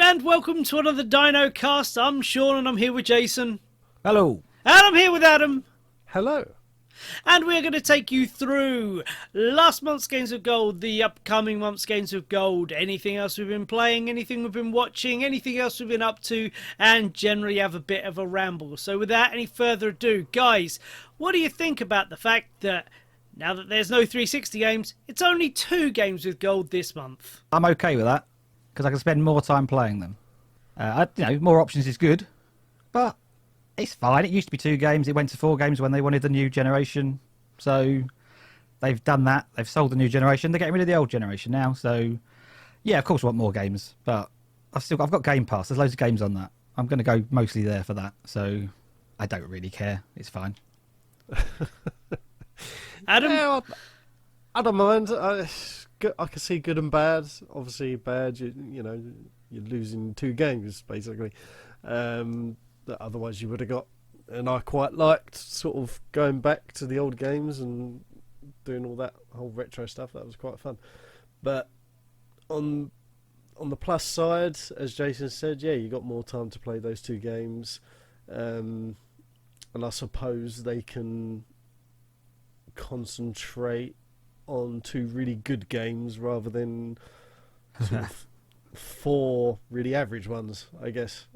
and welcome to another Dinocast. I'm Shaun and I'm here with Jason. Hello. And I'm here with Adam. Hello. And we're going to take you through last month's Games of Gold, the upcoming month's Games of Gold, anything else we've been playing, anything we've been watching, anything else we've been up to, and generally have a bit of a ramble. So without any further ado, guys, what do you think about the fact that now that there's no 360 games, it's only 2 games with gold this month? I'm okay with that because I can spend more time playing them. More options is good, but it's fine. It used to be 2 games. It went to 4 games when they wanted the new generation. So they've done that. They've sold the new generation. They're getting rid of the old generation now. So yeah, of course we want more games, but I've got Game Pass. There's loads of games on that. I'm going to go mostly there for that. So I don't really care. It's fine. Adam? Yeah, I don't mind. I can see good and bad. Obviously, bad. You're losing 2 games basically. That otherwise you would have got. And I quite liked sort of going back to the old games and doing all that whole retro stuff. That was quite fun. But on the plus side, as Jason said, yeah, you got more time to play those 2 games, and I suppose they can concentrate on 2 really good games rather than sort of 4 really average ones, I guess.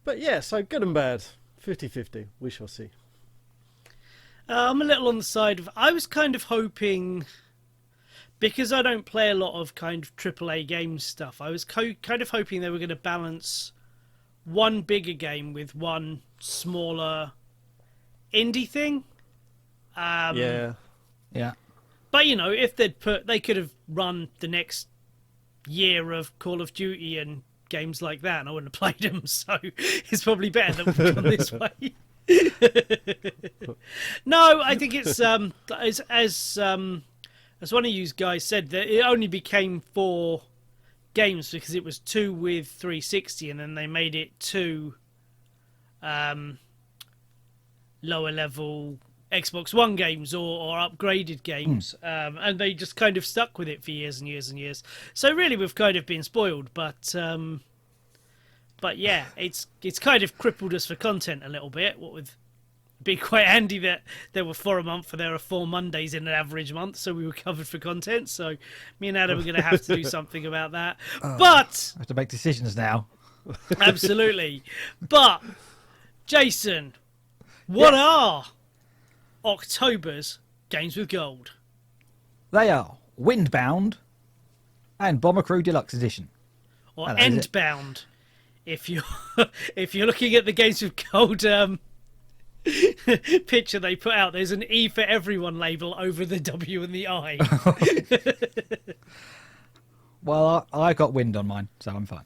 But yeah, so good and bad, 50-50. We shall see. I'm a little on the side of... I was kind of hoping... Because I don't play a lot of kind of AAA game stuff, I was kind of hoping they were going to balance one bigger game with one smaller indie thing. Yeah. But, if they could have run the next year of Call of Duty and games like that, and I wouldn't have played them, so it's probably better that we've gone this way. No, I think it's, as one of you guys said, that it only became 4 games because it was 2 with 360, and then they made it 2 lower level Xbox One games or upgraded games, and they just kind of stuck with it for years and years and years. So really, we've kind of been spoiled, but yeah, it's kind of crippled us for content a little bit. What would be quite handy that there were 4 a month, and there are 4 Mondays in an average month, so we were covered for content. So me and Adam are going to have to do something about that. But I have to make decisions now. Absolutely. But Jason, what are October's Games with Gold? They are Windbound and Bomber Crew Deluxe Edition. Or Endbound, if you're looking at the Games with Gold picture they put out. There's an E for everyone label over the W and the I. Well, I got wind on mine, so I'm fine.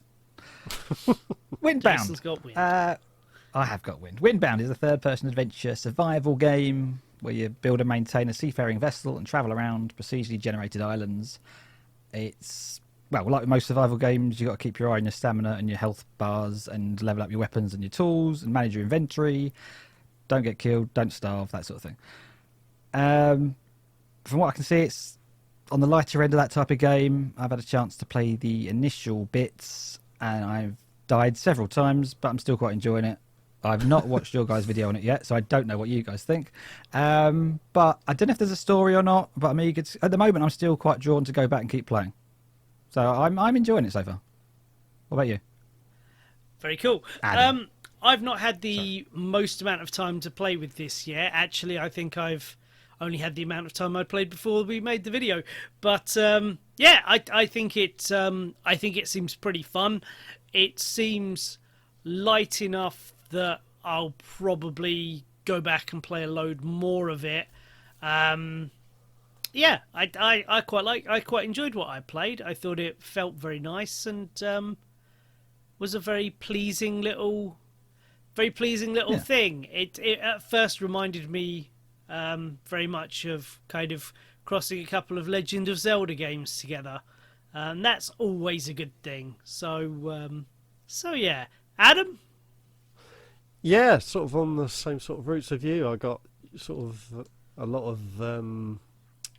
Windbound. Jason's got wind. I have got wind. Windbound is a third-person adventure survival game where you build and maintain a seafaring vessel and travel around procedurally generated islands. It's, well, like most survival games, you've got to keep your eye on your stamina and your health bars and level up your weapons and your tools and manage your inventory. Don't get killed, don't starve, that sort of thing. From what I can see, it's on the lighter end of that type of game. I've had a chance to play the initial bits and I've died several times, but I'm still quite enjoying it. I've not watched your guys' video on it yet, so I don't know what you guys think. But I don't know if there's a story or not, but I'm eager to, at the moment I'm still quite drawn to go back and keep playing. So I'm enjoying it so far. What about you? Very cool. Adam. I've not had the most amount of time to play with this yet. Actually, I think I've only had the amount of time I played before we made the video. But yeah, I think it seems pretty fun. It seems light enough that I'll probably go back and play a load more of it. Yeah, I quite enjoyed what I played. I thought it felt very nice and was a very pleasing little thing. It at first reminded me very much of kind of crossing a couple of Legend of Zelda games together, and that's always a good thing. So yeah, Adam. Yeah, sort of on the same sort of roots of you. I got sort of a lot of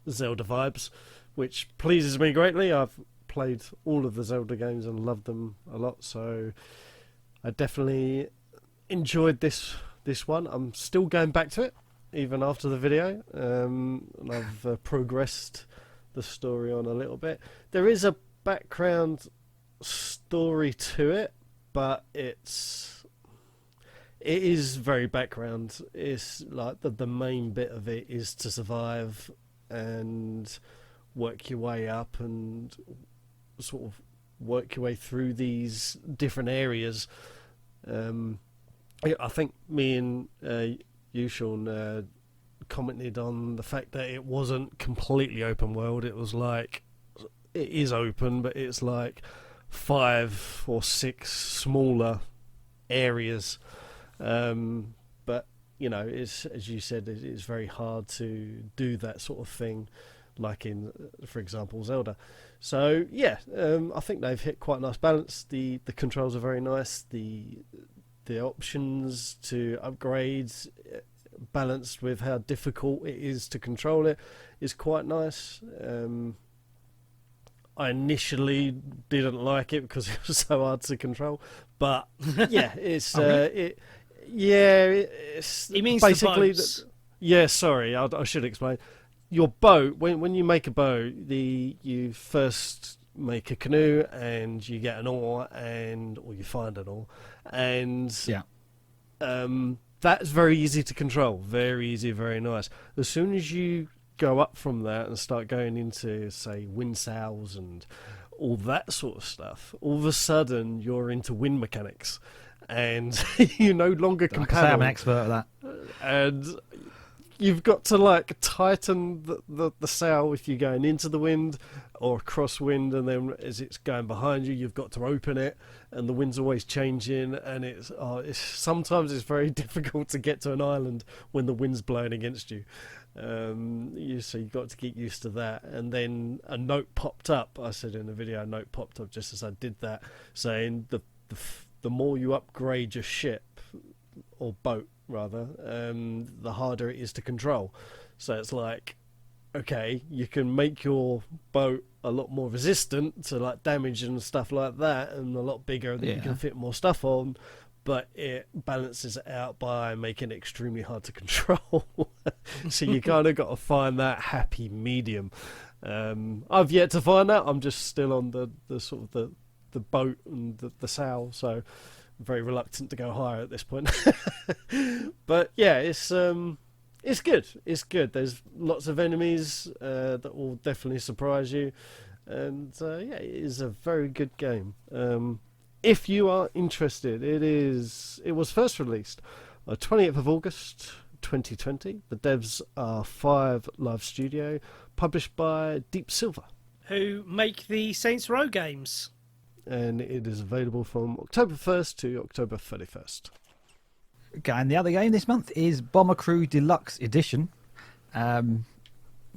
Zelda vibes, which pleases me greatly. I've played all of the Zelda games and loved them a lot, so I definitely enjoyed this one. I'm still going back to it even after the video, and I've progressed the story on a little bit. There is a background story to it, but it is very background. It's like the main bit of it is to survive and work your way up and sort of work your way through these different areas. I think me and you, Shaun, commented on the fact that it wasn't completely open world. It was like, it is open, but it's like 5 or 6 smaller areas. But you know, it's, as you said, it's very hard to do that sort of thing, like in, for example, Zelda. So yeah, I think they've hit quite a nice balance. The controls are very nice. The options to upgrade, balanced with how difficult it is to control it, is quite nice. I initially didn't like it because it was so hard to control, but yeah, it's it's It means basically the boats. yeah. Sorry, I should explain. Your boat, when you make a boat, you first make a canoe and you get an oar, or you find an oar, and Yeah. that's very easy to control, very easy, very nice. As soon as you go up from that and start going into, say, wind sails and all that sort of stuff, all of a sudden you're into wind mechanics, and you no longer can Like I say, I'm paddle. an expert at that. And you've got to like tighten the sail if you're going into the wind or across wind, and then as it's going behind you, you've got to open it, and the wind's always changing, and it's sometimes it's very difficult to get to an island when the wind's blowing against you. So you've got to get used to that. And then a note popped up. I said in the video, a note popped up just as I did that, saying the more you upgrade your ship or boat rather, the harder it is to control. So it's like, okay, you can make your boat a lot more resistant to like damage and stuff like that, and a lot bigger that you can fit more stuff on, but it balances it out by making it extremely hard to control. So you kind of got to find that happy medium. I've yet to find that. I'm just still on the sort of the boat and the sail, so I'm very reluctant to go higher at this point. But yeah, it's good. It's good. There's lots of enemies that will definitely surprise you, and yeah, it is a very good game. If you are interested, it was first released on 20th of August 2020. The devs are 5 Live Studio, published by Deep Silver, Who make the Saints Row games. and it is available from October 1st to October 31st. Okay, and the other game this month is Bomber Crew Deluxe Edition, where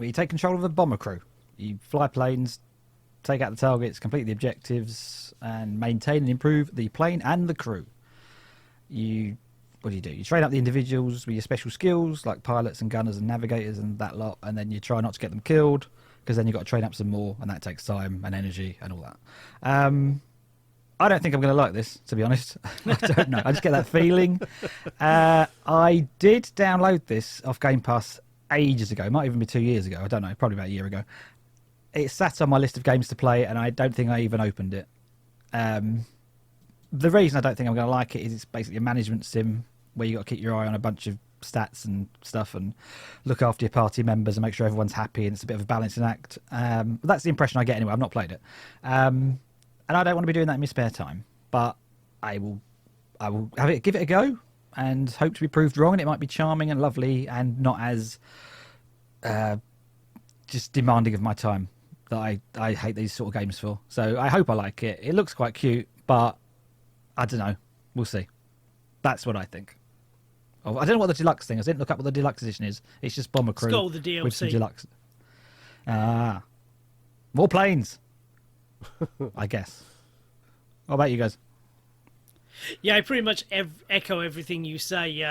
you take control of a bomber crew. You fly planes, take out the targets, complete the objectives, and maintain and improve the plane and the crew. What do? You train up the individuals with your special skills, like pilots and gunners and navigators and that lot, and then you try not to get them killed, because then you've got to train up some more, and that takes time and energy and all that. I don't think I'm going to like this, to be honest. I don't know. I just get that feeling. I did download this off Game Pass ages ago. It might even be 2 years ago. I don't know. Probably about a year ago. It sat on my list of games to play, and I don't think I even opened it. The reason I don't think I'm going to like it is it's basically a management sim where you got to keep your eye on a bunch of stats and stuff and look after your party members and make sure everyone's happy, and it's a bit of a balancing act. That's the impression I get anyway. I've not played it. And I don't want to be doing that in my spare time, but I will give it a go and hope to be proved wrong, and it might be charming and lovely and not as just demanding of my time that I hate these sort of games for. So I hope I like it. It looks quite cute, but I don't know. We'll see. That's what I think. Oh, I don't know what the deluxe thing is. I didn't look up what the deluxe edition is. It's just Bomber Crew It's got all the DLC. with some deluxe. More planes. I guess. What about you guys? Yeah, I pretty much echo everything you say.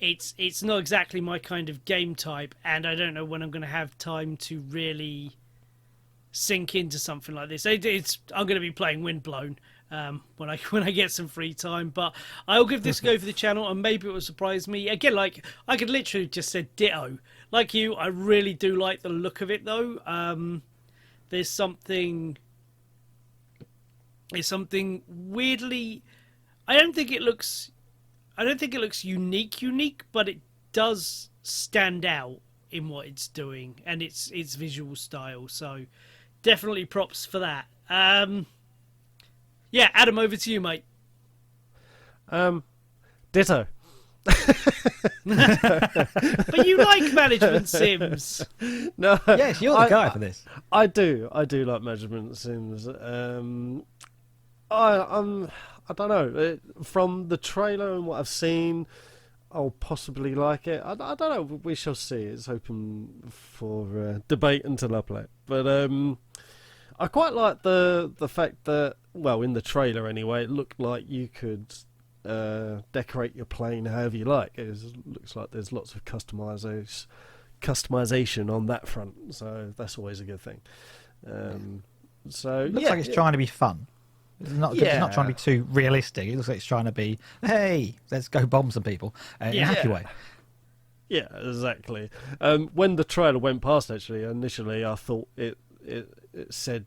It's not exactly my kind of game type, and I don't know when I'm going to have time to really sink into something like this. I'm going to be playing Windblown when I get some free time, but I'll give this a go for the channel, and maybe it will surprise me. Again, like I could literally just say ditto. Like you, I really do like the look of it though. There's something weirdly. I don't think it looks unique, but it does stand out in what it's doing and its visual style. So definitely props for that. Yeah, Adam, over to you, mate. Ditto. But you like management sims. No, Yes, you're the guy for this. I do like management sims. I don't know. From the trailer and what I've seen, I'll possibly like it. I don't know. We shall see. It's open for debate until I play it. But I quite like the fact that, well, in the trailer anyway, it looked like you could decorate your plane however you like. Looks like there's lots of customization on that front, so that's always a good thing. So It looks like it's trying to be fun. It's not trying to be too realistic. It looks like it's trying to be, hey, let's go bomb some people in a happy way. Yeah, exactly. When the trailer went past, actually, initially I thought it said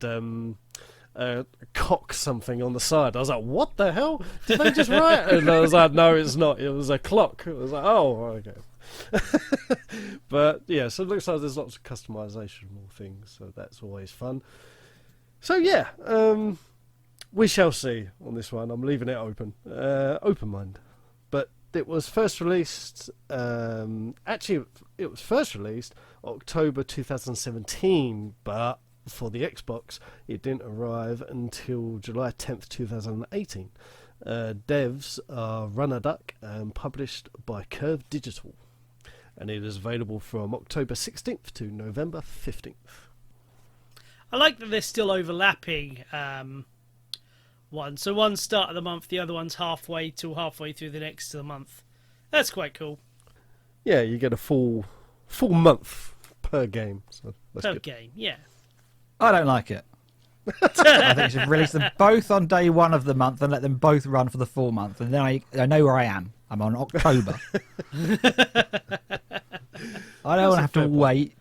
cock something on the side. I was like, what the hell? Did they just write? And I was like, no, it's not. It was a clock. I was like, oh, okay. But yeah, so it looks like there's lots of customizational things, so that's always fun. So yeah, we shall see on this one. I'm leaving it open mind. But it was first released. Actually, it was first released October 2017, but for the Xbox, it didn't arrive until July 10th, 2018. Devs are Runner Duck and published by Curve Digital, and it is available from October 16th to November 15th. I like that they're still overlapping one. So one's start of the month, the other one's halfway through the next of the month. That's quite cool. Yeah, you get a full month per game. So that's Per good. game, yeah. I don't like it. I think you should release them both on day one of the month and let them both run for the full month, and then I know where I am. I'm on October. I don't want to have to wait.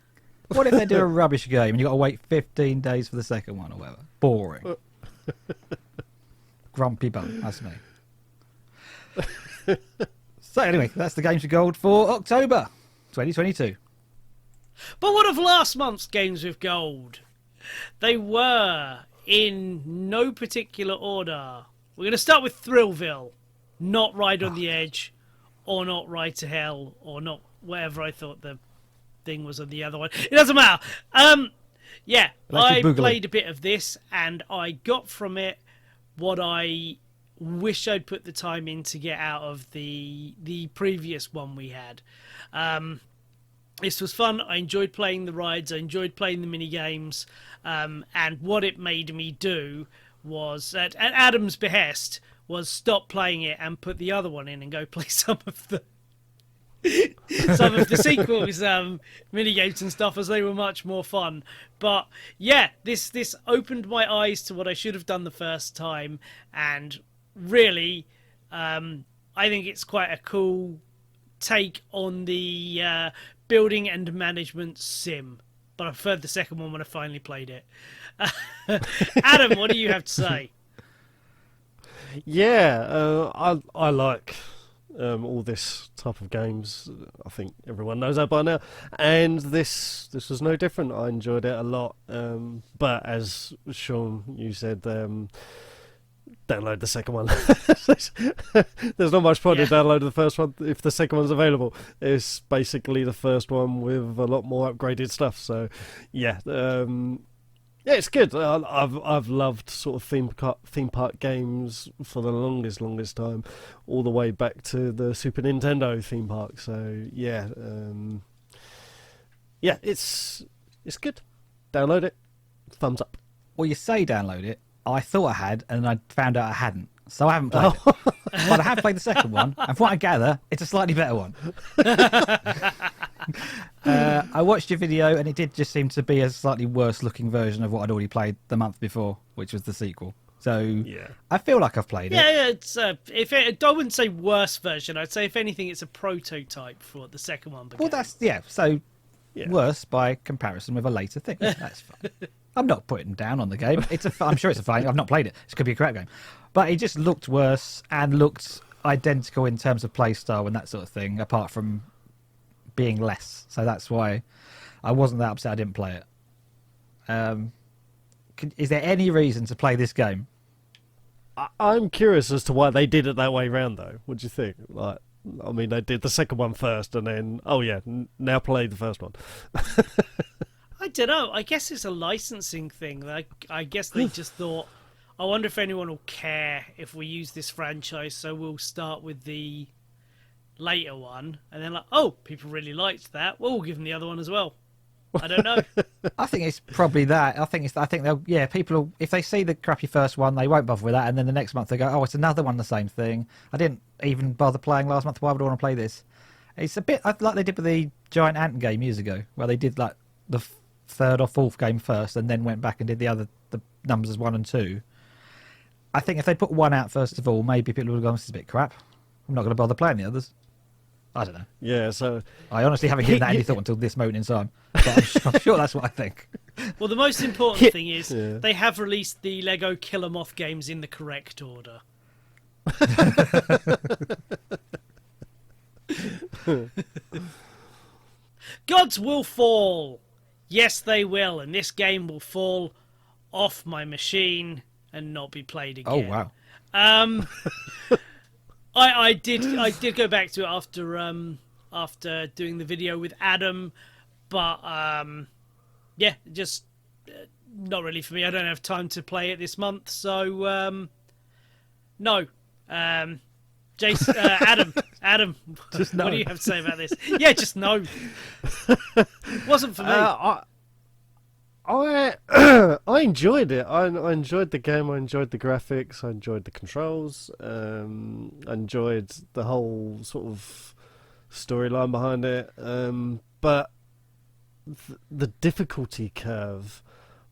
What if they do a rubbish game and you've got to wait 15 days for the second one or whatever? Boring. Grumpy bum, that's me. So anyway, that's the Games of Gold for October 2022. But what of last month's Games with Gold? They were in no particular order. We're going to start with Thrillville, not Ride on the Edge, or not Ride to Hell, or not whatever I thought the thing was on the other one. It doesn't matter. Yeah, I played a bit of this, and I got from it what I wish I'd put the time in to get out of the previous one we had. This was fun. I enjoyed playing the rides. I enjoyed playing the mini games. And what it made me do was, at Adam's behest, was stop playing it and put the other one in and go play some of the sequels, mini games and stuff, as they were much more fun. But yeah, this opened my eyes to what I should have done the first time, and really, I think it's quite a cool take on the building and management sim. But I preferred the second one when I finally played it. Adam, what do you have to say? Yeah, I like all this type of games. I think everyone knows that by now. And this was no different. I enjoyed it a lot. But as Shaun, you said, download the second one. There's not much point in downloading the first one if the second one's available. It's basically the first one with a lot more upgraded stuff. So yeah, it's good. I've loved sort of theme park games for the longest time, all the way back to the Super Nintendo theme park. So yeah, it's good. Download it. Thumbs up. Well, you say download it. I thought I had, and I found out I hadn't. So I haven't played it. But I have played the second one, and from what I gather, it's a slightly better one. I watched your video, and it did just seem to be a slightly worse looking version of what I'd already played the month before, which was the sequel. So Yeah. I feel like I've played it. Yeah, it's I wouldn't say worse version. I'd say if anything, it's a prototype for what the second one became. Well, that's so Yeah. worse by comparison with a later thing. That's fine. I'm not putting down on the game. I'm sure it's a fine. I've not played it. It could be a crap game, but it just looked worse and looked identical in terms of play style and that sort of thing, apart from being less. So that's why I wasn't that upset I didn't play it. Is there any reason to play this game? I'm curious as to why they did it that way round, though. What do you think? Like, I mean, they did the second one first, and then, now play the first one. I don't know. I guess it's a licensing thing. Like, I guess they just thought, I wonder if anyone will care if we use this franchise, so we'll start with the later one. And then, like, oh, people really liked that. Well, we'll give them the other one as well. I don't know. I think it's probably that. I think they'll, people will, if they see the crappy first one, they won't bother with that, and then the next month they go, oh, it's another one, the same thing. I didn't even bother playing last month. Why would I want to play this? It's a bit like they did with the Giant Ant game years ago, where they did like the third or fourth game first, and then went back and did the numbers as 1 and 2. I think if they put one out first of all, maybe people would have gone, this is a bit crap. I'm not going to bother playing the others. I don't know. Yeah, so I honestly haven't given that any thought until this moment in time. But I'm sure that's what I think. Well, the most important thing is Yeah. they have released the Lego Killer Moth games in the correct order. Gods will fall. Yes, they will. And this game will fall off my machine and not be played again. Oh, wow. I did go back to it after doing the video with Adam, but yeah, just not really for me. I don't have time to play it this month, so no. Jason, Adam, Just no. what do you have to say about this? Yeah, just no. Wasn't for me. I enjoyed it. I enjoyed the game. I enjoyed the graphics. I enjoyed the controls. I enjoyed the whole sort of storyline behind it. But the difficulty curve,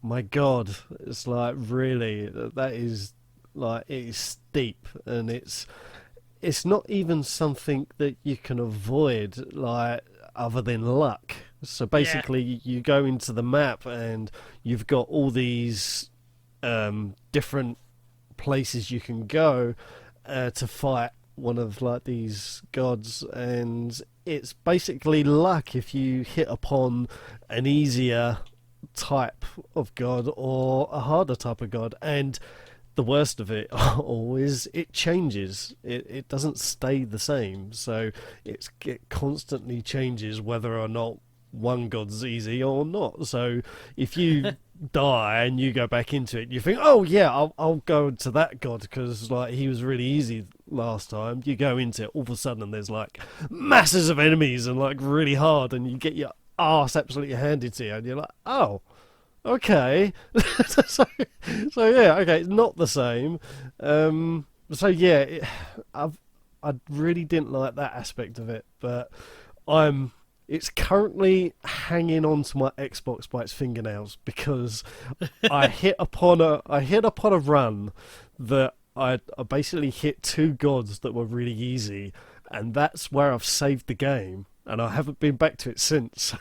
my God, it's like really that is like it is steep, and it's not even something that you can avoid, like other than luck. So basically, you go into the map and you've got all these different places you can go to fight one of like these gods, and it's basically luck if you hit upon an easier type of god or a harder type of god. And the worst of it all is it changes. It doesn't stay the same. So it constantly changes whether or not one god's easy or not. So if you die and you go back into it, you think, oh yeah, I'll go to that god because like he was really easy last time. You go into it, all of a sudden there's like masses of enemies and like really hard, and you get your arse absolutely handed to you, and you're like, oh, okay. so yeah, okay, it's not the same. So yeah, I really didn't like that aspect of it, but it's currently hanging on to my Xbox by its fingernails because I hit upon a run that I basically hit 2 gods that were really easy, and that's where I've saved the game, and I haven't been back to it since.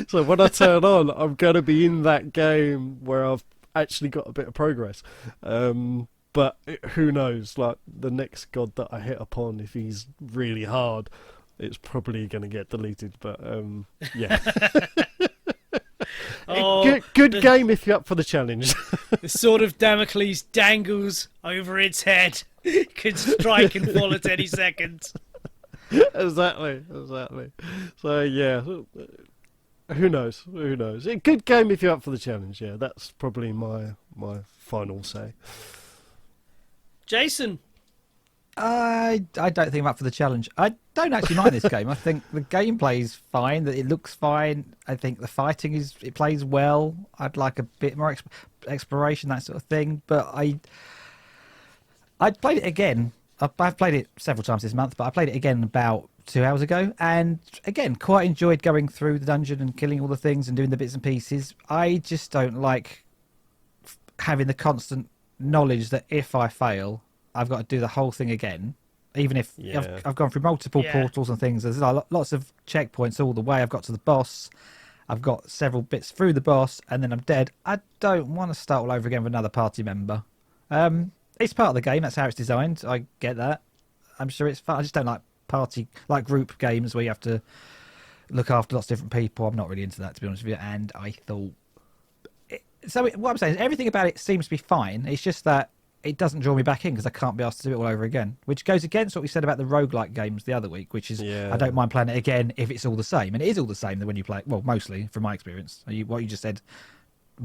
So when I turn on, I'm going to be in that game where I've actually got a bit of progress. But who knows, like the next god that I hit upon, if he's really hard, it's probably going to get deleted, but yeah. Good game if you're up for the challenge. The sword of Damocles dangles over its head. Could strike and fall at any second. Exactly. So yeah, who knows? Good game if you're up for the challenge. Yeah, that's probably my final say. Jason. I don't think I'm up for the challenge. I don't actually mind this game. I think the gameplay is fine. That it looks fine. I think the fighting it plays well. I'd like a bit more exploration, that sort of thing. But I'd played it again. I've played it several times this month, but I played it again about 2 hours ago, and again, quite enjoyed going through the dungeon and killing all the things and doing the bits and pieces. I just don't like having the constant knowledge that if I fail, I've got to do the whole thing again. Even if I've gone through multiple portals and things, there's lots of checkpoints all the way. I've got to the boss. I've got several bits through the boss, and then I'm dead. I don't want to start all over again with another party member. It's part of the game. That's how it's designed. I get that. I'm sure it's fun. I just don't like group games where you have to look after lots of different people. I'm not really into that, to be honest with you. And I thought... what I'm saying is everything about it seems to be fine. It's just that it doesn't draw me back in because I can't be asked to do it all over again, which goes against what we said about the roguelike games the other week, which is I don't mind playing it again if it's all the same. And it is all the same when you play it. Well, mostly, from my experience. What you just said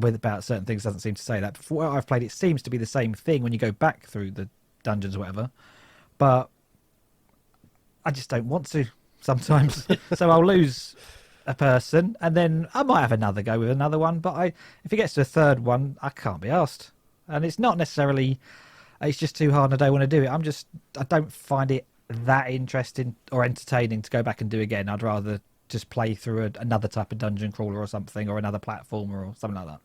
about certain things doesn't seem to say that. But for what I've played, it seems to be the same thing when you go back through the dungeons or whatever. But I just don't want to sometimes. So I'll lose a person, and then I might have another go with another one. But if it gets to a third one, I can't be asked. And it's not necessarily, it's just too hard and I don't want to do it. I don't find it that interesting or entertaining to go back and do again. I'd rather just play through another type of dungeon crawler or something, or another platformer or something like that.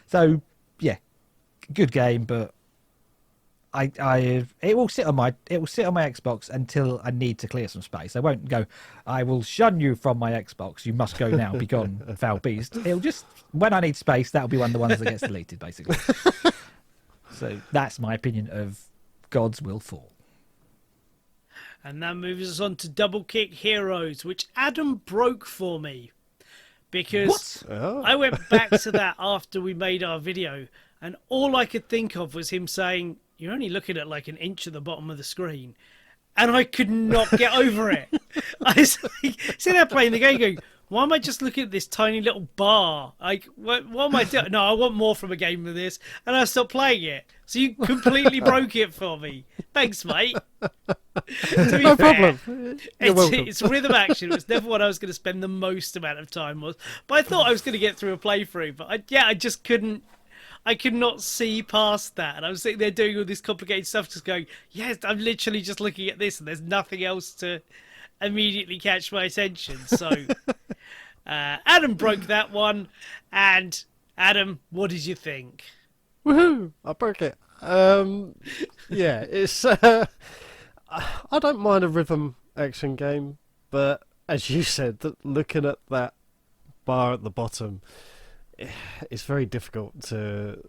So, yeah, good game, but it will sit on my Xbox until I need to clear some space. I won't go, I will shun you from my Xbox. You must go now. Be gone, foul beast. It'll just, when I need space, that'll be one of the ones that gets deleted, basically. So that's my opinion of God's Will Fall. And that moves us on to Double Kick Heroes, which Adam broke for me. Because I went back to that after we made our video, and all I could think of was him saying, you're only looking at like an inch at the bottom of the screen. And I could not get over it. I was like, sitting there playing the game going, why am I just looking at this tiny little bar? Like, what am I doing? No, I want more from a game than this. And I stopped playing it. So you completely broke it for me. Thanks, mate. To be No fair, problem. You're welcome. it's rhythm action. It was never what I was going to spend the most amount of time with. But I thought I was going to get through a playthrough. But I just couldn't. I could not see past that. And I was sitting there doing all this complicated stuff, just going, yes, I'm literally just looking at this and there's nothing else to immediately catch my attention. So Adam broke that one. And Adam, what did you think? Woohoo! I broke it. Yeah, it's... I don't mind a rhythm action game, but as you said, looking at that bar at the bottom... it's very difficult to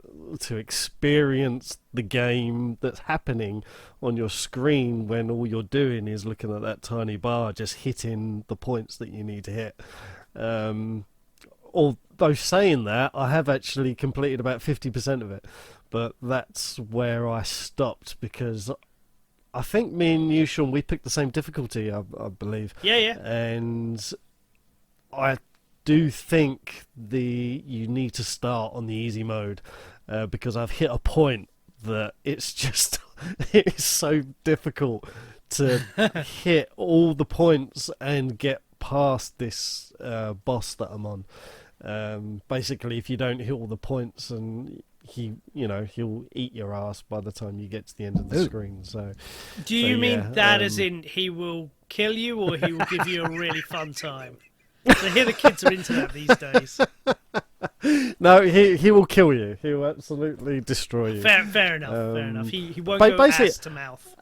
experience the game that's happening on your screen when all you're doing is looking at that tiny bar, just hitting the points that you need to hit. Although saying that, I have actually completed about 50% of it, but that's where I stopped because I think me and you, Shaun, we picked the same difficulty, I believe. Yeah. And I do think you need to start on the easy mode because I've hit a point that it's just it's so difficult to hit all the points and get past this boss that I'm on. Basically, if you don't hit all the points, and he'll eat your ass by the time you get to the end of the screen. So, do you mean that as in he will kill you, or he will give you a really fun time? So here the kids are into that these days. No, he will kill you. He will absolutely destroy you. Fair enough. Fair enough. He won't go ass to mouth.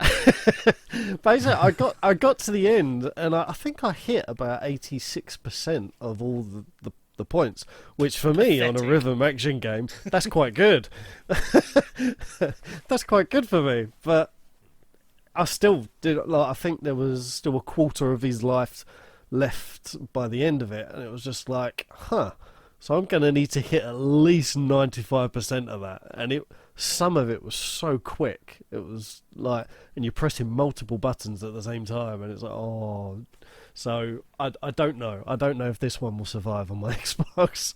Basically, I got to the end, and I think I hit about 86% of all the points, which for me on a rhythm action game, that's quite good. That's quite good for me. But I still did. Like, I think there was still a quarter of his life left by the end of it, and it was just like, so I'm going to need to hit at least 95% of that. And some of it was so quick. It was like, and you're pressing multiple buttons at the same time, and it's like, oh. So I don't know. I don't know if this one will survive on my Xbox.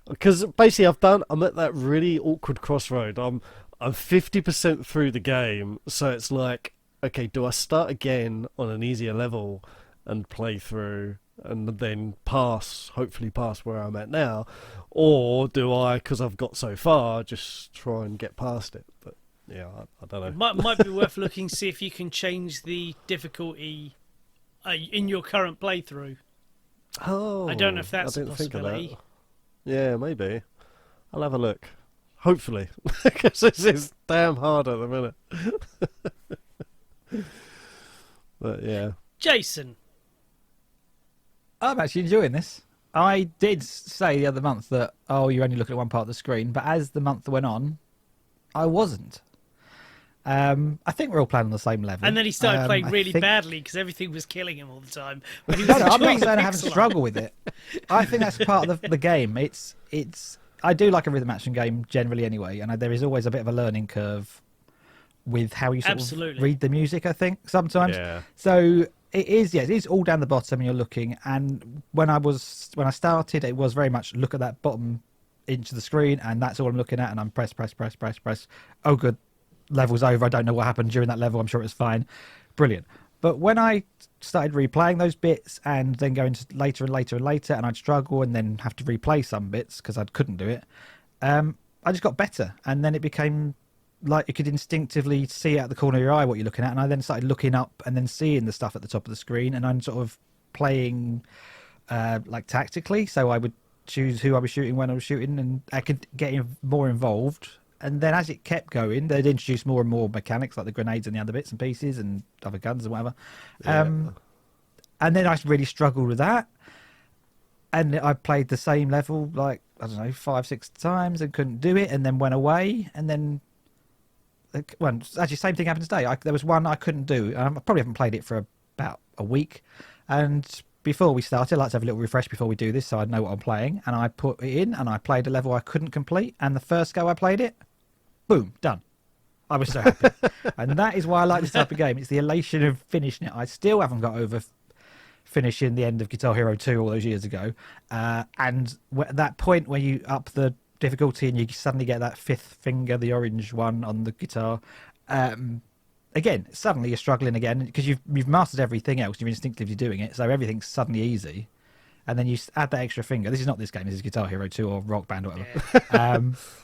Because basically I'm at that really awkward crossroad. I'm 50% through the game, so it's like, okay, do I start again on an easier level and play through and then hopefully pass where I'm at now? Or do I, because I've got so far, just try and get past it? But Yeah, I don't know. Might be worth looking, see if you can change the difficulty in your current playthrough. Oh, I don't know if that's I a didn't think of that. possibility. Yeah, maybe. I'll have a look. Hopefully, because this is damn hard at the minute. But yeah, Jason, I'm actually enjoying this. I did say the other month that, oh, you're only looking at one part of the screen, but as the month went on, I wasn't. I think we're all playing on the same level. and then he started playing I really think... badly because everything was killing him all the time. When he was No, I'm not enjoying the saying I haven't pixel art. struggled with it. I think that's part of the game. It's. I do like a rhythm action game generally anyway, and there is always a bit of a learning curve with how you sort of read the music, I think, sometimes. yeah, So it is all down the bottom and you're looking, and when I started, it was very much look at that bottom inch of the screen and that's all I'm looking at, and I'm press. Oh good, level's over. I don't know what happened during that level. I'm sure it was fine. Brilliant. But when I started replaying those bits and then going to later and later and later, and I'd struggle and then have to replay some bits because I couldn't do it, I just got better. And then it became like you could instinctively see out the corner of your eye what you're looking at. And I then started looking up and then seeing the stuff at the top of the screen. And I'm sort of playing like tactically. So I would choose who I was shooting when I was shooting, and I could get more involved. And then as it kept going, they'd introduce more and more mechanics like the grenades and the other bits and pieces and other guns and whatever. yeah. And then I really struggled with that. And I played the same level, like, I don't know, 5-6 times and couldn't do it, and then went away. And then, well, actually, same thing happened today. There was one I couldn't do. I probably haven't played it for about a week. And before we started, I like to have a little refresh before we do this so I know what I'm playing. And I put it in and I played a level I couldn't complete. And the first go I played it, boom, done. I was so happy. And that is why I like this type of game. It's the elation of finishing it. I still haven't got over finishing the end of Guitar Hero 2 all those years ago. And at that point where you up the difficulty and you suddenly get that fifth finger, the orange one on the guitar, again, suddenly you're struggling again because you've mastered everything else. You're instinctively doing it, so everything's suddenly easy. And then you add that extra finger. This is not this game. This is Guitar Hero 2 or Rock Band or whatever. Yeah.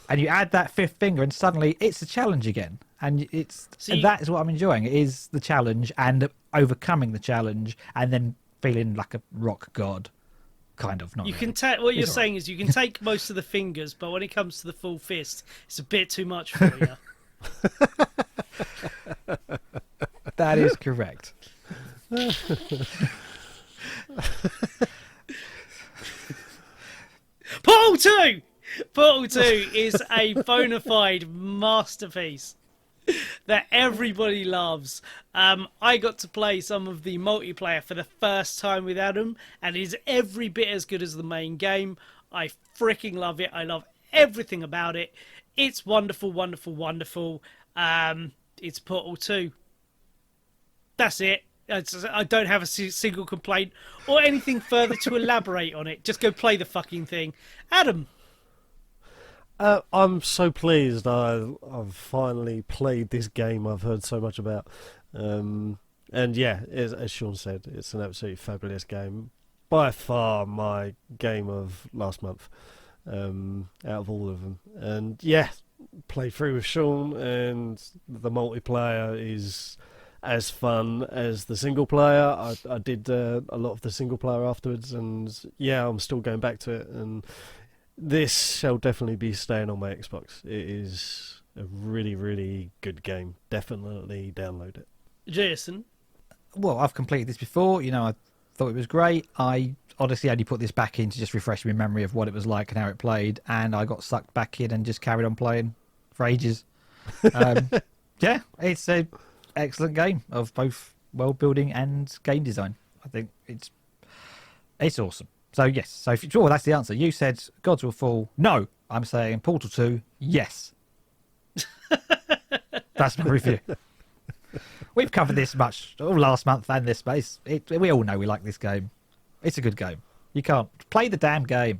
And you add that fifth finger, and suddenly it's a challenge again. And that is what I'm enjoying. It is the challenge and overcoming the challenge, and then feeling like a rock god, kind of. Not you really. can what you're saying is you can take most of the fingers, but when it comes to the full fist, it's a bit too much for you. That is correct. Portal 2! Portal 2 is a bona fide masterpiece that everybody loves. I got to play some of the multiplayer for the first time with Adam, and it is every bit as good as the main game. I freaking love it. I love everything about it. It's wonderful, wonderful, wonderful. It's Portal 2. That's it. I don't have a single complaint or anything further to elaborate on it. Just go play the fucking thing. Adam. I'm so pleased I've finally played this game I've heard so much about. And yeah, as Shaun said, it's an absolutely fabulous game. By far my game of last month, out of all of them. And yeah, play through with Shaun, and the multiplayer is as fun as the single player. I did a lot of the single player afterwards, and yeah, I'm still going back to it, and this shall definitely be staying on my Xbox. It is a really, really good game. Definitely download it. Jason. Well, I've completed this before. I thought it was great. I honestly only put this back in to just refresh my memory of what it was like and how it played, and I got sucked back in and just carried on playing for ages. Yeah, it's a excellent game of both world building and game design. I think it's awesome. So yes, sure, that's the answer. You said Gods Will Fall. No, I'm saying Portal 2. Yes. That's my review. We've covered this much all last month and this space. We all know we like this game. It's a good game. You can't play the damn game.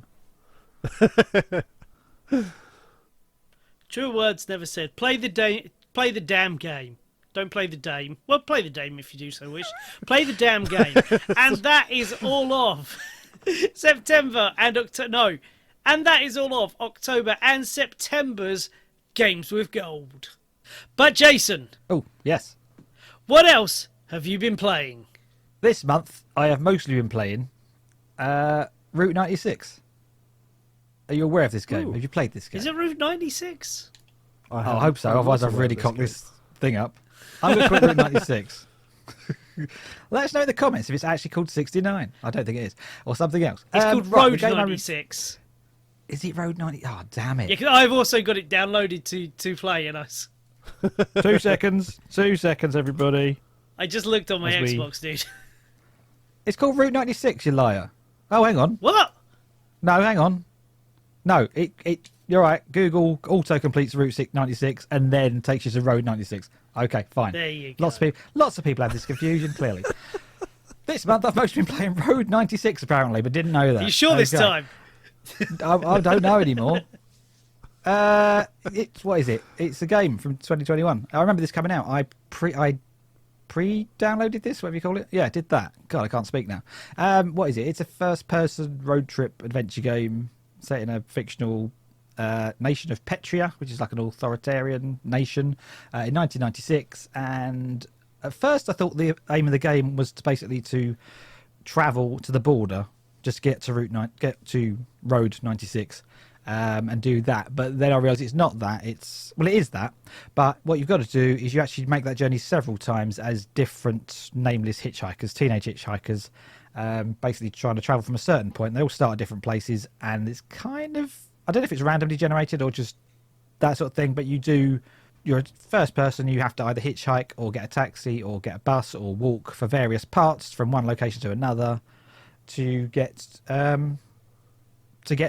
True words never said. Play the damn game. Don't play the dame. Well, play the dame if you do so wish. Play the damn game. And that is all of September and October. No. And that is all of October and September's Games with Gold. But Jason, Oh, yes. what else have you been playing? This month, I have mostly been playing Route 96. Are you aware of this game? Ooh. Have you played this game? Is it Route 96? I hope so, otherwise I've really cocked this thing up. I'm going to put Route 96. Let us know in the comments if it's actually called 69. I don't think it is. Or something else. It's called right, Road the game 96. Is it Road 90? Oh, damn it. Yeah, 'cause I've also got it downloaded to play, and 2 seconds. 2 seconds, everybody. I just looked on my As we- Xbox, dude. It's called Route 96, you liar. Oh, hang on. What? No, hang on. No, you're right. Google auto-completes Route 96 and then takes you to Road 96. Okay, fine. There you go. Lots of people have this confusion, clearly. This month I've mostly been playing Road 96, apparently, but didn't know that. Are you sure this Okay. time? I don't know anymore. What is it? It's a game from 2021. I remember this coming out. I pre-downloaded this, whatever you call it. Yeah, I did that. God, I can't speak now. What is it? It's a first-person road trip adventure game set in a fictional nation of Petria, which is like an authoritarian nation, in 1996. And at first, I thought the aim of the game was basically to travel to the border, just get to Road 96. And do that, but then I realised it's not that. It is that, but what you've got to do is you actually make that journey several times as different nameless hitchhikers, teenage hitchhikers, basically trying to travel from a certain point. They all start at different places, and it's kind of, I don't know if it's randomly generated or just that sort of thing, but you're a first person, you have to either hitchhike or get a taxi or get a bus or walk for various parts from one location to another to get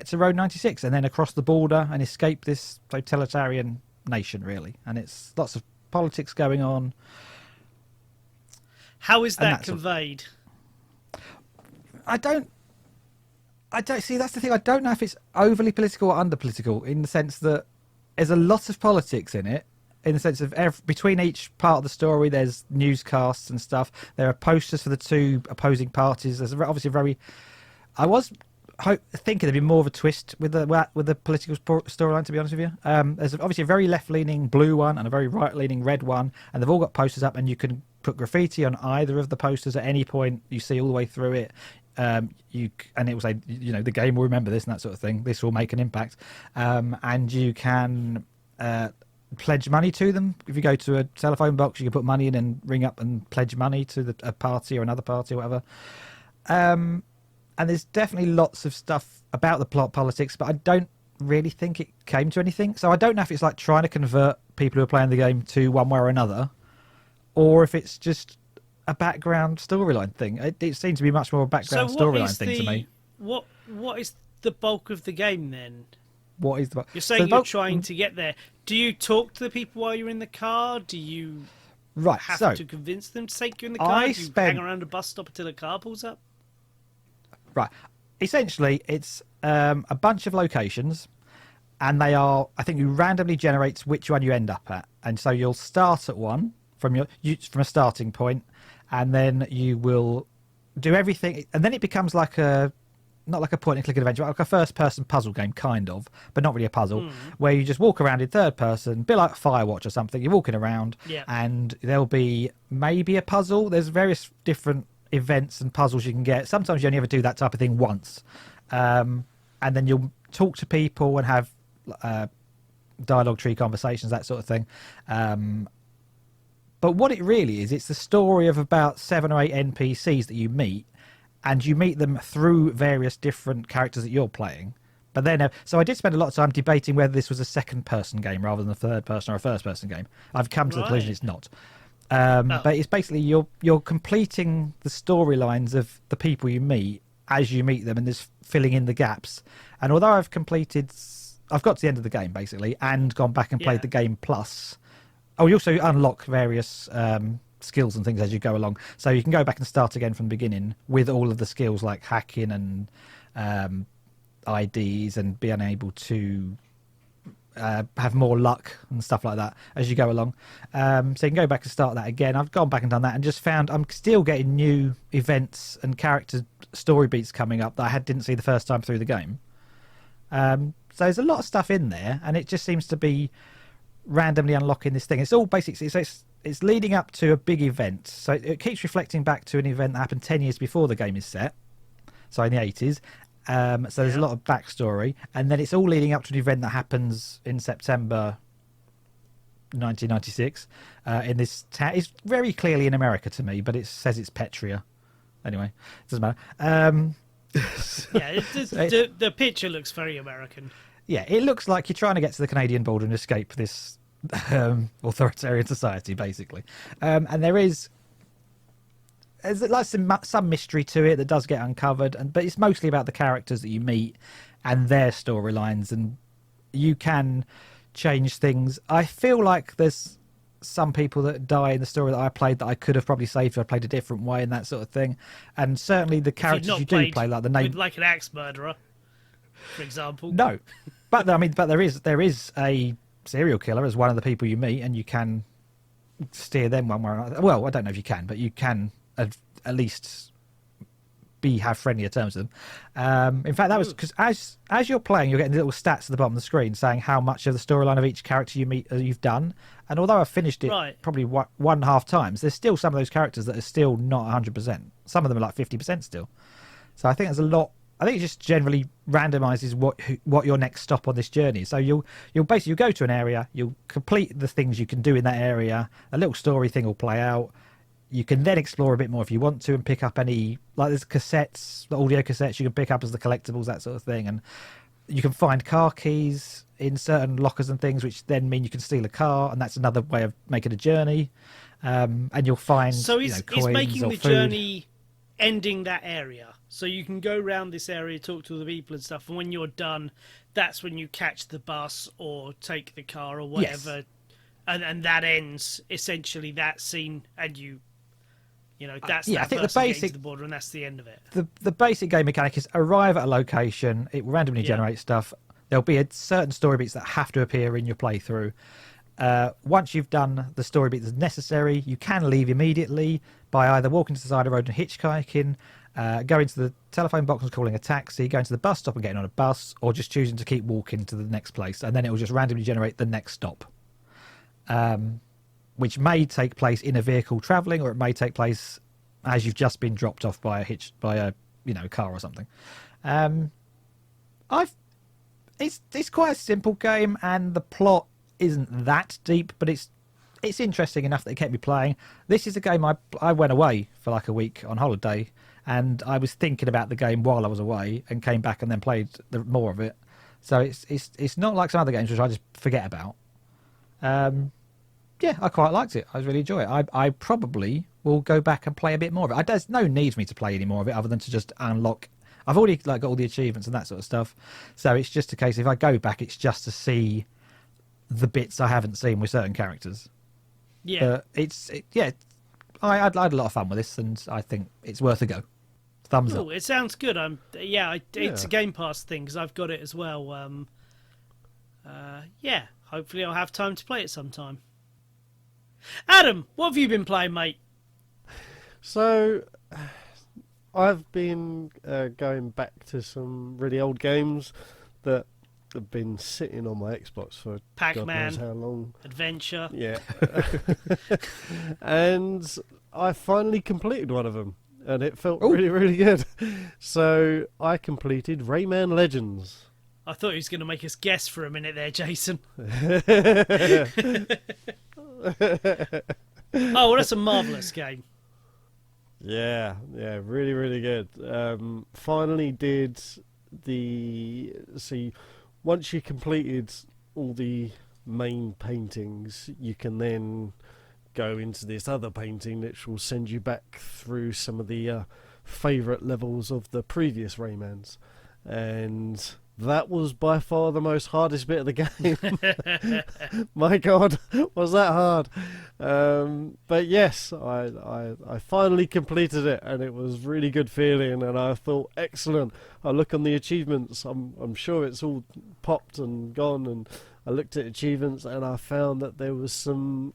to Road 96 and then across the border and escape this totalitarian nation, really. And it's lots of politics going on. How is that conveyed? I don't see, that's the thing. I don't know if it's overly political or under political, in the sense that there's a lot of politics in it, in the sense of between each part of the story there's newscasts and stuff. There are posters for the two opposing parties. There's obviously I was thinking there'd be more of a twist with the political storyline, to be honest with you. There's obviously a very left-leaning blue one and a very right-leaning red one, and they've all got posters up, and you can put graffiti on either of the posters at any point. You see all the way through it. And it will say, the game will remember this and that sort of thing. This will make an impact. And you can pledge money to them. If you go to a telephone box, you can put money in and ring up and pledge money to a party or another party or whatever. And there's definitely lots of stuff about the plot politics, but I don't really think it came to anything. So I don't know if it's like trying to convert people who are playing the game to one way or another, or if it's just a background storyline thing. It seems to be much more a background storyline thing to me. What is the bulk of the game then? What is the bulk? You're saying you're trying to get there. Do you talk to the people while you're in the car? Do you have to convince them to take you in the car? Do you hang around a bus stop until a car pulls up? Right. Essentially, it's a bunch of locations, and they are, I think, you randomly generates which one you end up at. And so you'll start at one from a starting point, and then you will do everything, and then it becomes like not like a point and click adventure, but like a first person puzzle game, kind of, but not really a puzzle, where you just walk around in third person, a bit like Firewatch or something. You're walking around, and there'll be maybe a puzzle. There's various different events and puzzles you can get. Sometimes you only ever do that type of thing once, and then you'll talk to people and have dialogue tree conversations, that sort of thing. But what it really is, it's the story of about 7 or 8 NPCs that you meet, and you meet them through various different characters that you're playing. But then, so I did spend a lot of time debating whether this was a second-person game rather than a third-person or a first-person game. I've come to the conclusion it's not. But it's basically you're completing the storylines of the people you meet as you meet them, and there's filling in the gaps. And although I've got to the end of the game basically, and gone back and played the game plus. Oh, you also unlock various skills and things as you go along, so you can go back and start again from the beginning with all of the skills like hacking and IDs, and being able to have more luck and stuff like that as you go along. So you can go back and start that again. I've gone back and done that and just found I'm still getting new events and character story beats coming up that I didn't see the first time through the game. So there's a lot of stuff in there, and it just seems to be randomly unlocking this thing. It's all basically it's leading up to a big event, so it keeps reflecting back to an event that happened 10 years before the game is set, so in the 80s. So there's a lot of backstory, and then it's all leading up to an event that happens in September 1996 in this town. It's very clearly in America to me, but it says it's Petria. Anyway, it doesn't matter. Yeah, the picture looks very American. Yeah, it looks like you're trying to get to the Canadian border and escape this authoritarian society, basically. And there's like some mystery to it that does get uncovered, but it's mostly about the characters that you meet and their storylines, and you can change things. I feel like there's some people that die in the story that I played that I could have probably saved if I played a different way and that sort of thing. And certainly the characters you do play, like the name, like an axe murderer, for example. No, but there is a serial killer as one of the people you meet, and you can steer them one way or another. Well, I don't know if you can, but you can at least have friendlier terms with them. In fact, that was because as you're playing, you're getting little stats at the bottom of the screen saying how much of the storyline of each character you meet you've done. And although I've finished it probably 1.5 times, there's still some of those characters that are still not 100%. Some of them are like 50% still. So I think there's a lot. I think it just generally randomizes what your next stop on this journey is. So you'll basically go to an area, you'll complete the things you can do in that area. A little story thing will play out. You can then explore a bit more if you want to and pick up any, like there's cassettes, the audio cassettes you can pick up as the collectibles, that sort of thing. And you can find car keys in certain lockers and things, which then mean you can steal a car, and that's another way of making a journey. And you'll find coins is making or the food. journey ending that area. So you can go around this area, talk to the people and stuff, and when you're done, that's when you catch the bus or take the car or whatever. Yes. And that ends essentially that scene, and that's I that think person getting to the border, and that's the end of it. The basic game mechanic is arrive at a location, it randomly generates stuff. There'll be a certain story beats that have to appear in your playthrough. Once you've done the story beat that's necessary, you can leave immediately by either walking to the side of the road and hitchhiking, going to the telephone box and calling a taxi, going to the bus stop and getting on a bus, or just choosing to keep walking to the next place, and then it will just randomly generate the next stop. Which may take place in a vehicle travelling, or it may take place as you've just been dropped off by a car or something. It's quite a simple game, and the plot isn't that deep, but it's interesting enough that it kept me playing. This is a game I went away for like a week on holiday, and I was thinking about the game while I was away, and came back and then played more of it. So it's not like some other games which I just forget about. Yeah, I quite liked it. I really enjoy it. I probably will go back and play a bit more of it. There's no need for me to play any more of it other than to just unlock. I've already got all the achievements and that sort of stuff. So it's just a case, if I go back, it's just to see the bits I haven't seen with certain characters. Yeah. I had a lot of fun with this, and I think it's worth a go. Thumbs up. It sounds good. It's a Game Pass thing because I've got it as well. Hopefully I'll have time to play it sometime. Adam, what have you been playing, mate? So, I've been going back to some really old games that have been sitting on my Xbox for God knows how long. Adventure. Yeah. And I finally completed one of them, and it felt really, really good. So, I completed Rayman Legends. I thought he was going to make us guess for a minute there, Jason. Oh, well, that's a marvellous game. Yeah, really, really good. Finally did once you completed all the main paintings, you can then go into this other painting which will send you back through some of the favourite levels of the previous Raymans. And that was by far the most hardest bit of the game. My God, was that hard? But yes, I finally completed it, and it was really good feeling. And I thought, excellent. I look on the achievements. I'm sure it's all popped and gone. And I looked at achievements, and I found that there was some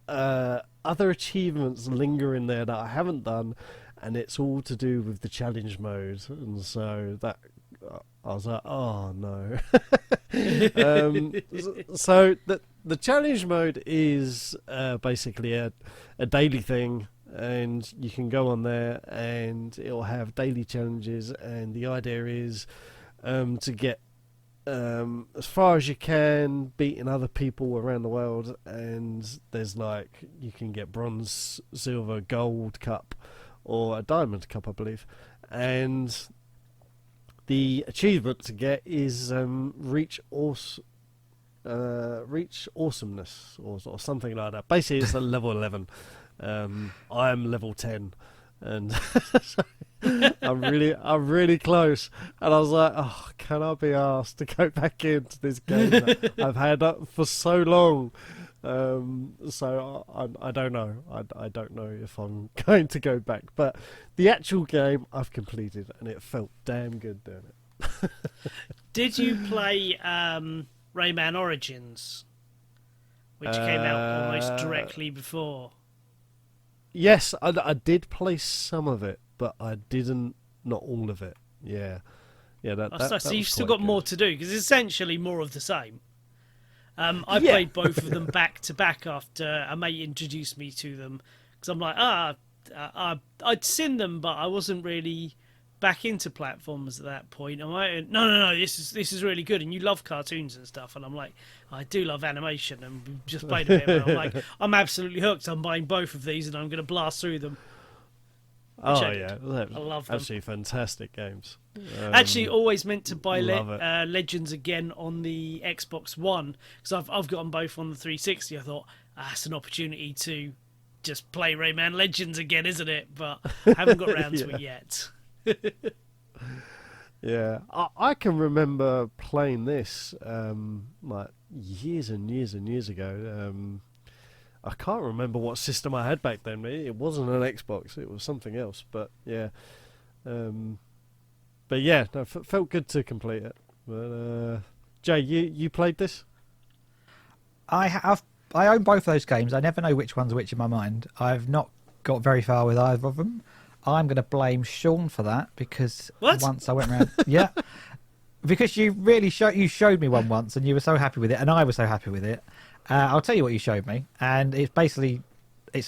other achievements lingering there that I haven't done, and it's all to do with the challenge mode. And so that. I was like, oh no. So the challenge mode is basically a daily thing, and you can go on there and it'll have daily challenges, and the idea is to get as far as you can, beating other people around the world. And there's like, you can get bronze, silver, gold cup, or a diamond cup, I believe. And the achievement to get is reach awesomeness, or something like that. Basically, it's a level 11. I'm level 10, and I'm really close. And I was like, oh, can I be asked to go back into this game that I've had up for so long? So I don't know. I don't know if I'm going to go back. But the actual game I've completed, and it felt damn good doing it. Did you play Rayman Origins, which came out almost directly before? Yes, I did play some of it, but I didn't, not all of it. Yeah. So you've still got more to do, because it's essentially more of the same. I played both of them back to back after a mate introduced me to them, because I'm like, I'd seen them, but I wasn't really back into platforms at that point. I'm like, no, this is really good, and you love cartoons and stuff, and I'm like, I do love animation, and we just played a bit, and I'm like, I'm absolutely hooked. I'm buying both of these, and I'm going to blast through them. Oh I yeah, I love them. Absolutely fantastic games. Actually, always meant to buy love Legends again on the Xbox One, because I've got them both on the 360. I thought that's an opportunity to just play Rayman Legends again, isn't it? But I haven't got around to it yet. Yeah, I can remember playing this like years and years and years ago. I can't remember what system I had back then. It wasn't an Xbox; it was something else. But yeah, no, felt good to complete it. But Jay, you played this? I own both those games. I never know which one's which in my mind. I've not got very far with either of them. I'm going to blame Shaun for that, because once I went around, yeah, because you really showed me one once, and you were so happy with it, and I was so happy with it. I'll tell you what you showed me, and it's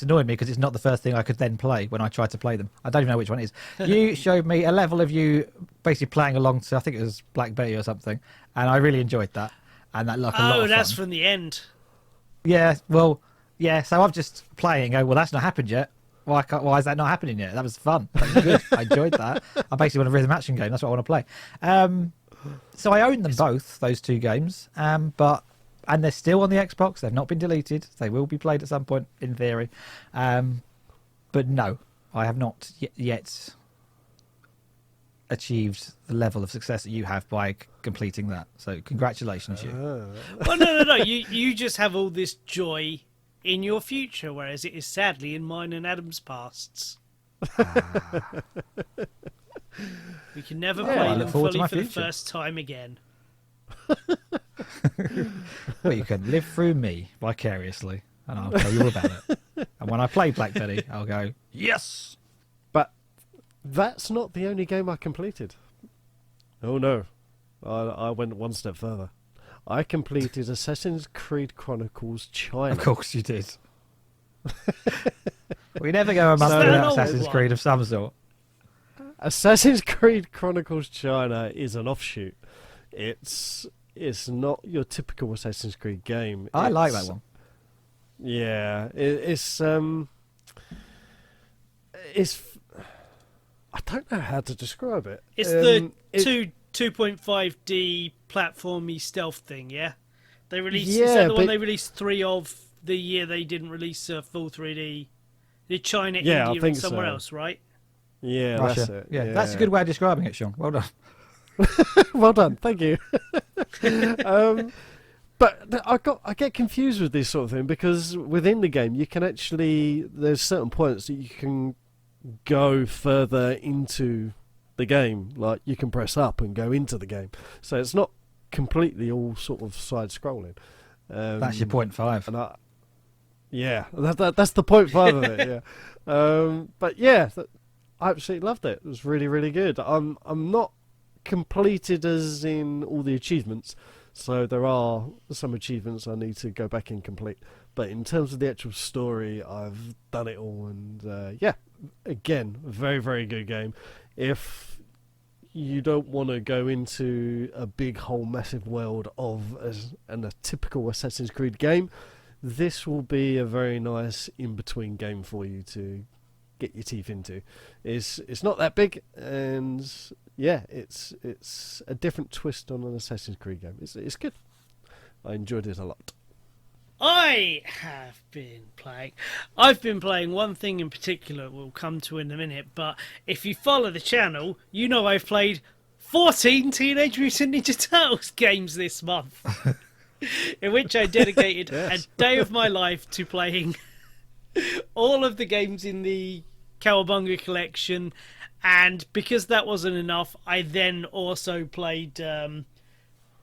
annoyed me because it's not the first thing I could then play when I tried to play them. I don't even know which one it is. You showed me a level of you basically playing along to, I think it was Black Betty or something, and I really enjoyed that. And that looked a lot of that's fun. from the end. Yeah, well, yeah. So I'm just playing and go, well, that's not happened yet. Why is that not happening yet? That was fun. That was good. I enjoyed that. I basically want a rhythm action game. That's what I want to play. So I own them both, those two games. And they're still on the Xbox. They've not been deleted. They will be played at some point, in theory. But no, I have not yet achieved the level of success that you have by completing that. So congratulations, you. Well, no. You just have all this joy in your future, whereas it is sadly in mine and Adam's pasts. We can never play them fully for the first time again. Well, you can live through me vicariously, and I'll tell you all about it. And when I play Black Betty, I'll go, yes! But that's not the only game I completed. Oh no, I went one step further. I completed Assassin's Creed Chronicles China. Of course you did. We never go a month without Assassin's Creed of some sort. Assassin's Creed Chronicles China is an offshoot. It's not your typical Assassin's Creed game. I like that one. Yeah, it's I don't know how to describe it. It's the 2.5D platformy stealth thing, yeah? They released, is that the one they released 3 of the year they didn't release a full 3D? Did China, India, and somewhere else, right? Yeah, Russia. that's it. Yeah, that's a good way of describing it, Shaun. Well done. Well done, thank you. But I get confused with this sort of thing, because within the game you can there's certain points that you can go further into the game, like you can press up and go into the game, so it's not completely all sort of side scrolling. That's your 0.5. And that's the 0.5 of it. Yeah, but yeah, I absolutely loved it. It was really, really good. I'm not completed as in all the achievements, So there are some achievements I need to go back and complete. But in terms of the actual story, I've done it all, and yeah, again, very, very good game. If you don't want to go into a big whole massive world of a typical Assassin's Creed game, this will be a very nice in-between game for you to get your teeth into. It's not that big, and yeah, it's a different twist on an Assassin's Creed game. It's good. I enjoyed it a lot. I've been playing one thing in particular we'll come to in a minute, but if you follow the channel, you know I've played 14 Teenage Mutant Ninja Turtles games this month, in which I dedicated a day of my life to playing all of the games in the Cowabunga collection, and because that wasn't enough, I then also played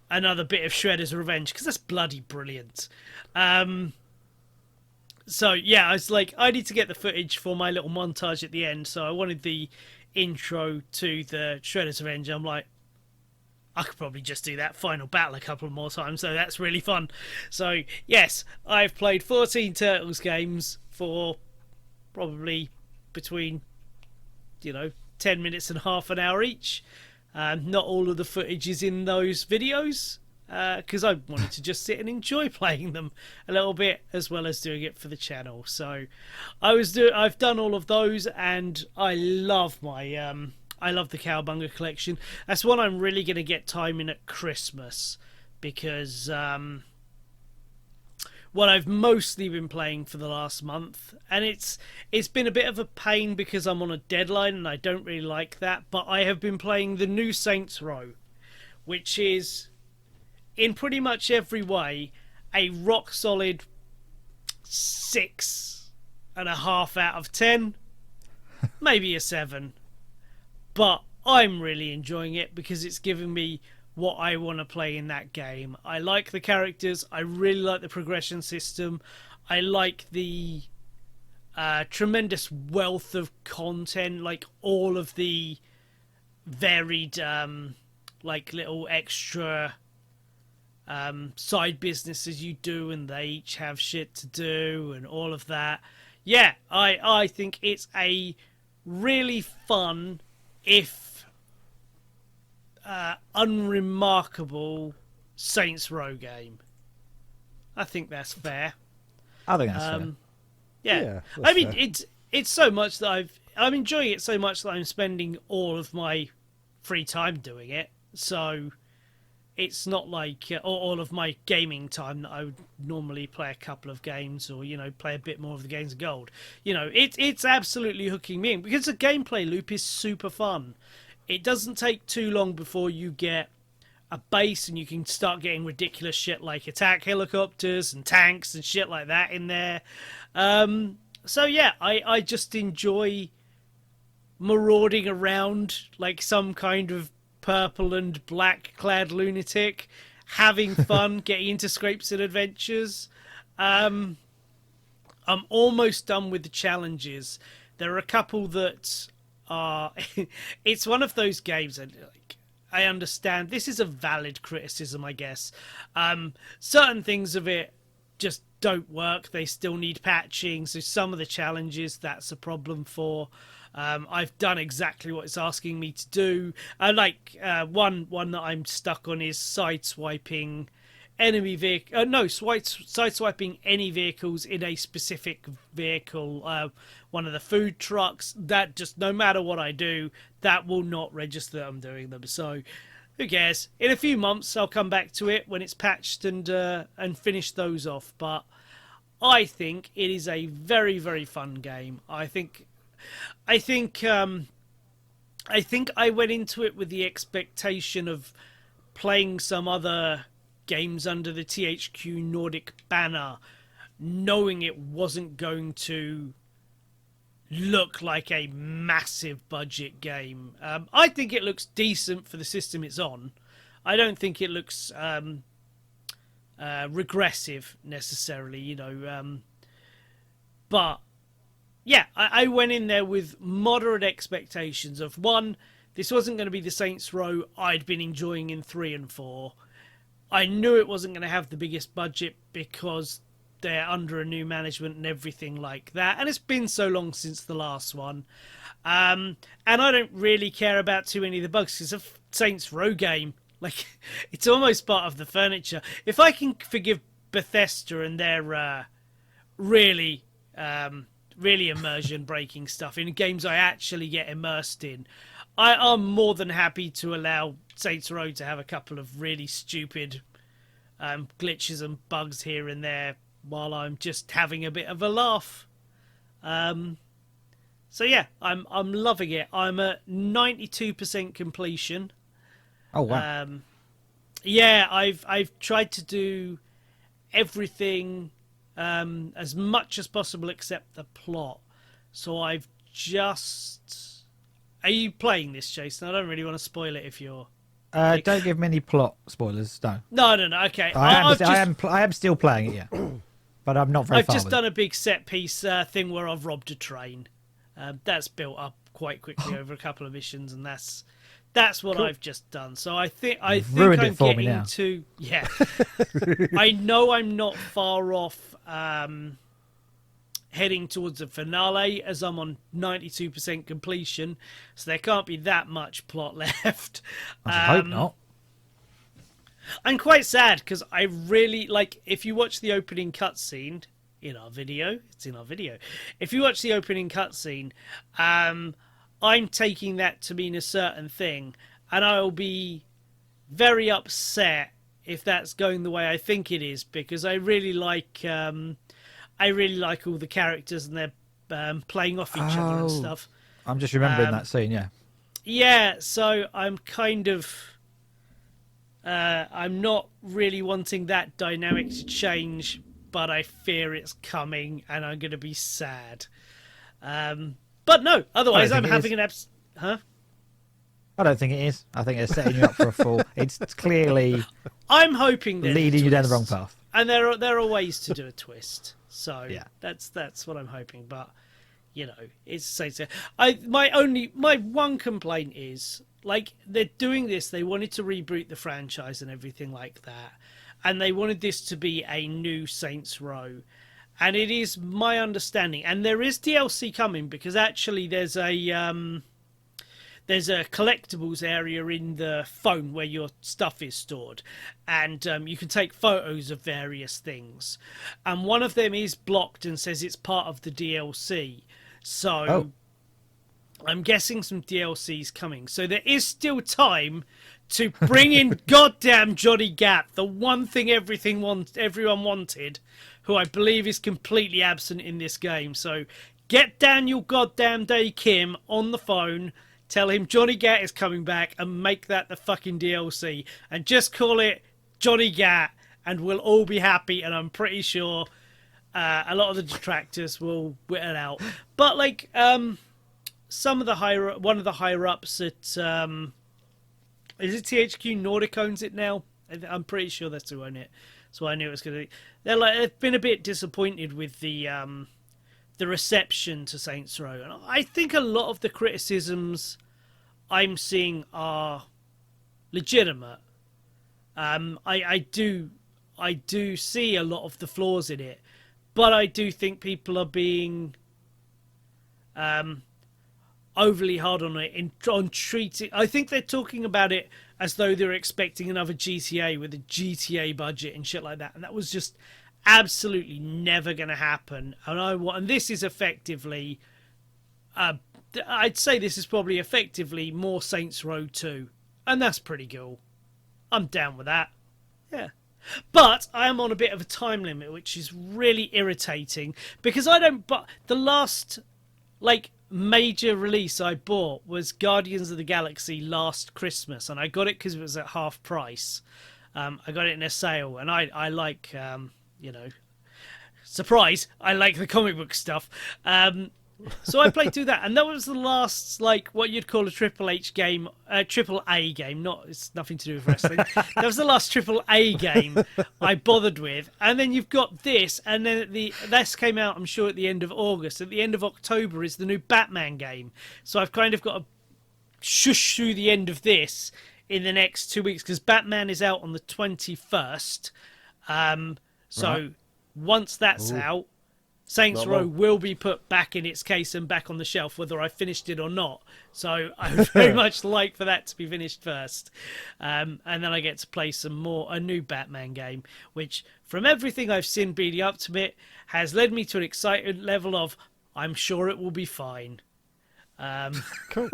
another bit of Shredder's Revenge, because that's bloody brilliant. So yeah, I was like, I need to get the footage for my little montage at the end, so I wanted the intro to the Shredder's Revenge. I'm like, I could probably just do that final battle a couple more times, so that's really fun. So yes, I've played 14 Turtles games for probably between 10 minutes and half an hour each. Not all of the footage is in those videos, because I wanted to just sit and enjoy playing them a little bit, as well as doing it for the channel. So I've done all of those, and I love I love the Cowabunga collection. That's one I'm really going to get time in at Christmas, because what I've mostly been playing for the last month, and it's been a bit of a pain because I'm on a deadline and I don't really like that, but I have been playing the new Saints Row, which is in pretty much every way a rock solid 6.5 out of 10, maybe a 7, but I'm really enjoying it because it's giving me what I want to play in that game. I like the characters, I really like the progression system, I like the tremendous wealth of content, like all of the varied like little extra side businesses you do, and they each have shit to do and all of that. Yeah, I think it's a really fun, if unremarkable Saints Row game. I think that's fair. I think that's fair. Yeah, that's I mean, fair. it's so much that I'm enjoying it so much that I'm spending all of my free time doing it. So it's not like all of my gaming time that I would normally play a couple of games, or play a bit more of the Games of Gold. It's absolutely hooking me in, because the gameplay loop is super fun. It doesn't take too long before you get a base and you can start getting ridiculous shit like attack helicopters and tanks and shit like that in there. So yeah, I just enjoy marauding around like some kind of purple and black clad lunatic, having fun, getting into scrapes and adventures. I'm almost done with the challenges. There are a couple that are it's one of those games, and I understand this is a valid criticism, I guess. Certain things of it just don't work. They still need patching, so some of the challenges that's a problem for. I've done exactly what it's asking me to do. Like one that I'm stuck on is sideswiping enemy vehicle. Sideswiping any vehicles in a specific vehicle. One of the food trucks. That just, no matter what I do, that will not register that I'm doing them. So who cares? In a few months, I'll come back to it when it's patched and finish those off. But I think it is a very, very fun game. I think I went into it with the expectation of playing some other games under the THQ Nordic banner, knowing it wasn't going to look like a massive budget game. I think it looks decent for the system it's on. I don't think it looks regressive necessarily, but yeah, I went in there with moderate expectations of, one, this wasn't going to be the Saints Row I'd been enjoying in 3 and 4. I knew it wasn't going to have the biggest budget because they're under a new management and everything like that. And it's been so long since the last one. And I don't really care about too many of the bugs. It's a Saints Row game. Like, it's almost part of the furniture. If I can forgive Bethesda and their really immersion breaking stuff in games I actually get immersed in, I am more than happy to allow Saints Row to have a couple of really stupid glitches and bugs here and there while I'm just having a bit of a laugh. So yeah, I'm loving it. I'm at 92% completion. Oh wow! Yeah, I've tried to do everything as much as possible except the plot. So I've just. Are you playing this, Jason? I don't really want to spoil it if you're. Don't give me any plot spoilers. No. No. Okay. I am still playing it. Yeah, but I'm not very. I've far just with done it. a big set piece thing where I've robbed a train. That's built up quite quickly over a couple of missions, and that's what Cool. I've just done. So I think ruined I'm it for me getting now. to I know I'm not far off heading towards the finale, as I'm on 92% completion, so there can't be that much plot left. I hope not. I'm quite sad because I really like. If you watch the opening cutscene in our video, it's in our video. If you watch the opening cutscene, I'm taking that to mean a certain thing, and I'll be very upset if that's going the way I think it is, because I really like all the characters and they're playing off each other and Oh. stuff. I'm just remembering that scene. Yeah. Yeah, so I'm kind of. I'm not really wanting that dynamic to change, but I fear it's coming, and I'm going to be sad. But no, otherwise I'm having an Huh? I don't think it is. I think it's setting you up for a fall. It's clearly I'm hoping there's a leading you down the wrong twist. path. And there are ways to do a twist. So Yeah. that's what I'm hoping. But you know, it's so. My one complaint is, like, they're doing this. They wanted to reboot the franchise and everything like that, and they wanted this to be a new Saints Row. And it is my understanding, and there is DLC coming, because actually there's a collectibles area in the phone where your stuff is stored, and you can take photos of various things, and one of them is blocked and says it's part of the DLC. So I'm guessing some DLC's coming, so there is still time to bring in goddamn Johnny Gat, the one thing everyone wanted, who I believe is completely absent in this game. So get Daniel goddamn Day Kim on the phone, tell him Johnny Gat is coming back, and make that the fucking DLC, and just call it Johnny Gat, and we'll all be happy. And I'm pretty sure a lot of the detractors will whittle out. But like one of the higher ups at is it THQ Nordic owns it now? I'm pretty sure that's who own it. So I knew it was going to. They've been a bit disappointed with the reception to Saints Row, and I think a lot of the criticisms I'm seeing are legitimate. I do see a lot of the flaws in it, but I do think people are being overly hard on it on treating. I think they're talking about it as though they're expecting another GTA with a GTA budget and shit like that, and that was just absolutely never going to happen. And this is effectively, I'd say this is probably effectively more Saints Row 2, and that's pretty cool. I'm down with that. Yeah. But I am on a bit of a time limit, which is really irritating, because but the last major release I bought was Guardians of the Galaxy last Christmas, and I got it because it was at half price. I got it in a sale, and I like surprise, I like the comic book stuff. So I played through that, and that was the last, what you'd call a triple A game. It's nothing to do with wrestling. That was the last triple A game I bothered with. And then you've got this, and then this came out, I'm sure, at the end of August. At the end of October is the new Batman game. So I've kind of got to shush through the end of this in the next 2 weeks, because Batman is out on the 21st. So Right. once that's Ooh. out, Saints Not Row long. will be put back in its case and back on the shelf, whether I finished it or not. So I would very much like for that to be finished first, and then I get to play a new Batman game, which, from everything I've seen leading up to it, has led me to an excited level of I'm sure it will be fine. Cool.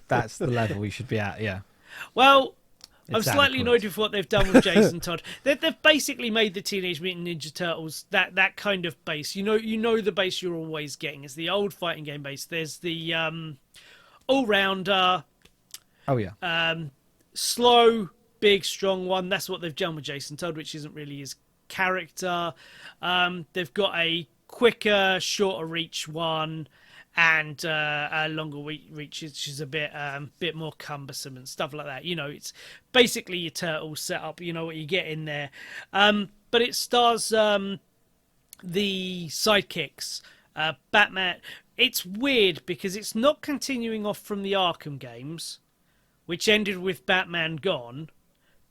That's the level we should be at. Yeah. Well, I'm It's slightly adequate. annoyed with what they've done with Jason Todd. They've basically made the Teenage Mutant Ninja Turtles that kind of base. You know the base you're always getting. It's the old fighting game base. There's the all-rounder, Oh yeah. slow, big, strong one. That's what they've done with Jason Todd, which isn't really his character. They've got a quicker, shorter reach one, and a longer reach, which is a bit more cumbersome and stuff like that. It's basically your Turtles setup. You know what you get in there, but it stars the sidekicks. Batman. It's weird because it's not continuing off from the Arkham games, which ended with Batman gone.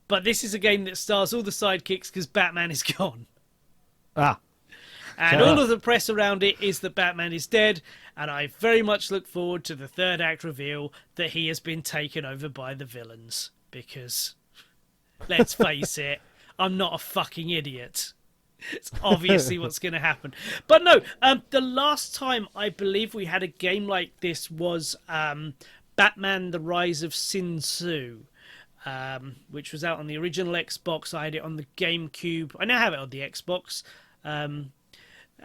But this is a game that stars all the sidekicks because Batman is gone. Ah. And Sure. all of the press around it is that Batman is dead, and I very much look forward to the third act reveal that he has been taken over by the villains. Because, let's face it, I'm not a fucking idiot. It's obviously what's going to happen. But no, the last time I believe we had a game like this was Batman: The Rise of Sin Tzu, which was out on the original Xbox. I had it on the GameCube. I now have it on the Xbox.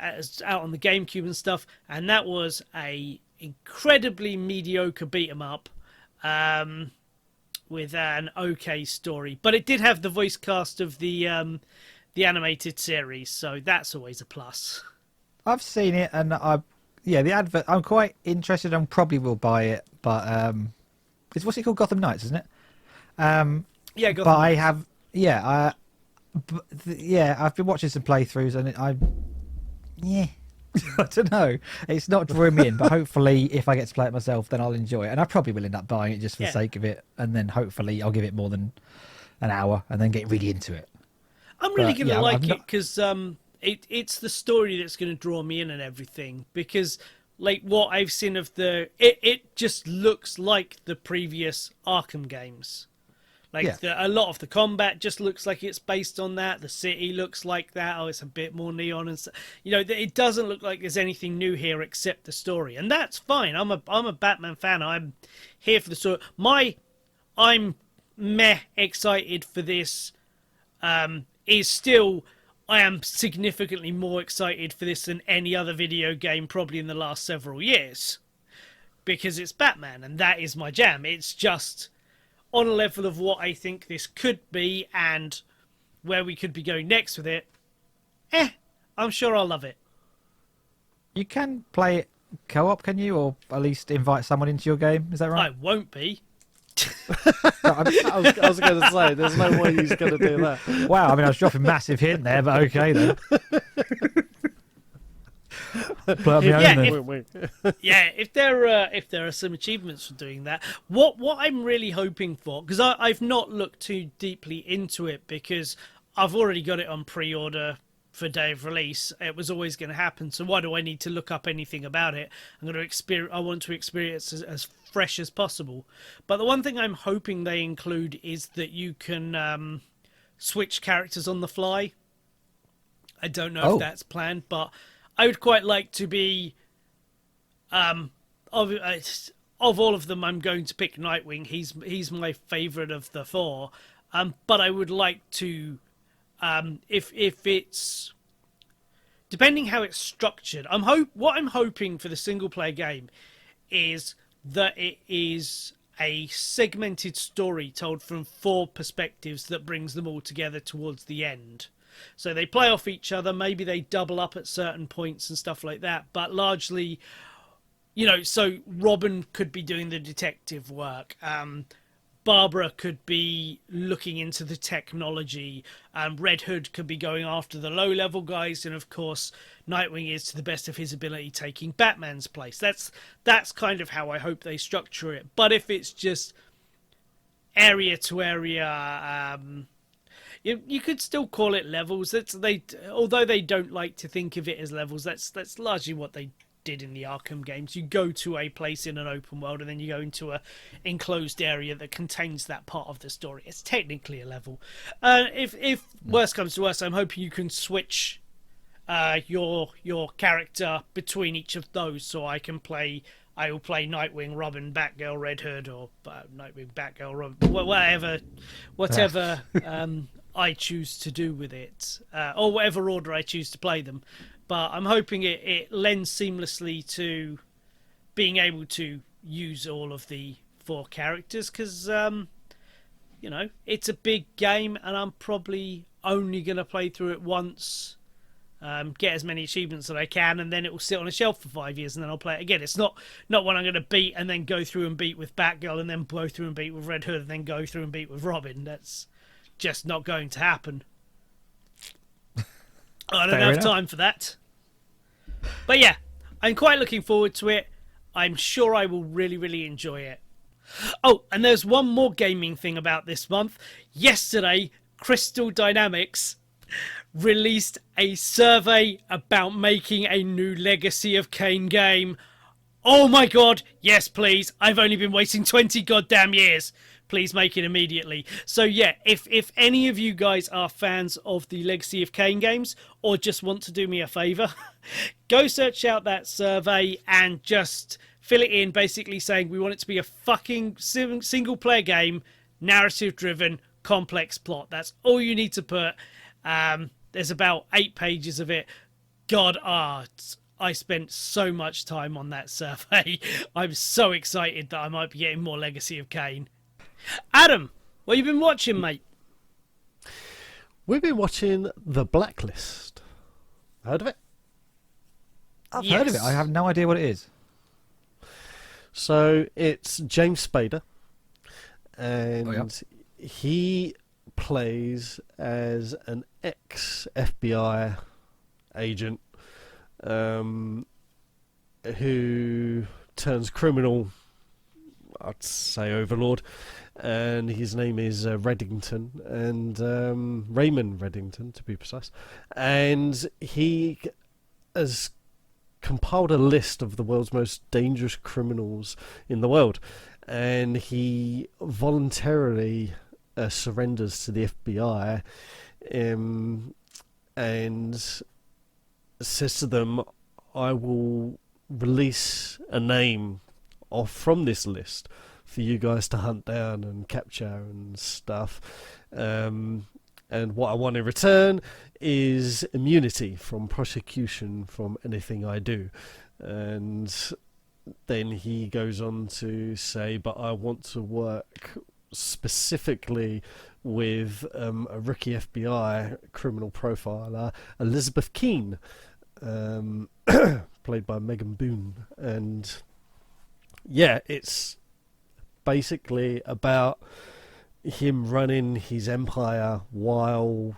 It's out on the GameCube and stuff, and that was a incredibly mediocre beat 'em up, with an okay story. But it did have the voice cast of the animated series, so that's always a plus. I've seen it, and the advert. I'm quite interested, and probably will buy it. But it's what's it called? Gotham Knights, isn't it? Yeah, But I have, I've been watching some playthroughs, and I don't know. It's not drawing me in, but hopefully, if I get to play it myself, then I'll enjoy it, and I probably will end up buying it just for the sake of it, and then hopefully I'll give it more than an hour, and then get really into it. I'm really But, going to yeah, like I'm it not- because it's the story that's going to draw me in and everything. Because like what I've seen of it just looks like the previous Arkham games. Like Yeah. a lot of the combat just looks like it's based on that. The city looks like that. Oh, it's a bit more neon and it doesn't look like there's anything new here except the story, and that's fine. I'm a Batman fan. I'm here for the story. I'm excited for this. Is still, I am significantly more excited for this than any other video game probably in the last several years, because it's Batman and that is my jam. It's just on a level of what I think this could be and where we could be going next with it. I'm sure I'll love it. You can play it co-op, can you, or at least invite someone into your game? Is that I right? won't be. I was going to say, there's no way he's going to do that. Wow, I mean, I was dropping massive hint there, but okay then. Play on my own Yeah, then. Wait. Yeah, if there are some achievements for doing that, what I'm really hoping for, because I've not looked too deeply into it because I've already got it on pre-order for day of release. It was always going to happen, so why do I need to look up anything about it? I want to experience as fresh as possible. But the one thing I'm hoping they include is that you can switch characters on the fly. I don't know if that's planned, but I would quite like to be of all of them. I'm going to pick Nightwing. He's my favorite of the four. But I would like to, if it's depending how it's structured. What I'm hoping for the single player game is that it is a segmented story told from four perspectives that brings them all together towards the end. So they play off each other. Maybe they double up at certain points and stuff like that. But largely, so Robin could be doing the detective work. Barbara could be looking into the technology. Red Hood could be going after the low-level guys. And, of course, Nightwing is, to the best of his ability, taking Batman's place. That's kind of how I hope they structure it. But if it's just area to area. You could still call it levels. Although they don't like to think of it as levels. That's largely what they did in the Arkham games. You go to a place in an open world, and then you go into a enclosed area that contains that part of the story. It's technically a level. If worse comes to worse, I'm hoping you can switch your character between each of those, so I will play Nightwing, Robin, Batgirl, Red Hood, or Nightwing, Batgirl, Robin, whatever I choose to do with it, or whatever order I choose to play them. But I'm hoping it lends seamlessly to being able to use all of the 4 characters, because it's a big game, and I'm probably only going to play through it once. Get as many achievements that I can, and then it will sit on a shelf for 5 years, and then I'll play it again. It's not one I'm going to beat and then go through and beat with Batgirl, and then go through and beat with Red Hood, and then go through and beat with Robin. That's just not going to happen. I don't have time for that. But yeah, I'm quite looking forward to it. I'm sure I will really, really enjoy it. Oh, and there's one more gaming thing about this month. Yesterday, Crystal Dynamics released a survey about making a new Legacy of Kain game. Oh my god, yes please. I've only been waiting 20 goddamn years. Please make it immediately. So yeah, if any of you guys are fans of the Legacy of Kain games, or just want to do me a favour, go search out that survey and just fill it in, basically saying we want it to be a fucking single player game, narrative driven, complex plot. That's all you need to put. There's about 8 pages of it. God, I spent so much time on that survey. I'm so excited that I might be getting more Legacy of Kain. Adam, what have you been watching, mate? We've been watching The Blacklist. Heard of it? I've heard of it. I have no idea what it is. So it's James Spader, and he plays as an ex-FBI agent who turns criminal, I'd say overlord, and his name is Reddington, and Raymond Reddington to be precise, and he has compiled a list of the world's most dangerous criminals in the world, and he voluntarily surrenders to the FBI and says to them, I will release a name off from this list for you guys to hunt down and capture and stuff, and what I want in return is immunity from prosecution from anything I do. And then he goes on to say, but I want to work specifically with a rookie FBI criminal profiler, Elizabeth Keene, played by Megan Boone. And yeah, it's basically about him running his empire while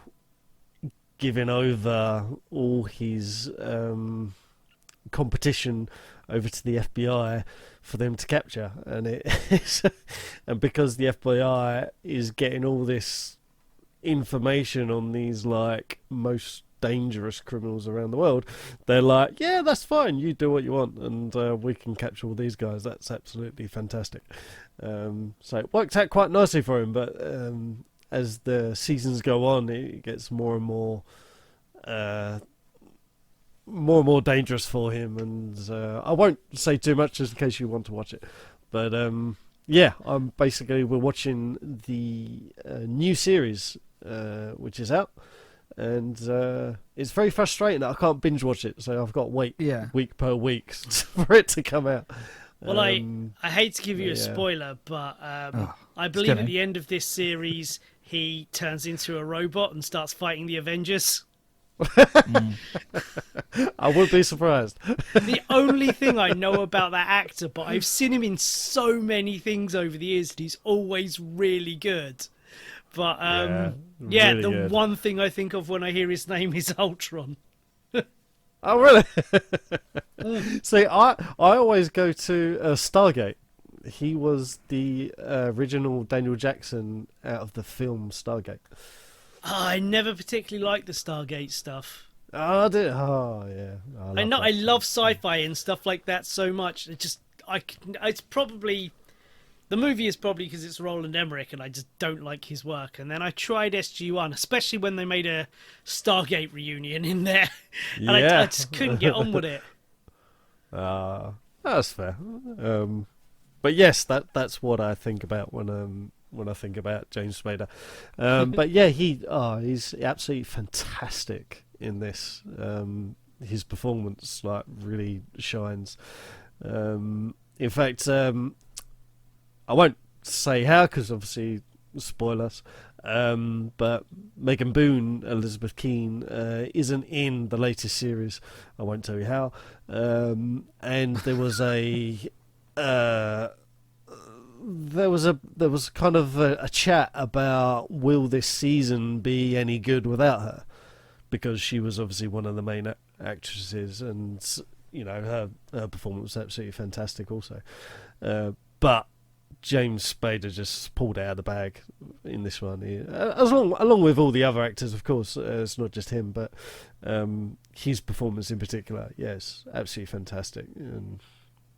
giving over all his competition over to the FBI for them to capture, and and because the FBI is getting all this information on these like most dangerous criminals around the world, they're like, yeah, that's fine, you do what you want, and we can capture all these guys. That's absolutely fantastic. So it worked out quite nicely for him, but as the seasons go on, it gets more and more dangerous for him, and I won't say too much just in case you want to watch it, but yeah, we're watching the new series which is out, and it's very frustrating that I can't binge watch it, so I've got to wait week per week for it to come out. Well, I hate to give you a spoiler, but I believe at the end of this series he turns into a robot and starts fighting the Avengers. I would be surprised. The only thing I know about that actor, but I've seen him in so many things over the years, and he's always really good. But really the good. One thing I think of when I hear his name is Ultron. Oh really? See, I always go to Stargate He was the original Daniel Jackson out of the film Stargate. I never particularly liked the Stargate stuff. Oh, I did. Oh, yeah. I know that I stuff. love sci-fi and stuff like that so much. It's probably the movie is probably because it's Roland Emmerich and I just don't like his work. And then I tried SG-1, especially when they made a Stargate reunion in there, and I just couldn't get on with it. That's fair. But yes, that's what I think about when I think about James Spader. But yeah, he's absolutely fantastic in this. His performance like really shines. In fact, I won't say how because obviously spoilers. But Megan Boone, Elizabeth Keane, isn't in the latest series. I won't tell you how. And there was kind of a chat about will this season be any good without her, because she was obviously one of the main actresses, and her performance was absolutely fantastic also. But James Spader just pulled it out of the bag in this one, along with all the other actors, of course. It's not just him, but his performance in particular, yes, absolutely fantastic and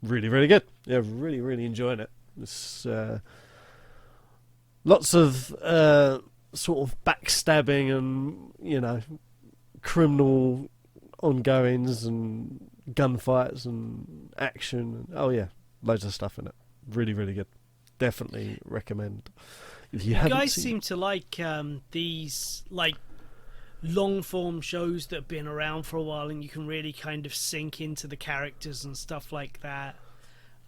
really, really good. Yeah, really, really enjoying it. It's lots of sort of backstabbing and criminal ongoings and gunfights and action. Oh yeah, loads of stuff in it. Really, really good. Definitely recommend. If you haven't guys seen... seem to like these like long form shows that have been around for a while, and you can really kind of sink into the characters and stuff like that.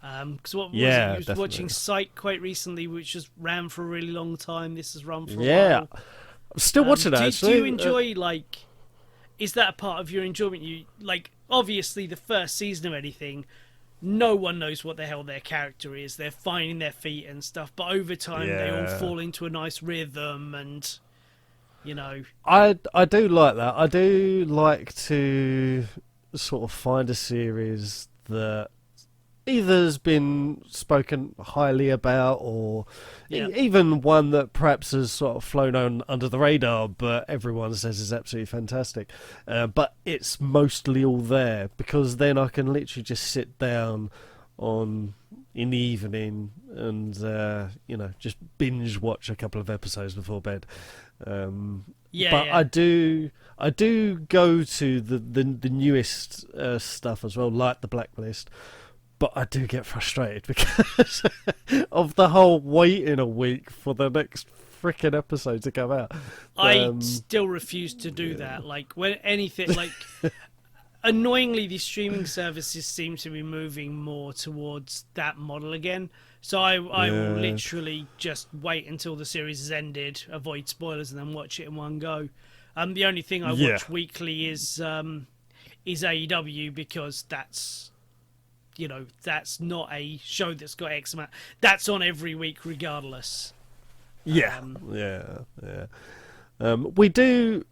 Because what was it? You was watching Psych quite recently, which just ran for a really long time. This has run for a while. I'm still watching that. Actually, do you enjoy is that a part of your enjoyment? You obviously the first season of anything, no one knows what the hell their character is. They're finding their feet and stuff, but over time they all fall into a nice rhythm, and I do like that. I do like to sort of find a series that either has been spoken highly about, or even one that perhaps has sort of flown on under the radar, but everyone says is absolutely fantastic. But it's mostly all there, because then I can literally just sit down in the evening and just binge watch a couple of episodes before bed. I do go to the newest stuff as well, like the Blacklist. But I do get frustrated because of the whole waiting a week for the next freaking episode to come out. I still refuse to do that. Like, when anything, annoyingly, these streaming services seem to be moving more towards that model again. So I will literally just wait until the series has ended, avoid spoilers, and then watch it in one go. The only thing I watch weekly is AEW, because that's not a show that's got X amount. That's on every week regardless. We do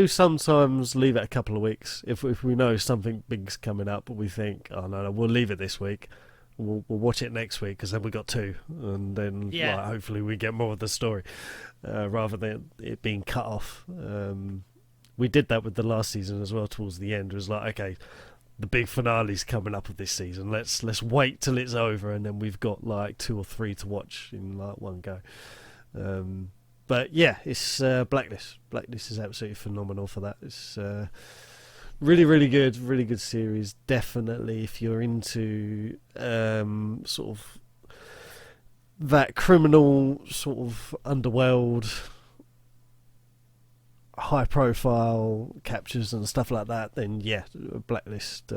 sometimes leave it a couple of weeks if we know something big's coming up, but we think, oh no, we'll leave it this week. We'll watch it next week, because then we got two, and then hopefully we get more of the story rather than it being cut off. We did that with the last season as well. Towards the end, it was like, okay, the big finale's coming up of this season. Let's wait till it's over, and then we've got like 2 or 3 to watch in like one go. But yeah, it's Blacklist. Blacklist is absolutely phenomenal for that. It's really, really good series. Definitely, if you're into sort of that criminal sort of underworld, high profile captures and stuff like that, then Blacklist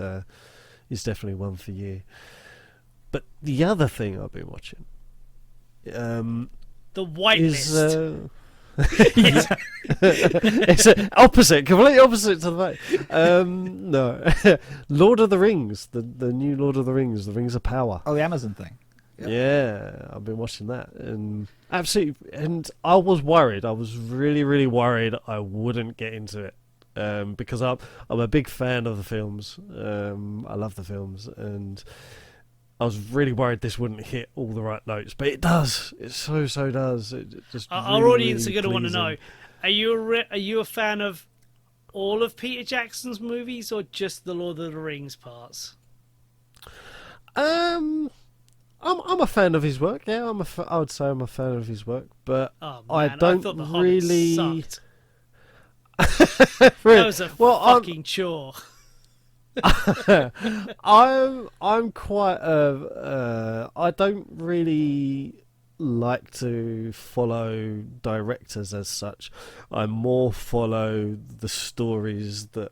is definitely one for you. But the other thing I've been watching the Whitelist. It's completely opposite to the no. Lord of the Rings, the new Lord of the Rings, the Rings of Power. Oh, the Amazon thing. Yep. Yeah, I've been watching that, and absolutely. And I was worried. I was really, really worried I wouldn't get into it, because I'm a big fan of the films. I love the films, and I was really worried this wouldn't hit all the right notes, but it does. It so does. It just Our really, audience are really going to want to know: pleasing. are you a fan of all of Peter Jackson's movies, or just the Lord of the Rings parts? I'm a fan of his work. Yeah, I would say I'm a fan of his work, but Oh I man, I don't thought the really. Hobbit sucked. Really? That was a Well, fucking chore. I'm quite I don't really like to follow directors as such. I more follow the stories that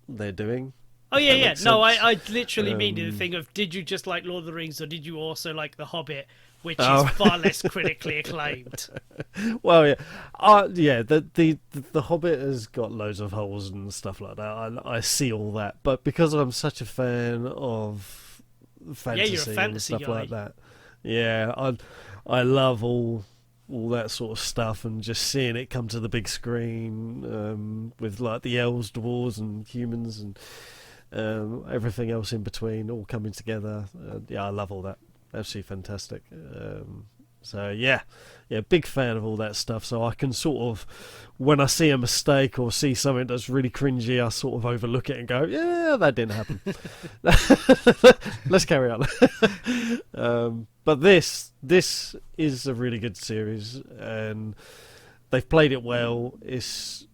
they're doing. Oh If yeah, that yeah. makes No, sense. I literally mean the Um, thing of, did you just like Lord of the Rings, or did you also like The Hobbit, which is Oh. far less critically acclaimed? Well, yeah, yeah. The Hobbit has got loads of holes and stuff like that. I see all that, but because I'm such a fan of Yeah, you're a fantasy and fantasy stuff guy. like that, yeah, I love all that sort of stuff, and just seeing it come to the big screen with like the elves, dwarves, and humans, and everything else in between all coming together. Yeah, I love all that. Absolutely fantastic. So yeah, big fan of all that stuff. So I can sort of, when I see a mistake or see something that's really cringy, I sort of overlook it and go, yeah, that didn't happen. Let's carry on. But this is a really good series, and they've played it well. It's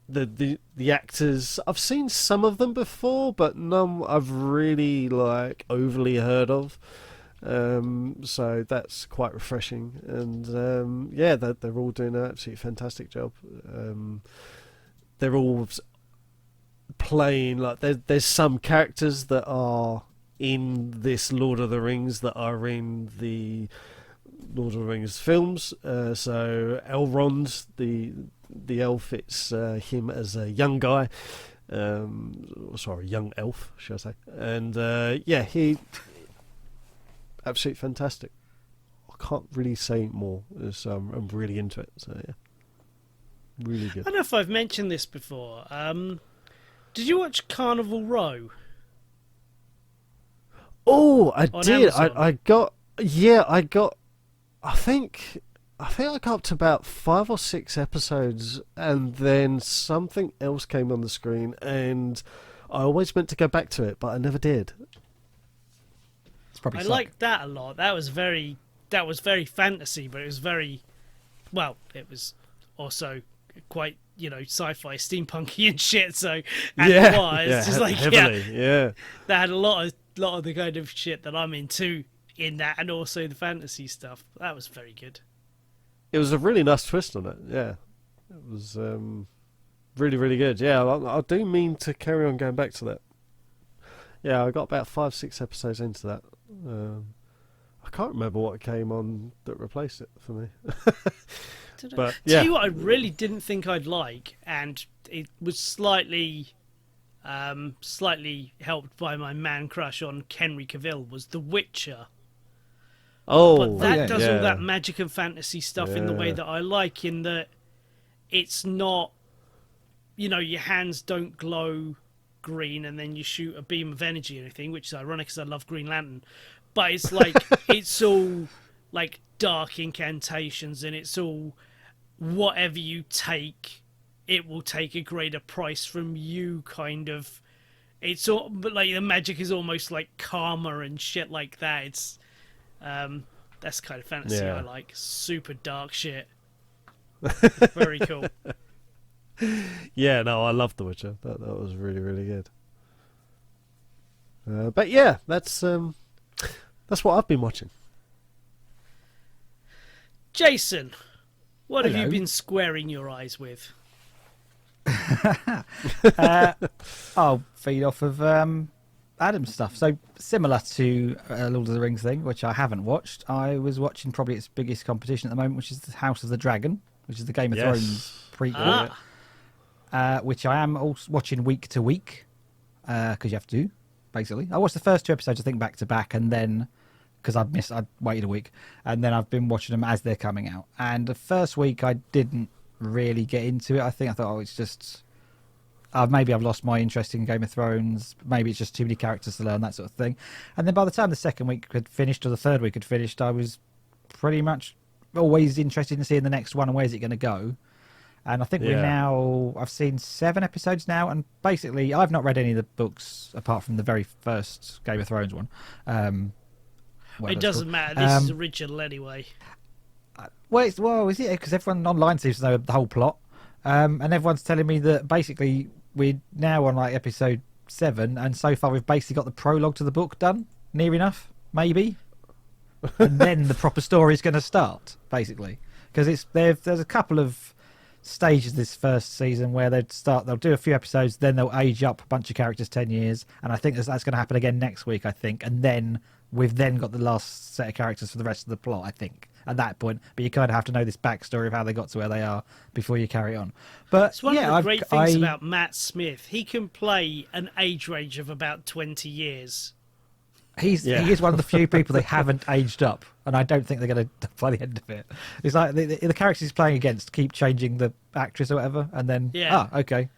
the actors. I've seen some of them before, but none I've really like overly heard of. So that's quite refreshing, and yeah, they're all doing an absolutely fantastic job. They're all playing like there's some characters that are in this Lord of the Rings that are in the Lord of the Rings films. So Elrond, the elf, it's him as a young guy. Sorry, young elf, should I say? And yeah, he absolutely fantastic. I can't really say more. So I'm really into it. So yeah, really I good. don't know if I've mentioned this before. Did you watch Carnival Row? Oh, I On did. Amazon? I got. Yeah, I got. I think I got up to about 5 or 6 episodes, and then something else came on the screen, and I always meant to go back to it, but I never did. It's probably I suck. liked that a lot. That was very fantasy, but it was very, well, it was also quite, sci-fi, steampunky and shit. So, and it was just like, heavily, yeah. they had a lot of the kind of shit that I'm into in that, and also the fantasy stuff. That was very good. It was a really nice twist on it. Yeah, it was really, really good. Yeah, I do mean to carry on going back to that. Yeah, I got about 5, 6 episodes into that. I can't remember what came on that replaced it for me. But yeah, Tell you what, I really didn't think I'd like, and it was slightly helped by my man crush on Henry Cavill, was The Witcher. oh, But that yeah. does yeah. all that magic and fantasy stuff in the way Yeah. that I like, in that it's not, your hands don't glow green and then you shoot a beam of energy or anything, which is ironic because I love Green Lantern. But it's like, it's all like dark incantations, and it's all whatever you take, it will take a greater price from you, kind of. It's all, but like the magic is almost like karma and shit like that. It's that's the kind of fantasy Yeah. I like. Super dark shit. Very cool. Yeah, no, I loved The Witcher. That was really, really good. But yeah, that's what I've been watching. Jason, what have you Hello. been squaring your eyes with? I'll feed off of Adam's stuff. So similar to Lord of the Rings thing, which I haven't watched. I was watching probably its biggest competition at the moment, which is the House of the Dragon, which is the Game of Yes. Thrones prequel, which I am also watching week to week because you have to, basically. I watched the first 2 episodes, I think, back to back, and then because I'd waited a week, and then I've been watching them as they're coming out. And the first week I didn't really get into it. I thought, oh, it's just maybe I've lost my interest in Game of Thrones. Maybe it's just too many characters to learn, that sort of thing. And then by the time the second week had finished or the third week had finished, I was pretty much always interested in seeing the next one and where's it going to go. And I think I've seen 7 episodes now, and basically I've not read any of the books apart from the very first Game of Thrones one. It doesn't matter. This is original anyway. Well, is it? Because everyone online seems to know the whole plot. And everyone's telling me that basically we're now on like episode 7, and so far we've basically got the prologue to the book done, near enough, maybe. And then the proper story is going to start, basically. Because there's a couple of stages this first season where they'll do a few episodes, then they'll age up a bunch of characters 10 years, and I think that's going to happen again next week, I think. And then we've then got the last set of characters for the rest of the plot, I think, at that point. But you kind of have to know this backstory of how they got to where they are before you carry on. But it's one of the great things about Matt Smith. He can play an age range of about 20 years. He is one of the few people they haven't aged up, and I don't think they're going to by the end of it. It's like the characters he's playing against keep changing the actress or whatever, and then okay,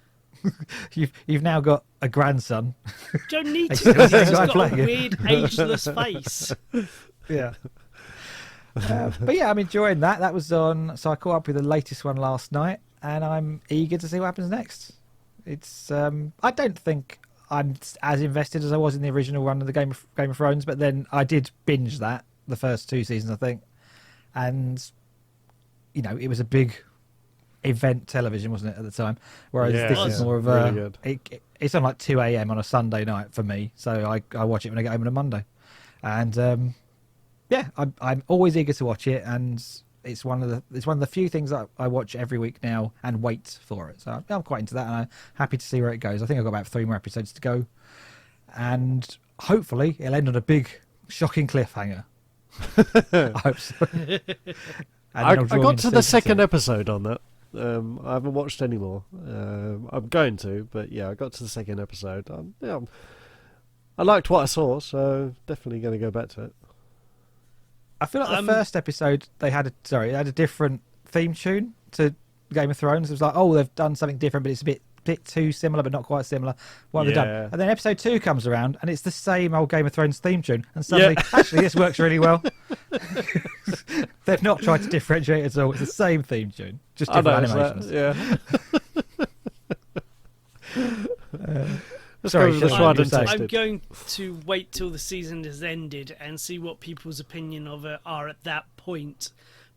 you've now got a grandson. You don't need to. He's got a weird ageless face. Yeah. But yeah, I'm enjoying that. That was on, so I caught up with the latest one last night, and I'm eager to see what happens next. It's I don't think I'm as invested as I was in the original run of the Game of Thrones, but then I did binge that the first 2 seasons, I think, and it was a big event television, wasn't it, at the time? Whereas this is more of a it's on like 2 a.m. on a Sunday night for me, so I watch it when I get home on a Monday, and I'm always eager to watch it, and it's one of the few things that I watch every week now and wait for it. So I'm quite into that, and I'm happy to see where it goes. I think I've got about 3 more episodes to go, and hopefully it'll end on a big, shocking cliffhanger. I hope so. I got to the second episode on that. I haven't watched any more. I'm going to, but yeah, I got to the second episode. I liked what I saw, so definitely going to go back to it. I feel like the first episode they had a different theme tune to Game of Thrones. It was like, they've done something different, but it's a bit too similar, but not quite similar. What have they done? And then episode 2 comes around, and it's the same old Game of Thrones theme tune. And suddenly, actually, this works really well. They've not tried to differentiate at all. It's the same theme tune, just different animations. Sorry, I'm going to wait till the season has ended and see what people's opinion of it are at that point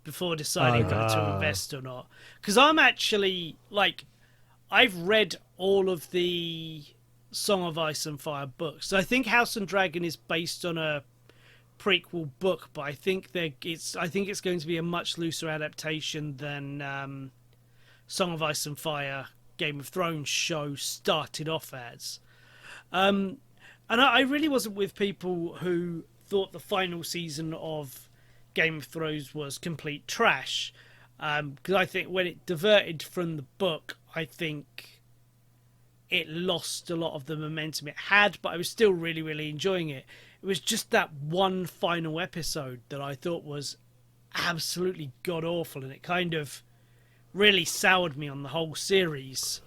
before deciding whether to invest or not. Because I'm actually, I've read all of the Song of Ice and Fire books. So I think House and Dragon is based on a prequel book, but I think it's going to be a much looser adaptation than Song of Ice and Fire Game of Thrones show started off as. And I really wasn't with people who thought the final season of Game of Thrones was complete trash. Because I think when it diverted from the book, I think it lost a lot of the momentum it had, but I was still really, really enjoying it. It was just that one final episode that I thought was absolutely god-awful, and it kind of really soured me on the whole series.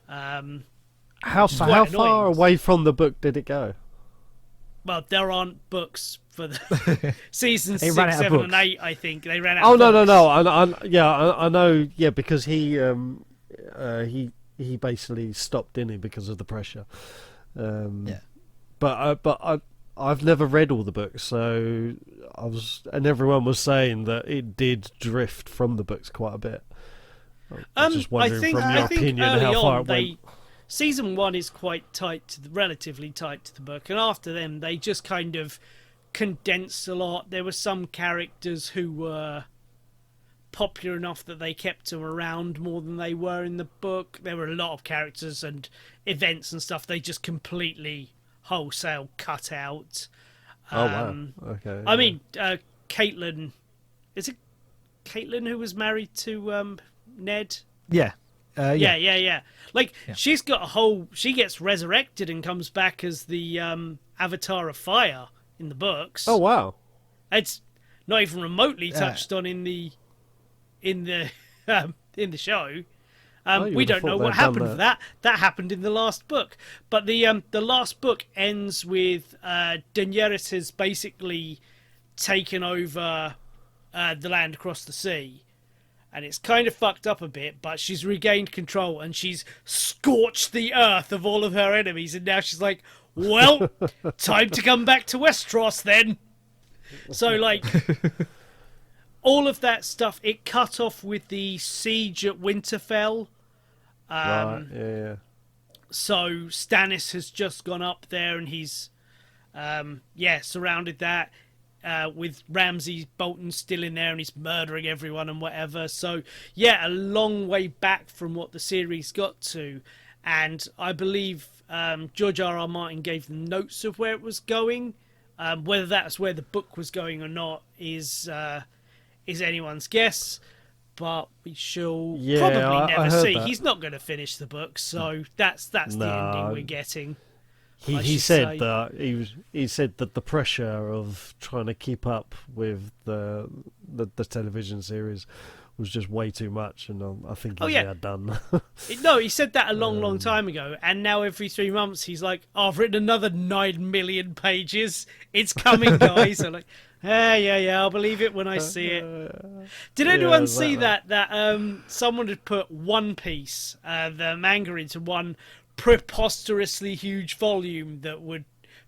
How far away from the book did it go? Well, there aren't books for the seasons 6, 7, and 8. I think they ran out. Oh no! I know. Yeah, because he basically stopped, didn't he, because of the pressure. But I've never read all the books, so and everyone was saying that it did drift from the books quite a bit. I'm just wondering from your opinion how far it went. Season 1 is quite relatively tight to the book, and after them they just kind of condensed a lot. There were some characters who were popular enough that they kept them around more than they were in the book. There were a lot of characters and events and stuff they just completely wholesale cut out. Wow. Okay. I mean, Caitlin, is it Caitlin who was married to Ned? Yeah. Yeah. She's got she gets resurrected and comes back as the Avatar of Fire in the books. Oh wow! It's not even remotely touched on in the show. you We would have don't know thought what they'd done happened to that. That happened in the last book. But the last book ends with Daenerys has basically taken over the land across the sea. And it's kind of fucked up a bit, but she's regained control and she's scorched the earth of all of her enemies. And now she's like, well, time to come back to Westeros then. So, like, all of that stuff, it cut off with the siege at Winterfell. Right, yeah. So Stannis has just gone up there and he's, surrounded that. With Ramsay Bolton still in there and he's murdering everyone and whatever. So, yeah, a long way back from what the series got to. And I believe George R.R. Martin gave them notes of where it was going. Whether that's where the book was going or not is anyone's guess. But we shall probably never see. That. He's not going to finish the book, so that's the ending we're getting. He said that he said that the pressure of trying to keep up with the television series was just way too much, and I think he's now done. No, he said that a long time ago, and now every 3 months he's like, oh, I've written another 9 million pages. It's coming, guys. I'm like, yeah, I'll believe it when I see it. Did anyone see that someone had put One Piece, the manga, into one preposterously huge volume that would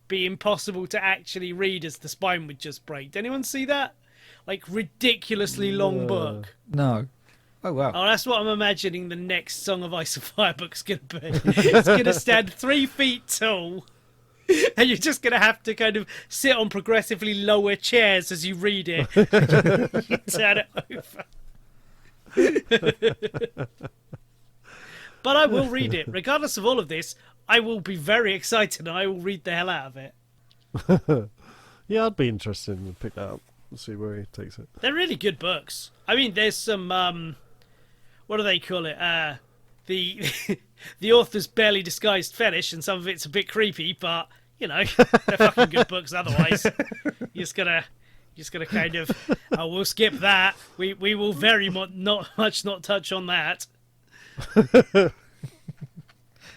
be impossible to actually read as the spine would just break? Did anyone see that? Like, ridiculously long book. No. Oh, wow. Oh, that's what I'm imagining the next Song of Ice and Fire book's going to be. It's going to stand 3 feet tall, and you're just going to have to kind of sit on progressively lower chairs as you read it. You turn it over. But I will read it. Regardless of all of this, I will be very excited and I will read the hell out of it. Yeah, I'd be interested in pick that up and see where he takes it. They're really good books. I mean, there's some, what do they call it? The the author's barely disguised fetish, and some of it's a bit creepy, but, you know, they're fucking good books otherwise. You're just gonna kind of, we'll skip that. We will not touch on that.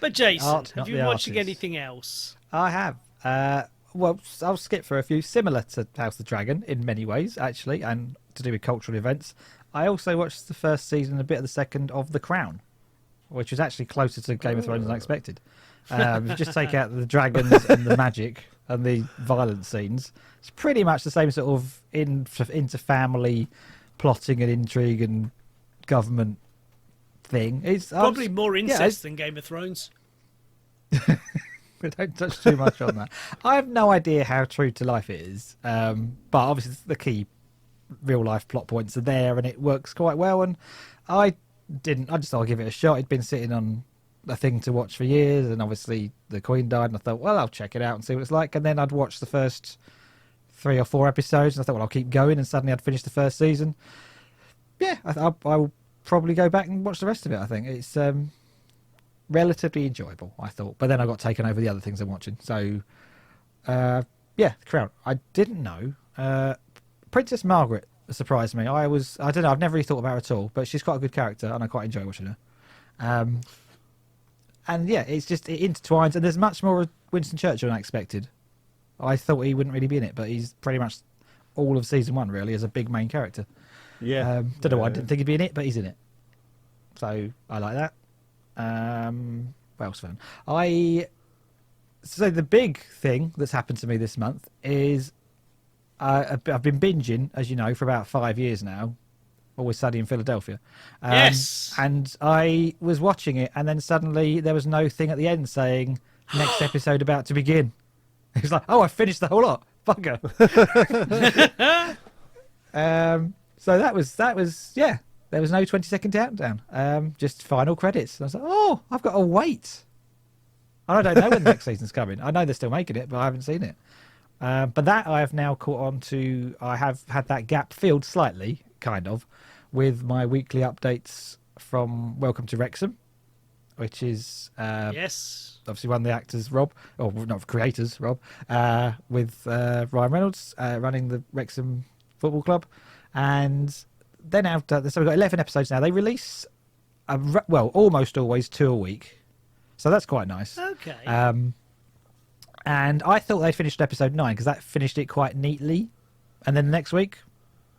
But Jason, have you been watching anything else? I have. Well, I'll skip for a few, similar to House of the Dragon in many ways, actually, and to do with cultural events. I also watched the first season and a bit of the second of The Crown, which was actually closer to Game of Thrones than I expected. If you just take out the dragons and the magic and the violent scenes, it's pretty much the same sort of into family plotting and intrigue and government thing. It's probably more incest than Game of Thrones. We don't touch too much on that. I have no idea how true to life it is, but obviously the key real life plot points are there and it works quite well. And I just thought I'd give it a shot. It'd been sitting on a thing to watch for years, and obviously the Queen died, and I thought, well, I'll check it out and see what it's like. And then I'd watch the first 3 or 4 episodes, and I thought, well, I'll keep going, and suddenly I'd finished the first season. Yeah, I'll probably go back and watch the rest of it. I think it's relatively enjoyable, I thought, but then I got taken over the other things I'm watching. So The Crown. I didn't know Princess Margaret surprised me. I don't know, I've never really thought about her at all, but she's quite a good character and I quite enjoy watching her. And yeah, it intertwines, and there's much more of Winston Churchill than I expected. I thought he wouldn't really be in it, but he's pretty much all of season 1 really as a big main character. Don't know why I didn't think he'd be in it, but he's in it, so I like that. What else fun? So the big thing that's happened to me this month is I've been binging, as you know, for about 5 years now. Always Sunny in Philadelphia. Yes. And I was watching it, and then suddenly there was no thing at the end saying next episode about to begin. It was like, oh, I finished the whole lot. Bugger. So that was yeah. There was no 20-second countdown. Just final credits. I was like, oh, I've got to wait. And I don't know when the next season's coming. I know they're still making it, but I haven't seen it. But that I have now caught on to. I have had that gap filled slightly, kind of, with my weekly updates from Welcome to Wrexham, which is yes, obviously one of the actors, Rob, or not creators, Rob, with Ryan Reynolds running the Wrexham Football Club, and then so we've got 11 episodes now. They release well, almost always 2 a week, so that's quite nice. Okay. And I thought they'd finished episode 9 because that finished it quite neatly, and then the next week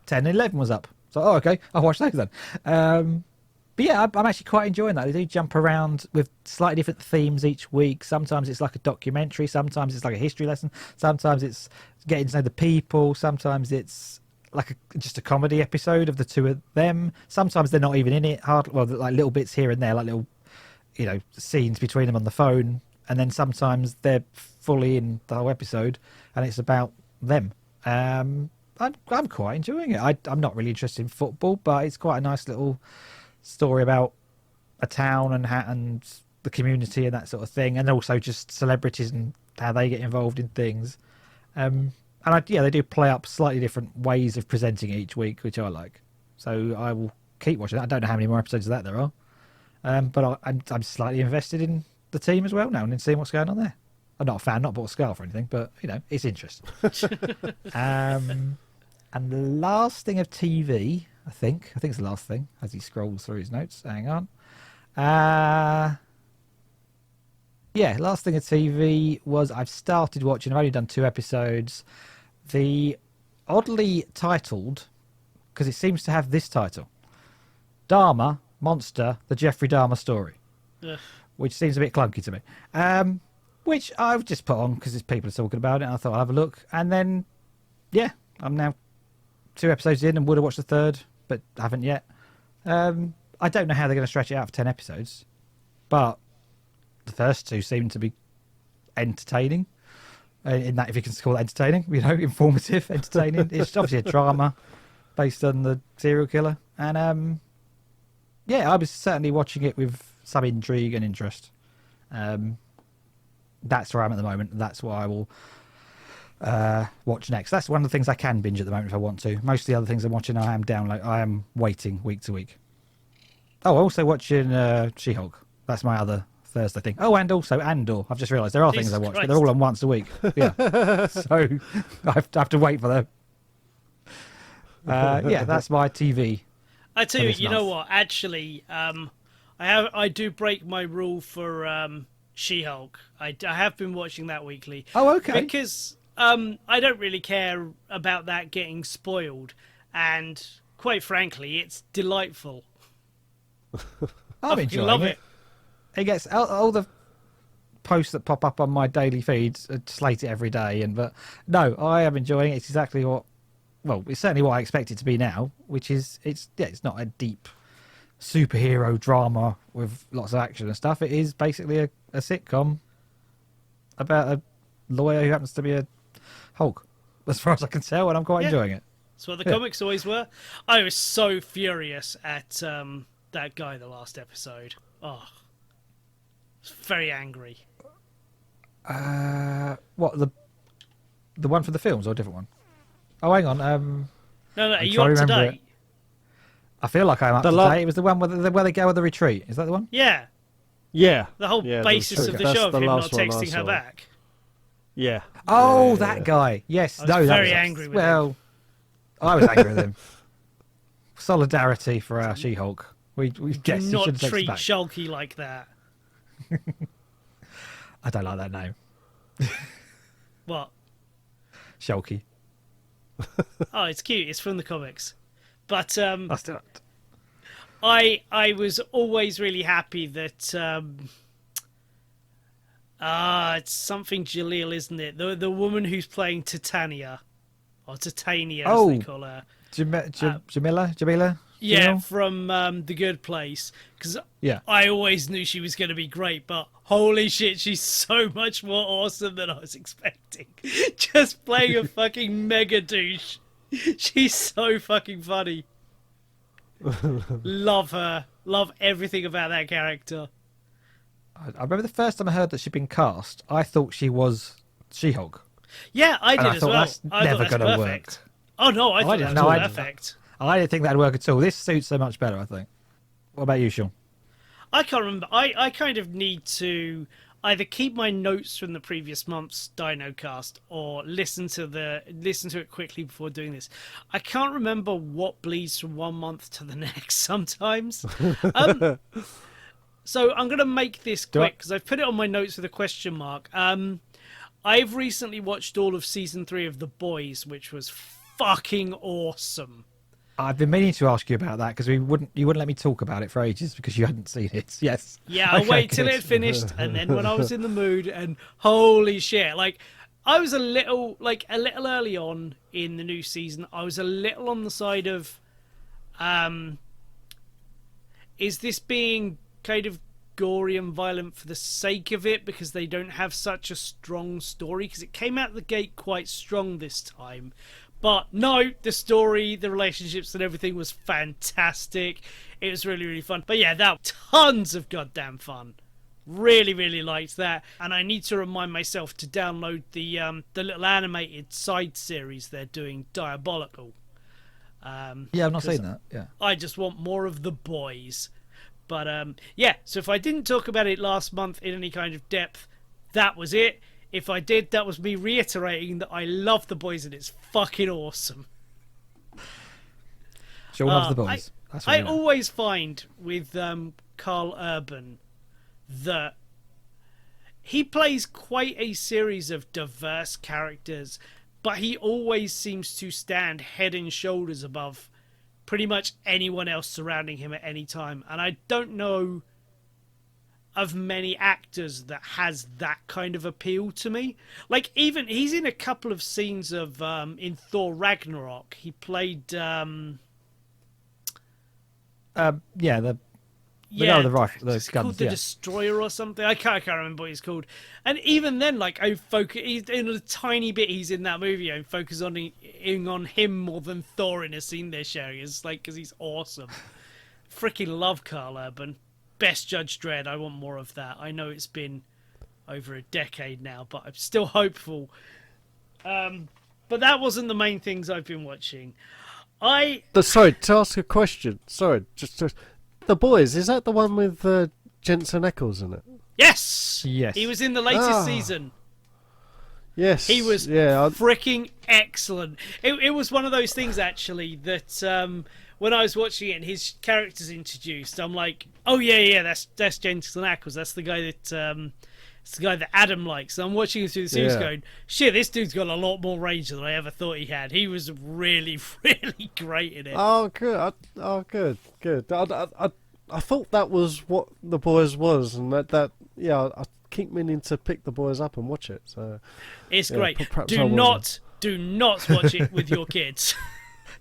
10 and 11 was up. So okay, I'll watch those then. But yeah, I'm actually quite enjoying that. They do jump around with slightly different themes each week. Sometimes it's like a documentary, sometimes it's like a history lesson, sometimes it's getting to know the people, sometimes it's like just a comedy episode of the two of them. Sometimes they're not even in it, like little bits here and there, like little, scenes between them on the phone. And then sometimes they're fully in the whole episode, and it's about them. I'm quite enjoying it. I'm not really interested in football, but it's quite a nice little story about a town and the community and that sort of thing, and also just celebrities and how they get involved in things. And they do play up slightly different ways of presenting it each week, which I like. So I will keep watching that. I don't know how many more episodes of that there are, but I'm slightly invested in the team as well now and in seeing what's going on there. I'm not a fan, not bought a scarf or anything, but it's interesting. And the last thing of TV, I think it's the last thing as he scrolls through his notes. Hang on. Last thing of TV was I've started watching. I've only done 2 episodes. The oddly titled, because it seems to have this title, Dharma Monster: The Jeffrey Dahmer Story, which seems a bit clunky to me. Which I've just put on because people are talking about it, and I thought I'll have a look. And then, I'm now 2 episodes in and would have watched the 3rd, but haven't yet. I don't know how they're going to stretch it out for 10 episodes, but the first 2 seem to be entertaining. In that, if you can call it entertaining, informative, entertaining. It's obviously a drama based on the serial killer. And, I was certainly watching it with some intrigue and interest. That's where I'm at the moment. That's what I will watch next. That's one of the things I can binge at the moment if I want to. Most of the other things I'm watching, I am waiting week to week. Oh, I'm also watching She-Hulk. That's my other Thursday thing. Oh, and also Andor. I've just realised there are things I watch, but they're all on once a week. Yeah, so I have to wait for them. That's my TV. I tell you, you know what? Actually, I do break my rule for She-Hulk. I have been watching that weekly. Oh, okay. Because I don't really care about that getting spoiled, and quite frankly, it's delightful. I'm enjoying it. It gets all the posts that pop up on my daily feeds. Slate it every day, but no, I am enjoying it. It's exactly it's certainly what I expect it to be now. Which is, it's not a deep superhero drama with lots of action and stuff. It is basically a sitcom about a lawyer who happens to be a Hulk, as far as I can tell, and I'm quite enjoying it. That's what the comics always were. I was so furious at that guy the last episode. Oh, I was very angry. What, the one for the films or a different one? Oh, hang on. No, are you up to date? I feel like I'm up to date. It was the one where they go on the retreat. Is that the one? Yeah. Yeah. The whole basis of the show of him not texting her back. Yeah. Oh, that guy. Yes. I was very angry with him. I was angry with him. Solidarity for our She-Hulk. We Do not treat Shulky like that. I don't like that name. What? Shulky. Oh, it's cute. It's from the comics. But I still... I was always really happy that it's something Jalil, isn't it? The woman who's playing Titania, or Titania as they call her. Jamila? Yeah, from The Good Place. Because I always knew she was going to be great, but holy shit, she's so much more awesome than I was expecting. Just playing a fucking mega douche. She's so fucking funny. Love her. Love everything about that character. I remember the first time I heard that she'd been cast, I thought she was She-Hulk. Yeah, I did as well. That's never going to work. Oh no, I thought that was perfect. I didn't think that'd work at all. This suits so much better, I think. What about you, Shaun? I can't remember. I kind of need to either keep my notes from the previous month's Dinocast or listen to it quickly before doing this. I can't remember what bleeds from one month to the next sometimes. So I'm going to make this quick because I've put it on my notes with a question mark. I've recently watched all of season 3 of The Boys, which was fucking awesome. I've been meaning to ask you about that because you wouldn't let me talk about it for ages because you hadn't seen it. Yes. Yeah, I'll wait till it finished, and then when I was in the mood, and holy shit, like I was a little early on in the new season. I was a little on the side of, is this being kind of gory and violent for the sake of it because they don't have such a strong story? Because it came out the gate quite strong this time. But no, the story, the relationships and everything was fantastic. It was really, really fun. But yeah, that tons of goddamn fun. Really, really liked that. And I need to remind myself to download the little animated side series they're doing, Diabolical. Yeah, I've not seen that. Yeah. I just want more of The Boys. But yeah, so if I didn't talk about it last month in any kind of depth, that was it. If I did, that was me reiterating that I love The Boys and it's fucking awesome. Shaun loves The Boys. I always find with Carl Urban that he plays quite a series of diverse characters, but he always seems to stand head and shoulders above pretty much anyone else surrounding him at any time. And I don't know of many actors that has that kind of appeal to me. Like, even he's in a couple of scenes of in Thor Ragnarok. He played the rifle, the it's guns, called the Destroyer or something. I can't remember what he's called. And even then, like, he's in a tiny bit. He's in that movie. I focus on him more than Thor in a scene they're sharing. It's like because he's awesome. Freaking love Carl Urban. Best Judge Dredd. I want more of that. I know it's been over a decade now, but I'm still hopeful. But that wasn't the main things I've been watching. Sorry, to ask a question. Sorry, just The Boys. Is that the one with Jensen Ackles in it? Yes. Yes. He was in the latest season. Yes. He was freaking excellent. It was one of those things actually that when I was watching it and his character's introduced, I'm like, oh yeah, that's Jensen Ackles. That's the guy that it's the guy that Adam likes. And I'm watching him through the series going, shit, this dude's got a lot more range than I ever thought he had. He was really, really great in it. Oh, good. Good. I thought that was what The Boys was, and that I keep meaning to pick The Boys up and watch it. So it's great. Do not watch it with your kids.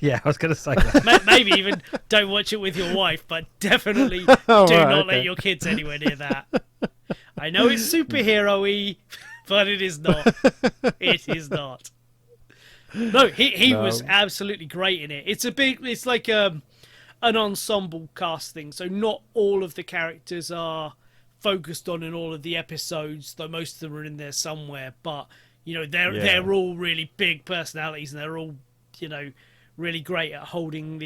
Yeah, I was going to say that. Maybe even don't watch it with your wife, but definitely do not let your kids anywhere near that. I know it's superhero-y, but it is not. It is not. No, he was absolutely great in it. It's like an ensemble cast thing, so not all of the characters are focused on in all of the episodes, though most of them are in there somewhere. But you know, they're all really big personalities, and they're all, you know, really great at holding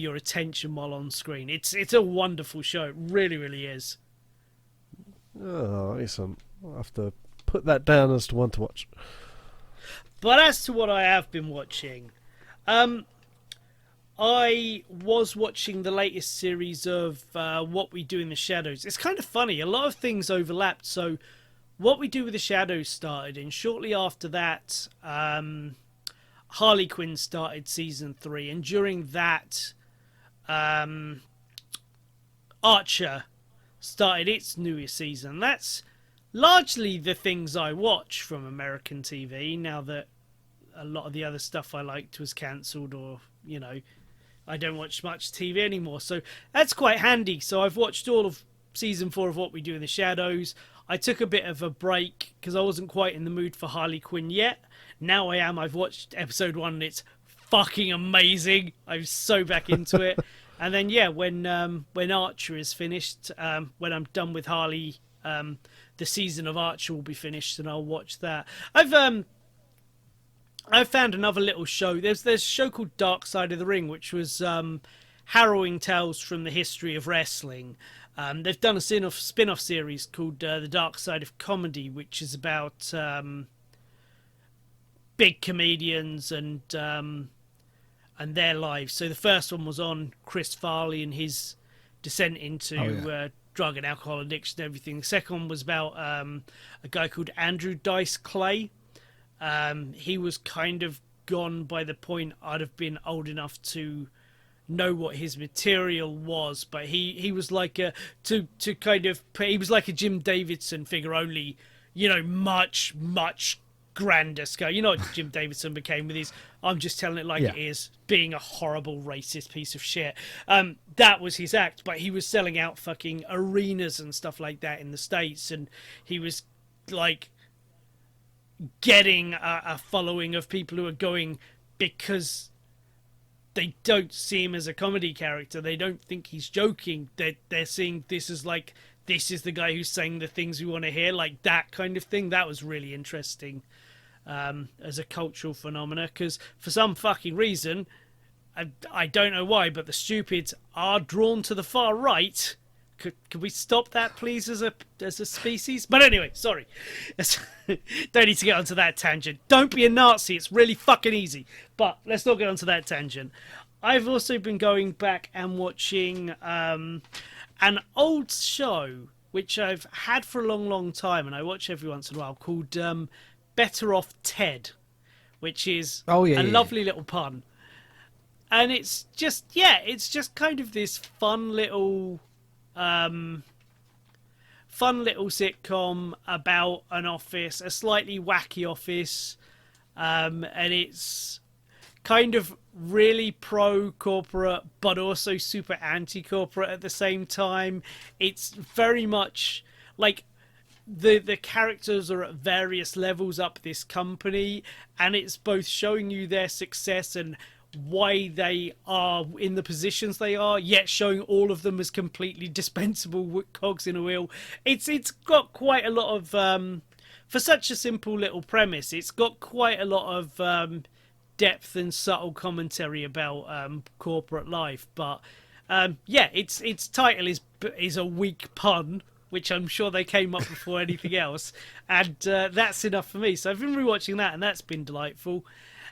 your attention while on screen. It's a wonderful show. It really, really is. Oh, excellent. I'll have to put that down as to one to watch. But as to what I have been watching, I was watching the latest series of What We Do in the Shadows. It's kind of funny. A lot of things overlapped. So What We Do with the Shadows started, and shortly after that, Harley Quinn started season 3, and during that, Archer started its newest season. That's largely the things I watch from American TV now that a lot of the other stuff I liked was cancelled, or, you know, I don't watch much TV anymore. So that's quite handy. So I've watched all of season 4 of What We Do in the Shadows. I took a bit of a break because I wasn't quite in the mood for Harley Quinn yet. Now I am. I've watched episode 1 and it's fucking amazing. I'm so back into it. And then, yeah, when Archer is finished, when I'm done with Harley, the season of Archer will be finished, and I'll watch that. I've found another little show. There's a show called Dark Side of the Ring, which was harrowing tales from the history of wrestling. They've done a spin-off series called The Dark Side of Comedy, which is about big comedians and their lives. So the first one was on Chris Farley and his descent into drug and alcohol addiction and everything. The second one was about a guy called Andrew Dice Clay. He was kind of gone by the point I'd have been old enough to know what his material was, but he was like he was like a Jim Davidson figure, only, you know, much grander scale. You know what Jim Davidson became with his I'm just telling it like it is, being a horrible racist piece of shit. That was his act, but he was selling out fucking arenas and stuff like that in the States, and he was like getting a following of people who are going because they don't see him as a comedy character. They don't think he's joking. They're seeing this as like, this is the guy who's saying the things we want to hear, like that kind of thing. That was really interesting as a cultural phenomena, because for some fucking reason, I don't know why, but the stupids are drawn to the far right. Could we stop that, please, as a species? But anyway, sorry. Don't need to get onto that tangent. Don't be a Nazi. It's really fucking easy. But let's not get onto that tangent. I've also been going back and watching an old show, which I've had for a long, long time, and I watch every once in a while, called Better Off Ted, which is a lovely little pun. And it's just kind of this fun little sitcom about an office, a slightly wacky office, and it's kind of really pro-corporate but also super anti-corporate at the same time. It's very much like the characters are at various levels up this company, and it's both showing you their success and why they are in the positions they are, yet showing all of them as completely dispensable cogs in a wheel. It's got quite a lot of for such a simple little premise, it's got quite a lot of depth and subtle commentary about corporate life. But its title is a weak pun, which I'm sure they came up before anything else, and that's enough for me. So I've been rewatching that, and that's been delightful.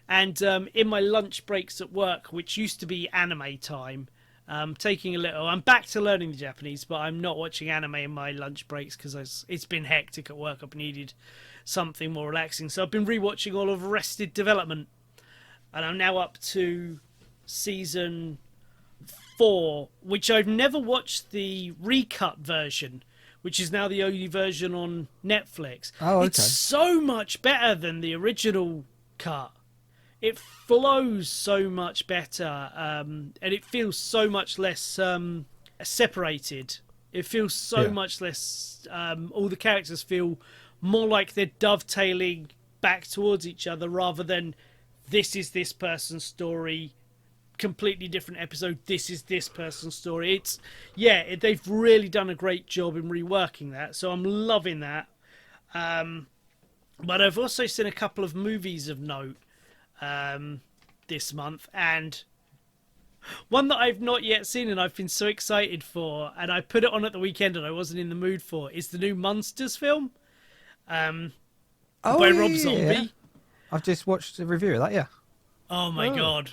And in my lunch breaks at work, which used to be anime time, I'm back to learning the Japanese, but I'm not watching anime in my lunch breaks because it's been hectic at work. I've needed something more relaxing. So I've been rewatching all of Arrested Development, and I'm now up to season 4, which I've never watched the recut version, which is now the only version on Netflix. Oh, okay. It's so much better than the original cut. It flows so much better, and it feels so much less separated. It feels so much less... all the characters feel more like they're dovetailing back towards each other, rather than this is this person's story, completely different episode, this is this person's story. They've really done a great job in reworking that, so I'm loving that. But I've also seen a couple of movies of note this month, and one that I've not yet seen and I've been so excited for, and I put it on at the weekend and I wasn't in the mood for, is the new Monsters film by Rob Zombie. I've just watched a review of that. Oh my god,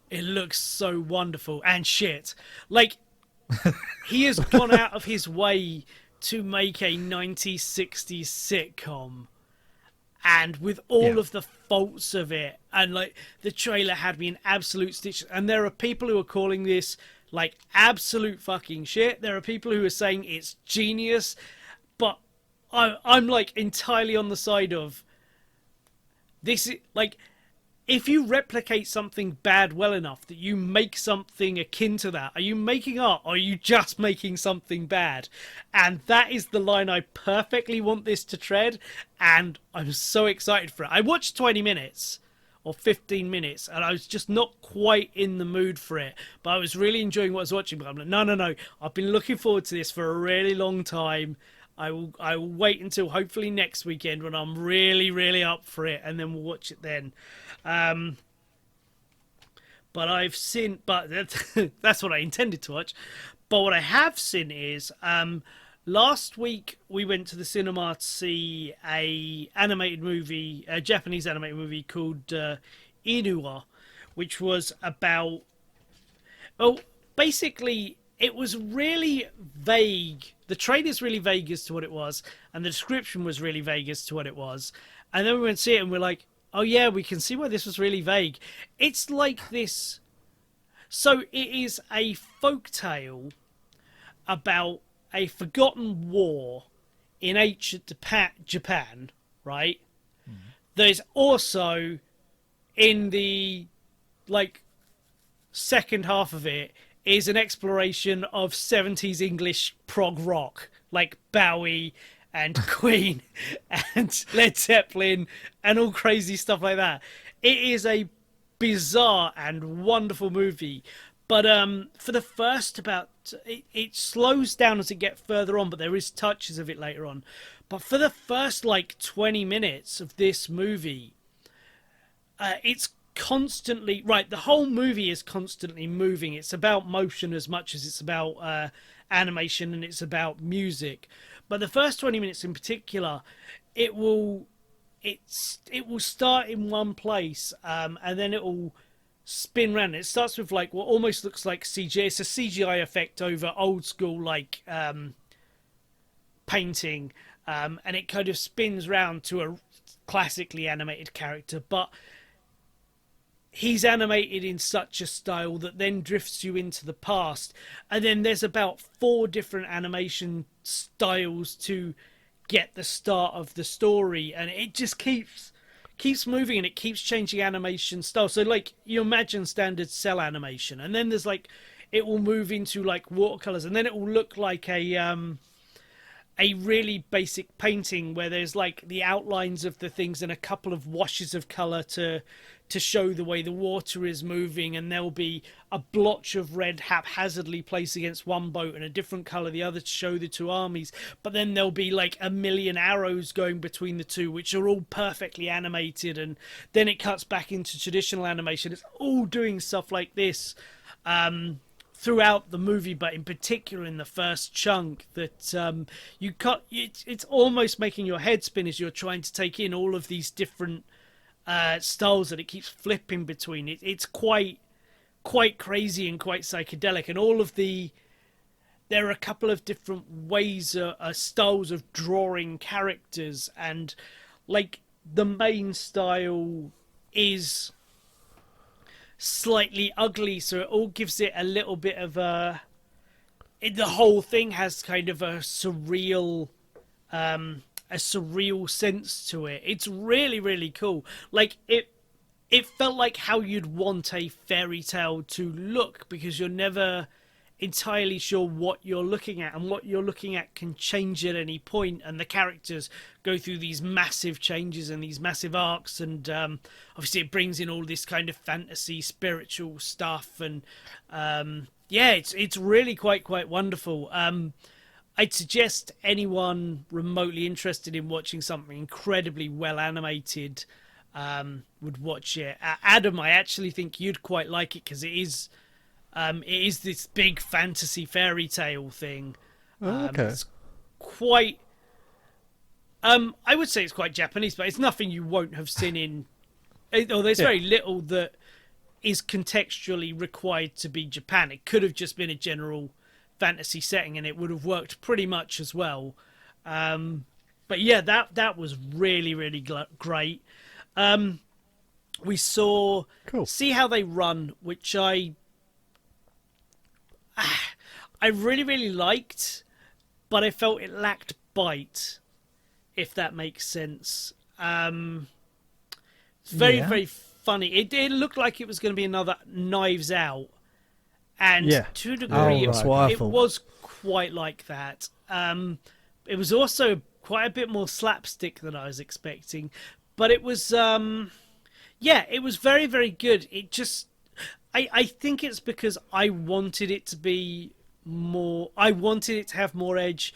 it looks so wonderful and shit. Like, he has gone out of his way to make a 1960s sitcom, and with all of the faults of it, and like the trailer had me in absolute stitches, and there are people who are calling this like absolute fucking shit. There are people who are saying it's genius, but I'm like entirely on the side of this. Like, if you replicate something bad well enough that you make something akin to that, are you making art or are you just making something bad? And that is the line I perfectly want this to tread, and I'm so excited for it. I watched 20 minutes or 15 minutes and I was just not quite in the mood for it, but I was really enjoying what I was watching. But I'm like, no, I've been looking forward to this for a really long time. I will wait until hopefully next weekend when I'm really, really up for it, and then we'll watch it then. But that's what I intended to watch. But what I have seen is last week we went to the cinema to see a Japanese animated movie called Inu-Oh, which was about, well, basically it was really vague. The trailer's really vague as to what it was, and the description was really vague as to what it was. And then we went to see it and we're like, oh yeah, we can see why this was really vague. It's like this. So it is a folktale about a forgotten war in ancient Japan, right? There's also, in the like second half of it, is an exploration of 70s English prog rock, like Bowie and Queen and Led Zeppelin and all crazy stuff like that. It is a bizarre and wonderful movie. But for the first it slows down as it gets further on, but there is touches of it later on. But for the first like 20 minutes of this movie, it's constantly, right, the whole movie is constantly moving. It's about motion as much as it's about animation, and it's about music. But the first 20 minutes in particular, it will start in one place, and then it will spin round. It starts with like what almost looks like CGI. It's a CGI effect over old school like painting, and it kind of spins round to a classically animated character, but he's animated in such a style that then drifts you into the past. And then there's about 4 different animation styles to get the start of the story, and it just keeps moving, and it keeps changing animation style. So like you imagine standard cell animation, and then there's like it will move into like watercolors, and then it will look like a really basic painting where there's like the outlines of the things and a couple of washes of color to show the way the water is moving, and there'll be a blotch of red haphazardly placed against one boat and a different color the other to show the 2 armies. But then there'll be like a million arrows going between the 2, which are all perfectly animated, and then it cuts back into traditional animation. It's all doing stuff like this throughout the movie, but in particular in the first chunk that it's almost making your head spin as you're trying to take in all of these different styles that it keeps flipping between. It's quite crazy and quite psychedelic, and there are a couple of different ways, styles of drawing characters, and like the main style is slightly ugly, so it all gives it a little bit of the whole thing has kind of a surreal sense to it. It's really, really cool. Like it felt like how you'd want a fairy tale to look, because you're never entirely sure what you're looking at, and what you're looking at can change at any point, and the characters go through these massive changes and these massive arcs, and obviously it brings in all this kind of fantasy spiritual stuff, and yeah, it's really quite wonderful. I'd suggest anyone remotely interested in watching something incredibly well animated would watch it. Adam, I actually think you'd quite like it, because it is this big fantasy fairy tale thing. Okay. It's quite I would say it's quite Japanese, but it's nothing you won't have seen in, or there's very little that is contextually required to be Japan. It could have just been a general fantasy setting, and it would have worked pretty much as well. But yeah, that was really, really great. We saw See How They Run, which I really, really liked, but I felt it lacked bite, if that makes sense. It's very, very funny. It looked like it was going to be another Knives Out, and to a degree, it was quite like that. It was also quite a bit more slapstick than I was expecting, but it was, it was very, very good. It just, I think it's because I wanted it to be more, I wanted it to have more edge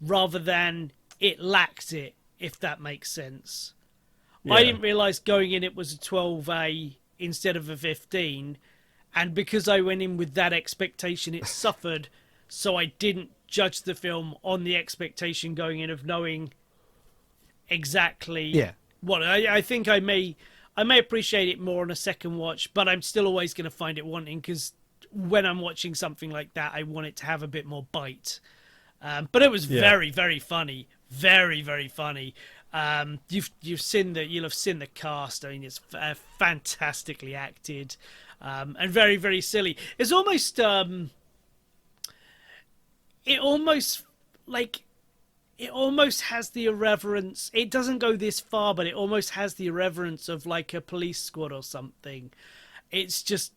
rather than it lacked it, if that makes sense. I didn't realise going in it was a 12A instead of a 15, and because I went in with that expectation, it suffered so I didn't judge the film on the expectation going in of knowing exactly Yeah. what I think I may appreciate it more on a second watch, but I'm still always going to find it wanting, because when I'm watching something like that, I want it to have a bit more bite. But it was very, very funny, very, very funny. You'll have seen the cast. I mean, it's fantastically acted, and very, very silly. It's almost like. It almost has the irreverence. It doesn't go this far, but it almost has the irreverence of like a Police Squad or something. It's just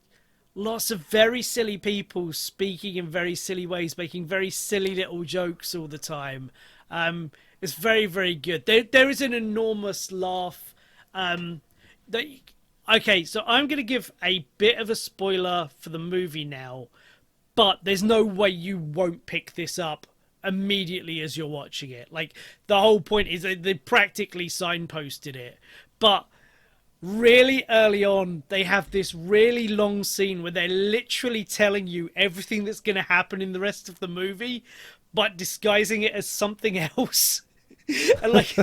lots of very silly people speaking in very silly ways, making very silly little jokes all the time. It's very, very good. There is an enormous laugh. Okay, so I'm going to give a bit of a spoiler for the movie now, but there's no way you won't pick this up immediately as you're watching it. Like, the whole point is that they practically signposted it, but really early on they have this really long scene where they're literally telling you everything that's going to happen in the rest of the movie, but disguising it as something else. And like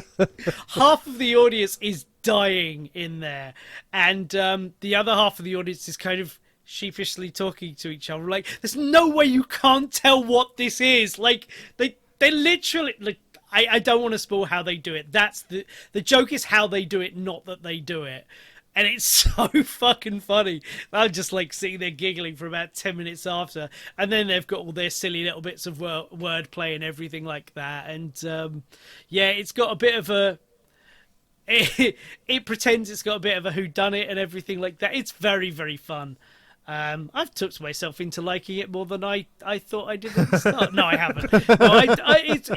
half of the audience is dying in there, and the other half of the audience is kind of sheepishly talking to each other. Like, there's no way you can't tell what this is. Like, they literally, like, I don't want to spoil how they do it. That's the joke is how they do it, not that they do it. And it's so fucking funny. I'm just like sitting there giggling for about 10 minutes after. And then they've got all their silly little bits of wordplay and everything like that. And yeah, it's got a bit of a... It pretends it's got a bit of a whodunit and everything like that. It's very, very fun. I've talked myself into liking it more than I thought I did at the start. No, I haven't. No,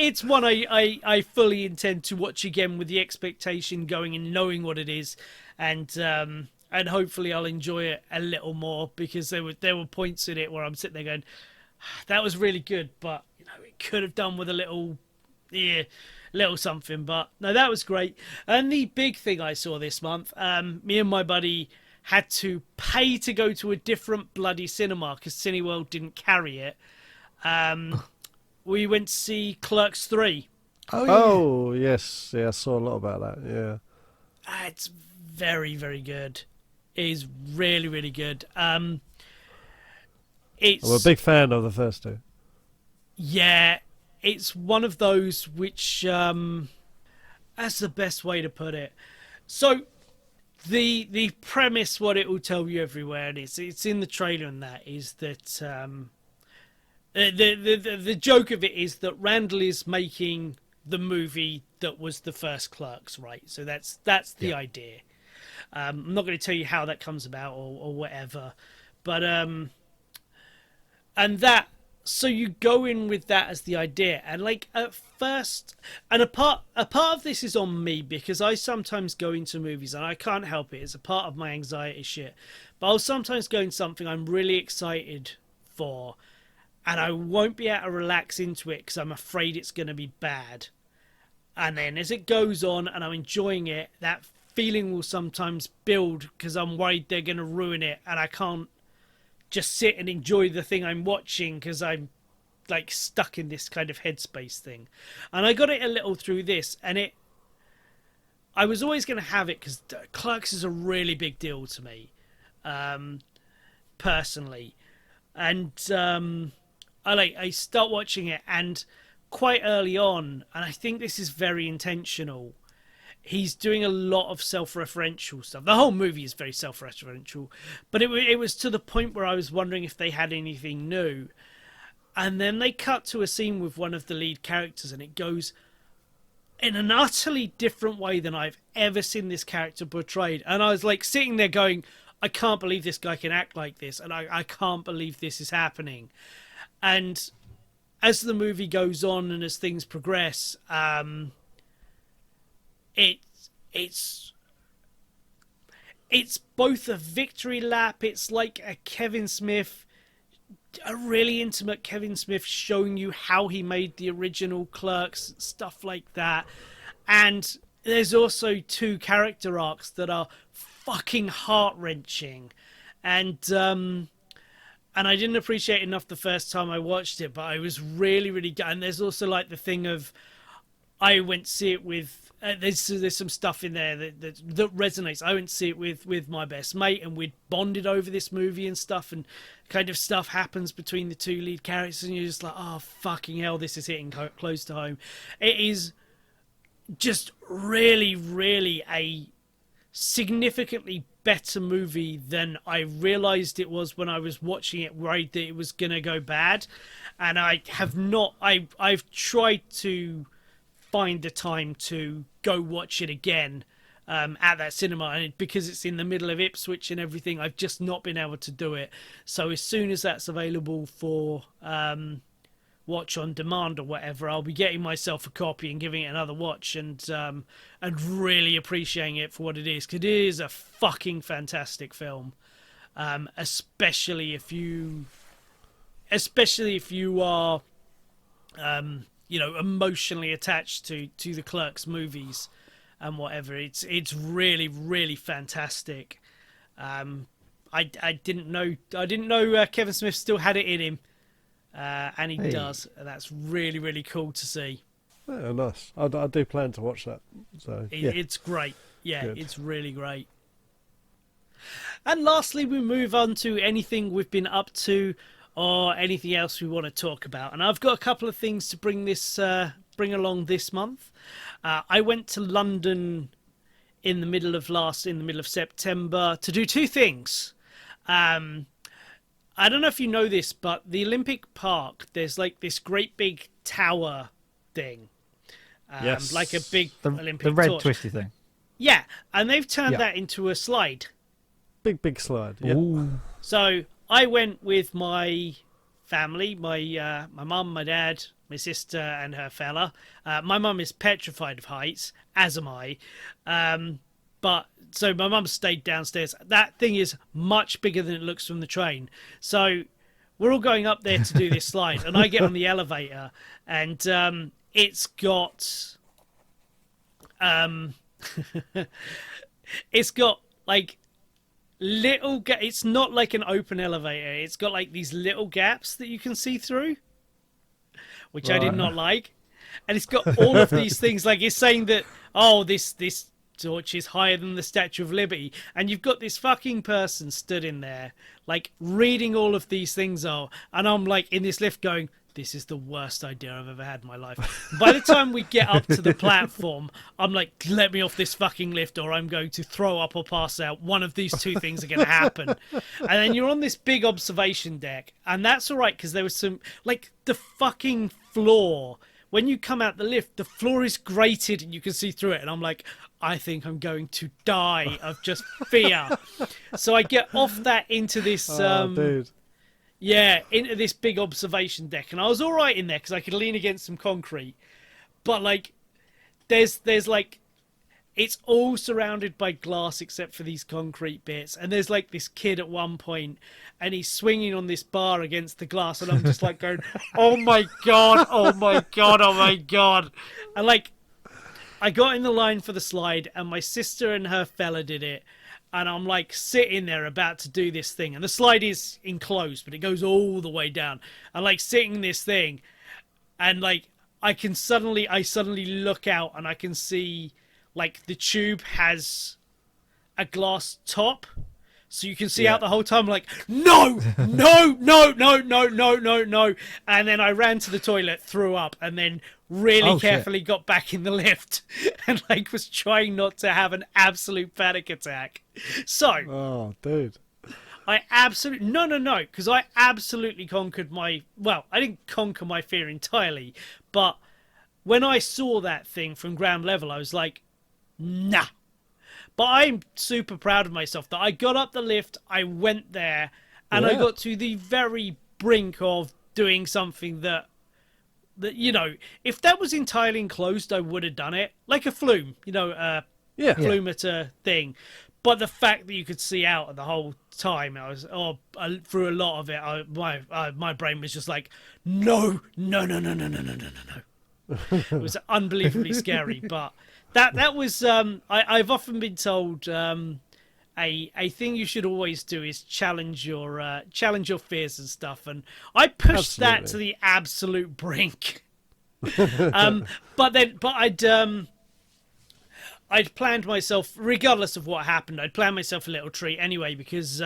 it's one I fully intend to watch again with the expectation going and knowing what it is, and hopefully I'll enjoy it a little more, because there were points in it where I'm sitting there going, that was really good, but you know, it could have done with a little something. But no, that was great. And the big thing I saw this month, me and my buddy had to pay to go to a different bloody cinema because Cineworld didn't carry it. We went to see Clerks 3. Oh, yes. Yeah, I saw a lot about that, yeah. It's very, very good. It is really, really good. I'm a big fan of the first two. Yeah, it's one of those which... that's the best way to put it. So... The premise, what it will tell you everywhere, and it's in the trailer, and that is that the joke of it is that Randall is making the movie that was the first Clerks, right? So that's the idea. I'm not going to tell you how that comes about or whatever, but and that. So you go in with that as the idea, and like at first, and a part of this is on me, because I sometimes go into movies and I can't help it. It's a part of my anxiety shit. But I'll sometimes go in something I'm really excited for, and I won't be able to relax into it because I'm afraid it's going to be bad. And then as it goes on and I'm enjoying it, that feeling will sometimes build because I'm worried they're going to ruin it, and I can't just sit and enjoy the thing I'm watching because I'm like stuck in this kind of headspace thing. And I got it a little through this, and I was always going to have it because Clerks is a really big deal to me, personally. And I start watching it, and quite early on, and I think this is very intentional, he's doing a lot of self-referential stuff. The whole movie is very self-referential, but it was to the point where I was wondering if they had anything new. And then they cut to a scene with one of the lead characters, and it goes in an utterly different way than I've ever seen this character portrayed. And I was like sitting there going, I can't believe this guy can act like this, and I can't believe this is happening. And as the movie goes on and as things progress, it's both a victory lap. It's like a really intimate Kevin Smith showing you how he made the original Clerks, stuff like that. And there's also two character arcs that are fucking heart-wrenching. And and I didn't appreciate it enough the first time I watched it, but I was really, really good. And there's also like the thing of I went to see it with there's some stuff in there that resonates. I went to see it with my best mate, and we'd bonded over this movie and stuff, and kind of stuff happens between the two lead characters, and you're just like, oh fucking hell, this is hitting close to home. It is just really, really a significantly better movie than I realized it was when I was watching it, worried that it was gonna go bad. And I have not I've tried to find the time to go watch it again at that cinema, and because it's in the middle of Ipswich and everything, I've just not been able to do it. So as soon as that's available for watch on demand or whatever, I'll be getting myself a copy and giving it another watch, and really appreciating it for what it is, because it is a fucking fantastic film, especially if you are emotionally attached to the Clerks movies and whatever. It's really, really fantastic. I didn't know Kevin Smith still had it in him. And he does. And that's really, really cool to see. Yeah, nice. I do plan to watch that. So It's great. Yeah, Good. It's really great. And lastly, we move on to anything we've been up to or anything else we want to talk about. And I've got a couple of things to bring along this month. I went to London in the middle of September to do two things. I don't know if you know this, but the Olympic Park, there's like this great big tower thing. Yes. Like a big Olympic the red torch. twisty thing. Yeah, and they've turned Yeah. that into a slide. Big slide. Yeah. Ooh. So I went with my family, my mum, my dad, my sister, and her fella. My mum is petrified of heights, as am I. But so my mum stayed downstairs. That thing is much bigger than it looks from the train. So we're all going up there to do this slide, and I get on the elevator, and it's got it's got like little it's not like an open elevator. It's got like these little gaps that you can see through, which I did not like. And it's got all of these things, like it's saying that, oh, this torch is higher than the Statue of Liberty, and you've got this fucking person stood in there like reading all of these things and I'm like in this lift going, this is the worst idea I've ever had in my life. By the time we get up to the platform, I'm like, let me off this fucking lift or I'm going to throw up or pass out. One of these two things are going to happen. And then you're on this big observation deck, and that's all right because there was some, like, the fucking floor. When you come out the lift, the floor is grated and you can see through it. And I'm like, I think I'm going to die of just fear. So I get off that into this... dude. Yeah, into this big observation deck, and I was all right in there because I could lean against some concrete. But like, there's like, it's all surrounded by glass except for these concrete bits. And there's like this kid at one point, and he's swinging on this bar against the glass, and I'm just like going, "Oh my god! Oh my god! Oh my god!" And like, I got in the line for the slide, and my sister and her fella did it. And I'm like sitting there about to do this thing, and the slide is enclosed, but it goes all the way down. And like sitting in this thing, and like I suddenly look out and I can see like the tube has a glass top, so you can see out the whole time. I'm like, no, no, no, no, no, no, no, no. And then I ran to the toilet, threw up, and then really carefully got back in the lift and like was trying not to have an absolute panic attack. So, Oh, dude. I absolutely no, because I absolutely conquered my. Well, I didn't conquer my fear entirely, but when I saw that thing from ground level, I was like, nah. But I'm super proud of myself that I got up the lift, I went there, and I got to the very brink of doing something that you know, if that was entirely enclosed, I would have done it like a flume, flumeter thing. But the fact that you could see out the whole time, through a lot of it, my brain was just like, no. It was unbelievably scary. But that was I've often been told, and a thing you should always do is challenge your fears and stuff. And I pushed that to the absolute brink. But I'd planned myself, regardless of what happened, I'd planned myself a little treat anyway, because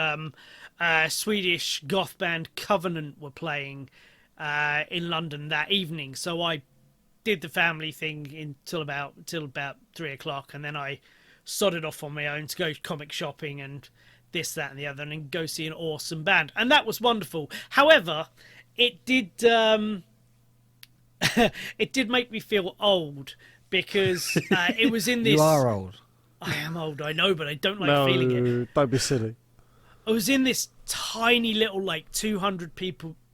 Swedish goth band Covenant were playing in London that evening. So I did the family thing until about 3 o'clock, and then I sodded off on my own to go comic shopping and this, that, and the other, and then go see an awesome band, and that was wonderful. However, it did it did make me feel old, because it was in this. You are old. I am old, I know, but I don't like feeling it. Don't be silly. I was in this tiny little, like, 200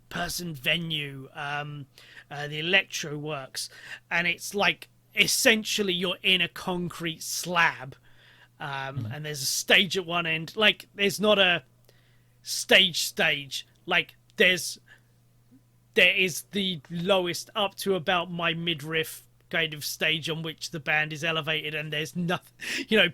person venue, the Electro Works, and it's like essentially you're in a concrete slab, and there's a stage at one end. Like, there's not a stage, like there is the lowest up to about my midriff kind of stage on which the band is elevated, and there's nothing,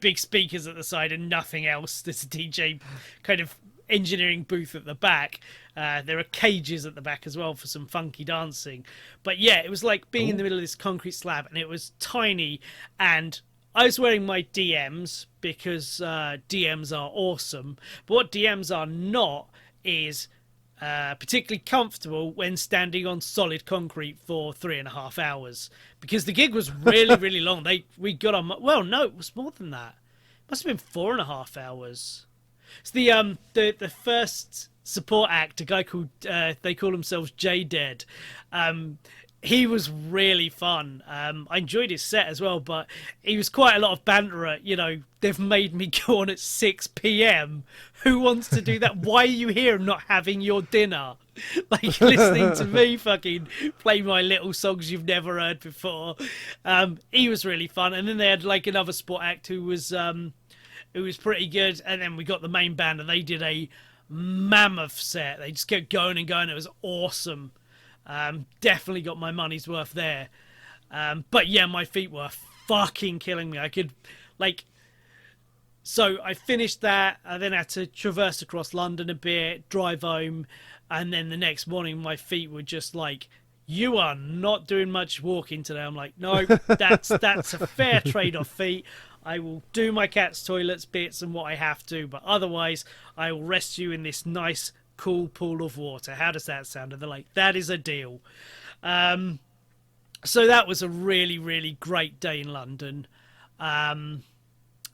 big speakers at the side and nothing else. There's a DJ kind of engineering booth at the back. There are cages at the back as well for some funky dancing. But yeah, it was like being in the middle of this concrete slab, and it was tiny, and I was wearing my DMs because DMs are awesome. But what DMs are not is particularly comfortable when standing on solid concrete for 3.5 hours, because the gig was really, really long. We got on. Well, no, it was more than that. It must have been 4.5 hours. It's the first support act, a guy called they call themselves J Dead. He was really fun. I enjoyed his set as well, but he was quite a lot of banter. They've made me go on at 6 p.m. Who wants to do that? Why are you here not having your dinner? Like, listening to me fucking play my little songs you've never heard before. He was really fun. And then they had like another support act who was pretty good. And then we got the main band, and they did a mammoth set. They just kept going and going. It was awesome. Definitely got my money's worth there. But yeah, my feet were fucking killing me. So I finished that. I then had to traverse across London a bit, drive home, and then the next morning my feet were just like, you are not doing much walking today. I'm like, no, that's a fair trade-off, feet. I will do my cat's toilets bits and what I have to, but otherwise I will rest you in this nice, cool pool of water. How does that sound? And they're like, that is a deal. So that was a really, really great day in London.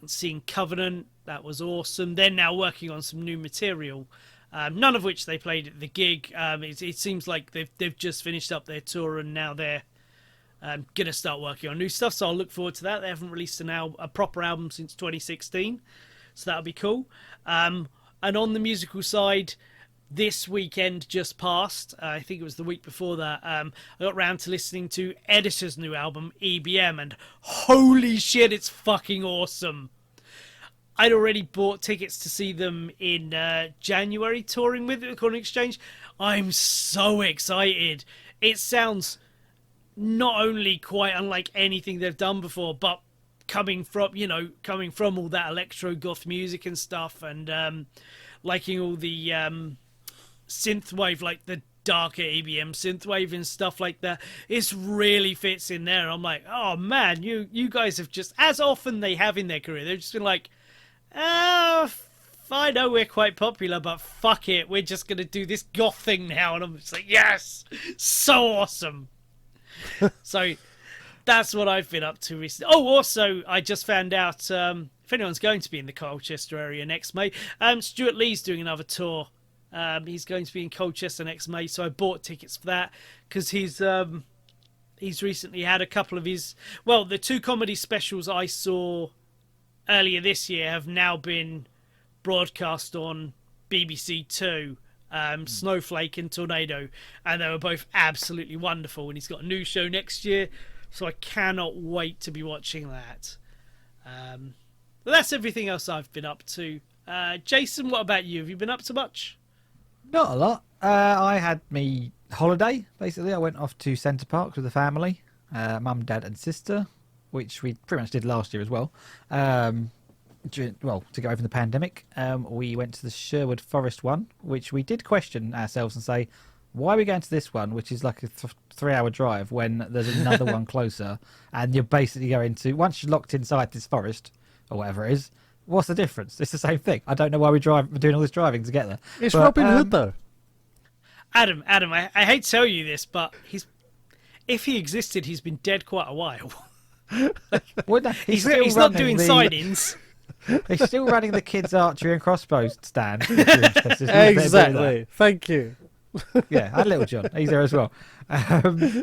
Seeing Covenant, that was awesome. They're now working on some new material, none of which they played at the gig. It seems like they've just finished up their tour, and now they're gonna start working on new stuff, so I'll look forward to that. They haven't released a proper album since 2016, so that'll be cool. And on the musical side, this weekend just passed, I think it was the week before that, I got round to listening to Editor's new album, EBM, and holy shit, it's fucking awesome. I'd already bought tickets to see them in January, touring with Recording Exchange. I'm so excited. It sounds not only quite unlike anything they've done before, but coming from all that electro goth music and stuff, and liking all the synthwave, like the darker EBM synthwave and stuff like that. It really fits in there. I'm like, oh man, you guys have just, as often they have in their career, they've just been like, I know we're quite popular, but fuck it, we're just gonna do this goth thing now. And I'm just like, yes, so awesome. So that's what I've been up to recently. Oh, also, I just found out, if anyone's going to be in the Colchester area next May, Stuart Lee's doing another tour. He's going to be in Colchester next May, so I bought tickets for that, because he's recently had a couple of the 2 comedy specials I saw earlier this year have now been broadcast on BBC Two, Snowflake and Tornado, and they were both absolutely wonderful, and he's got a new show next year, so I cannot wait to be watching that. But that's everything else I've been up to. Jason, what about you? Have you been up to much? Not a lot. I had me holiday, basically. I went off to Centre Parks with the family, mum, dad and sister, which we pretty much did last year as well. to go over the pandemic, we went to the Sherwood Forest one, which we did question ourselves and say, why are we going to this one, which is like a 3-hour drive, when there's another one closer, and you're basically going to, once you're locked inside this forest, or whatever it is, what's the difference? It's the same thing. I don't know why we're doing all this driving to get there. It's Robin Hood, though. Adam, I hate to tell you this, but if he existed, he's been dead quite a while. Well, no, He's not doing sign-ins. He's still running the kids' archery and crossbows stand. Exactly. Thank you. Yeah, and Little John. He's there as well.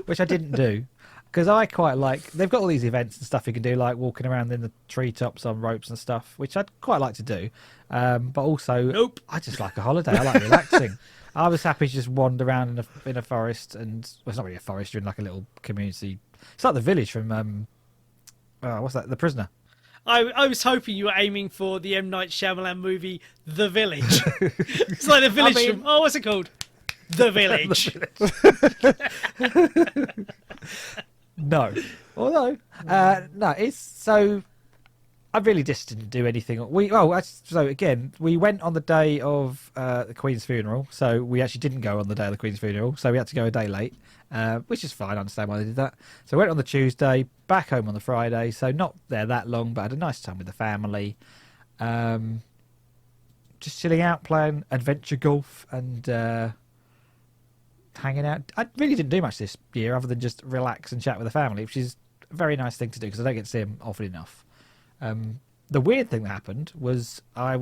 Which I didn't do. Because I quite like... They've got all these events and stuff you can do, like walking around in the treetops on ropes and stuff, which I'd quite like to do. But also, nope. I just like a holiday. I like relaxing. I was happy to just wander around in a forest, and... Well, it's not really a forest. You're in like a little community. It's like the village from... what's that? The Prisoner. I was hoping you were aiming for the M. Night Shyamalan movie, The Village. It's like the village from... Oh, what's it called? The Village. No. Although, no, it's so... I really just didn't do anything. So again, we went on the day of the Queen's funeral, so we actually didn't go on the day of the Queen's funeral, so we had to go a day late, which is fine. I understand why they did that. So we went on the Tuesday, back home on the Friday, so not there that long, but had a nice time with the family. Just chilling out, playing adventure golf, and hanging out. I really didn't do much this year other than just relax and chat with the family, which is a very nice thing to do because I don't get to see them often enough. The weird thing that happened was I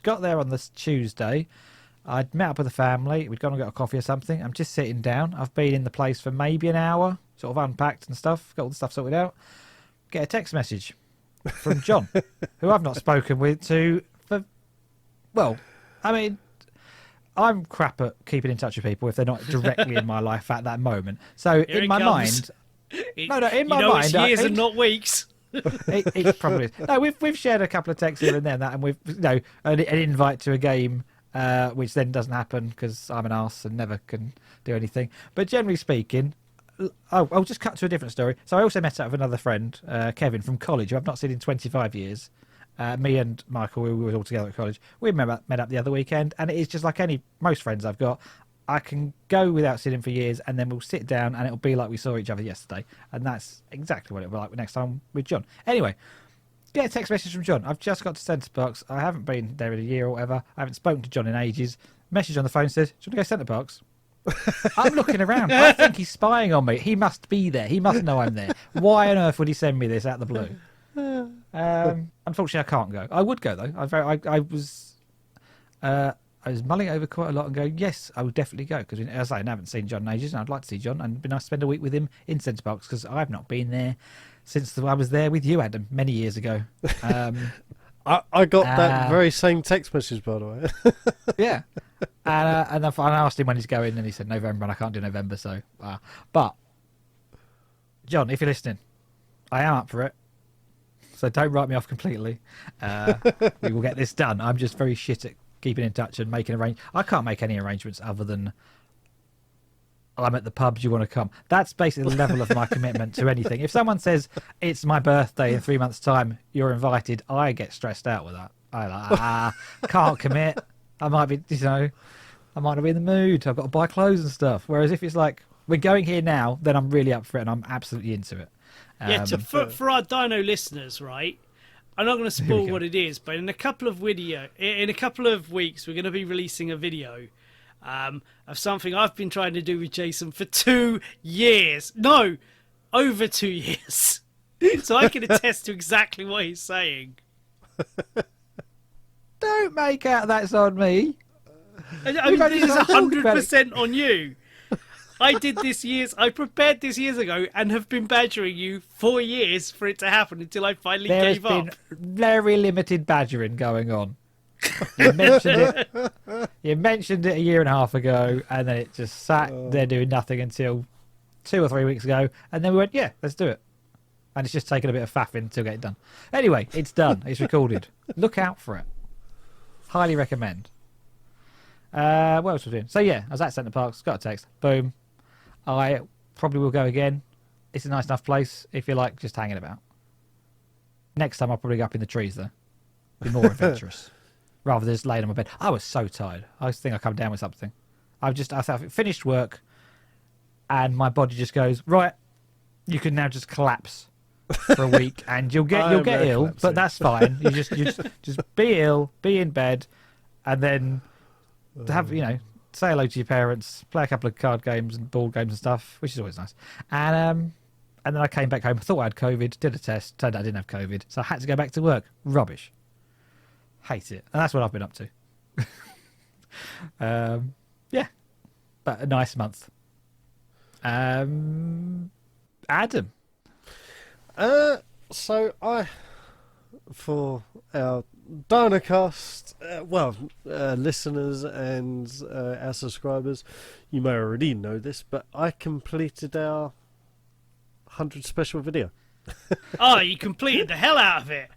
got there on this Tuesday. I'd met up with the family. We'd gone and got a coffee or something. I'm just sitting down. I've been in the place for maybe an hour, sort of unpacked and stuff, got all the stuff sorted out. Get a text message from John, who I've not spoken to for, well, I mean, I'm crap at keeping in touch with people if they're not directly in my life at that moment. So Here in my mind, in my mind, it's years and not weeks. it probably is. No, we've shared a couple of texts here and there, and we've an invite to a game, which then doesn't happen because I'm an arse and never can do anything. But generally speaking, I'll just cut to a different story. So I also met up with another friend, Kevin from college, who I've not seen in 25 years. Me and Michael, we were all together at college. We met up the other weekend, and it is just like most friends I've got. I can go without seeing him for years, and then we'll sit down, and it'll be like we saw each other yesterday. And that's exactly what it'll be like next time with John. Anyway, get a text message from John. I've just got to Centre Parks. I haven't been there in a year or whatever. I haven't spoken to John in ages. Message on the phone says, "Do you want to go Centre Parks?" I'm looking around. I think he's spying on me. He must be there. He must know I'm there. Why on earth would he send me this out of the blue? Unfortunately, I can't go. I would go though. I was mulling over quite a lot and going, yes, I would definitely go because, as I say, I haven't seen John in ages, and I'd like to see John, and it'd be nice to spend a week with him in Centre Parks because I've not been there since I was there with you, Adam, many years ago. I got that very same text message, by the way. Yeah, and I asked him when he's going, and he said November, and I can't do November, so. But John, if you're listening, I am up for it. So don't write me off completely. We will get this done. I'm just very shit at keeping in touch and making arrangements. I can't make any arrangements other than I'm at the pub, do you want to come? That's basically the level of my commitment to anything. If someone says it's my birthday in 3 months' time, you're invited, I get stressed out with that. I can't commit. I might be, I might not be in the mood. I've got to buy clothes and stuff. Whereas if it's like we're going here now, then I'm really up for it and I'm absolutely into it. For our Dino listeners, right? I'm not going to spoil what it is, but in a couple of weeks, we're going to be releasing a video of something I've been trying to do with Jason for 2 years. No, over 2 years. So I can attest to exactly what he's saying. Don't make out that's on me. I mean, this is 100% on you. I prepared this years ago and have been badgering you 4 years for it to happen until I finally gave up. There's been very limited badgering going on. You mentioned it a year and a half ago, and then it just sat there doing nothing until 2 or 3 weeks ago, and then we went, yeah, let's do it. And it's just taken a bit of faffing to get it done. Anyway, it's done. It's recorded. Look out for it. Highly recommend. What else was I doing? So yeah, I was at Centre Parks, got a text. Boom. I probably will go again. It's a nice enough place if you like just hanging about. Next time I'll probably go up in the trees though. be more adventurous, rather than just laying on my bed. I was so tired. I think I come down with something. I finished work, and my body just goes, right, you can now just collapse for a week, and you'll get ill, collapsing. but that's fine. You just be ill, be in bed, and then have say hello to your parents, play a couple of card games and board games and stuff, which is always nice. And then I came back home, thought I had COVID, did a test, turned out I didn't have COVID, so I had to go back to work. Rubbish. Hate it. And that's what I've been up to. Yeah, but a nice month. Adam. So for our Dinocast, listeners and our subscribers, you may already know this, but I completed our 100 special video. Oh, you completed the hell out of it.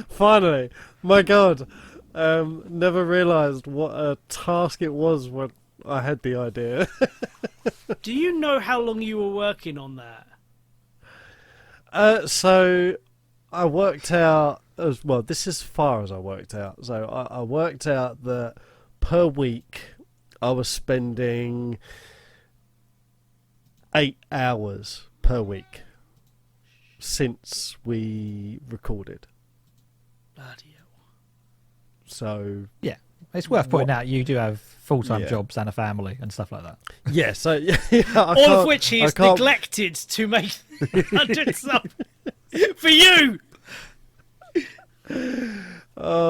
Finally, my God, never realised what a task it was when I had the idea. Do you know how long you were working on that? So I worked out as well. This is as far as I worked out. So I worked out that per week I was spending 8 hours per week since we recorded. Bloody hell. So Yeah, it's worth pointing out you do have full-time Yeah. jobs and a family and stuff like that. yeah, so All of which he has neglected to make 100 sub for you.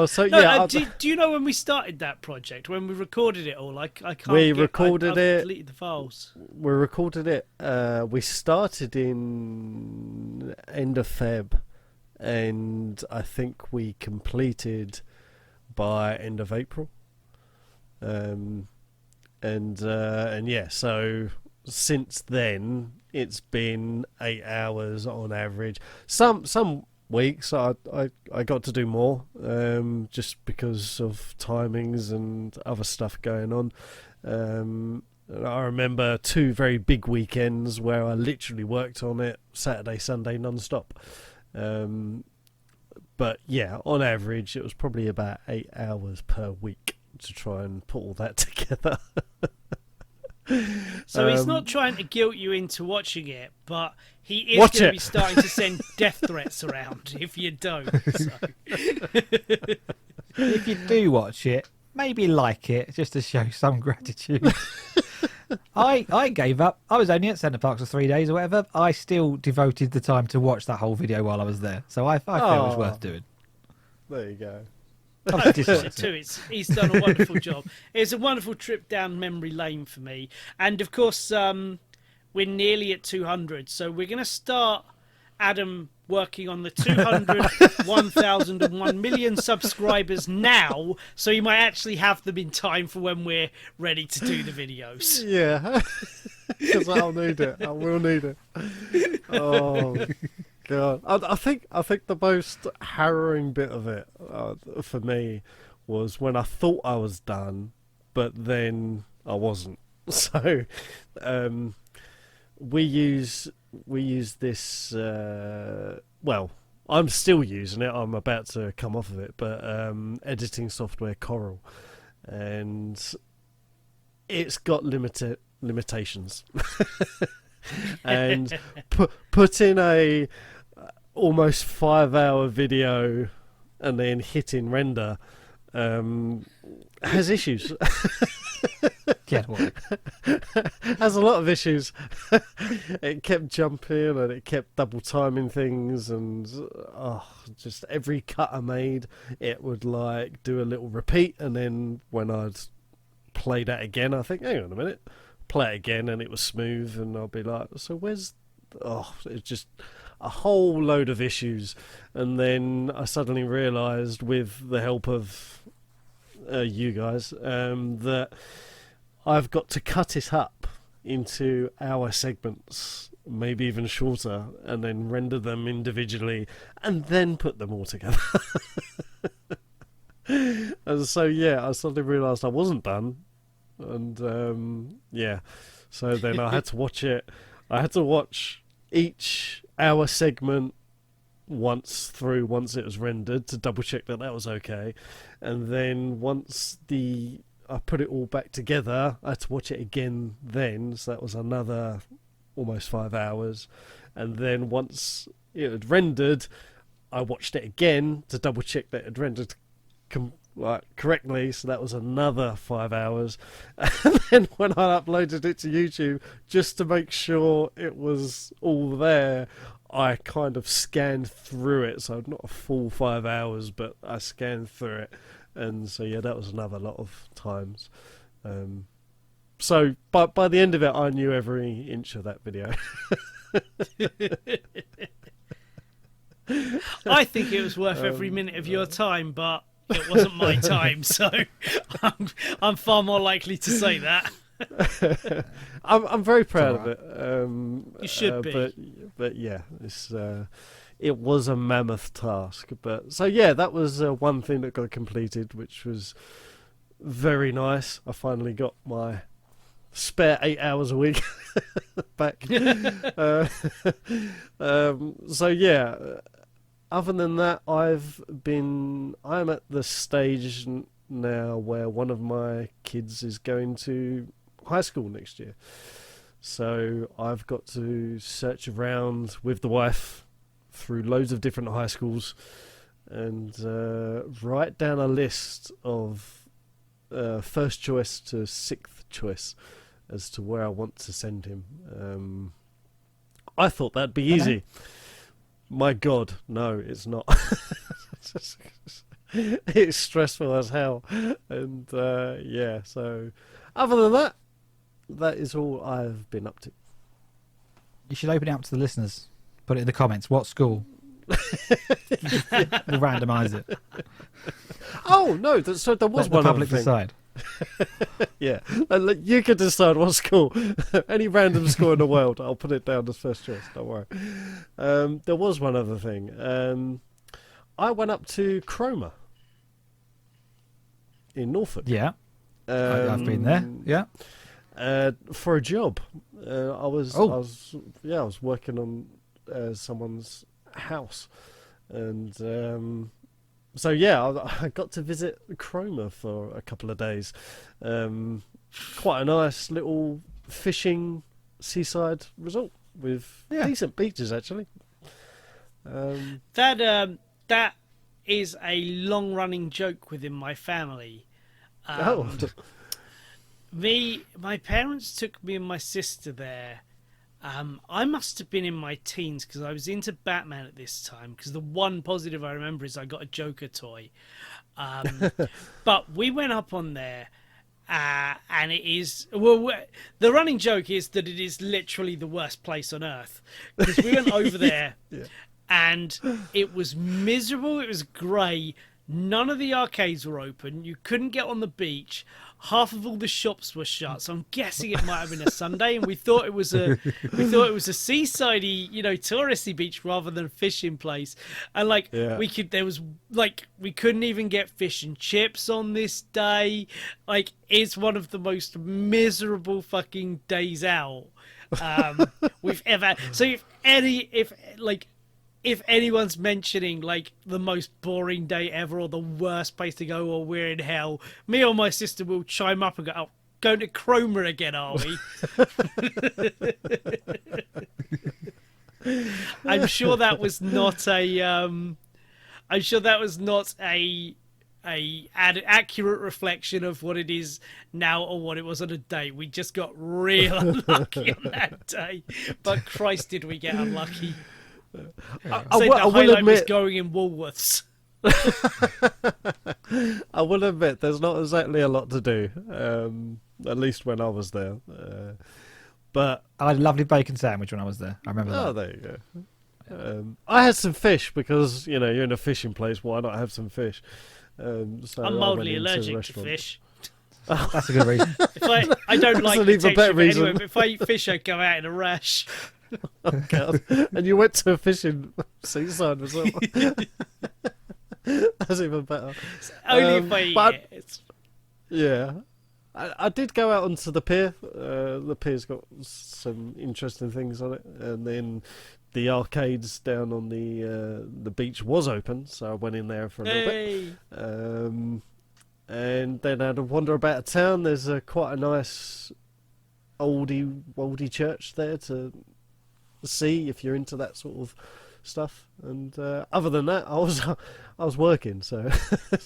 So No, yeah, do you know when we started that project? When we recorded it all? I can't. recorded I've it. deleted the files. we recorded it. We started in end of Feb, and I think we completed by end of April. And yeah, so since then it's been 8 hours on average. Some weeks I got to do more, just because of timings and other stuff going on. I remember 2 very big weekends where I literally worked on it Saturday, Sunday non-stop. But yeah, on average it was probably about 8 hours per week to try and put all that together. So he's not trying to guilt you into watching it, but he is Watch going to it. be starting to send death threats around if you don't. So. If you do watch it, maybe like it just to show some gratitude. I gave up. I was only at Centre Parks for 3 days or whatever. I still devoted the time to watch that whole video while I was there, so I feel it was worth doing. There you go. I disliked it. Too. He's done a wonderful job. It's a wonderful trip down memory lane for me. And of course, we're nearly at 200. So we're going to start Adam working on the 200, 1,001 million subscribers now. So you might actually have them in time for when we're ready to do the videos. Yeah, because I'll need it. I will need it. Oh God, I think the most harrowing bit of it for me was when I thought I was done, but then I wasn't. So we use this. Well, I'm still using it. I'm about to come off of it, but editing software Coral, and it's got limitations. And put in a almost 5-hour video and then hitting render has issues. Get what? Has a lot of issues. It kept jumping and it kept double timing things, and just every cut I made, it would like do a little repeat, and then when I'd play that again, I think, hang on a minute, play it again, and it was smooth, and I'll be like, so where's... it's just a whole load of issues. And then I suddenly realised, with the help of you guys, that I've got to cut it up into hour segments, maybe even shorter, and then render them individually, and then put them all together. And so, yeah, I suddenly realised I wasn't done. And yeah, so then I had to watch it. I had to watch each hour segment once it was rendered to double check that was okay, and then once I put it all back together, I had to watch it again then, so that was another almost 5 hours, and then once it had rendered, I watched it again to double check that it had rendered correctly, so that was another 5 hours. And then when I uploaded it to YouTube, just to make sure it was all there, I kind of scanned through it, so not a full 5 hours, but I scanned through it, and so yeah, that was another lot of times. So by the end of it, I knew every inch of that video. I think it was worth every minute of your time, but it wasn't my time, so I'm far more likely to say that. I'm very proud of right. it. You should be. But yeah, it was a mammoth task. But so yeah, that was one thing that got completed, which was very nice. I finally got my spare 8 hours a week back. So yeah. Other than that, I'm at the stage now where one of my kids is going to high school next year. So I've got to search around with the wife through loads of different high schools and write down a list of first choice to sixth choice as to where I want to send him. I thought that'd be easy. My God, no, it's not. It's stressful as hell. And yeah, so other than that, that is all I've been up to. You should open it up to the listeners. Put it in the comments. What school? We'll randomise it. Oh, no, so there was Let one the other public thing. decide. Yeah, you can decide what school. Any random school in the world, I'll put it down as first choice, don't worry. There was one other thing. I went up to Cromer in Norfolk. Yeah, I've been there. Yeah, for a job. I was working on someone's house, and so yeah, I got to visit Cromer for a couple of days. Quite a nice little fishing seaside resort with decent beaches, actually. That is a long-running joke within my family. My parents took me and my sister there. I must have been in my teens because I was into Batman at this time, because the one positive I remember is I got a Joker toy. But we went up on there, and it is... Well, the running joke is that it is literally the worst place on earth, because we went over there and it was miserable, it was grey, none of the arcades were open, you couldn't get on the beach, half of all the shops were shut, so I'm guessing it might have been a Sunday, and we thought it was a seaside-y, touristy beach rather than a fishing place. And we couldn't even get fish and chips on this day. It's one of the most miserable fucking days out we've ever. So if anyone's mentioning the most boring day ever or the worst place to go or we're in hell, me or my sister will chime up and go, "Oh, going to Cromer again, are we?" I'm sure that was not a accurate reflection of what it is now or what it was on a day. We just got real unlucky on that day, but Christ, did we get unlucky. I the will highlight admit, was going in Woolworths. I will admit, there's not exactly a lot to do. At least when I was there. But I had a lovely bacon sandwich when I was there. I remember that. Oh, there you go. I had some fish because you're in a fishing place. Why not have some fish? So I'm mildly allergic to fish. That's a good reason. I don't like the even taste better of it anyway, reason. but if I eat fish, I go out in a rash. Oh, God. And you went to a fishing seaside resort. That's even better. Only if I eat it. Yeah. I did go out onto the pier. The pier's got some interesting things on it. And then the arcades down on the beach was open, so I went in there for a little bit. And then I had to wander about town. There's quite a nice oldie church there to see if you're into that sort of stuff. And other than that, I was working, so I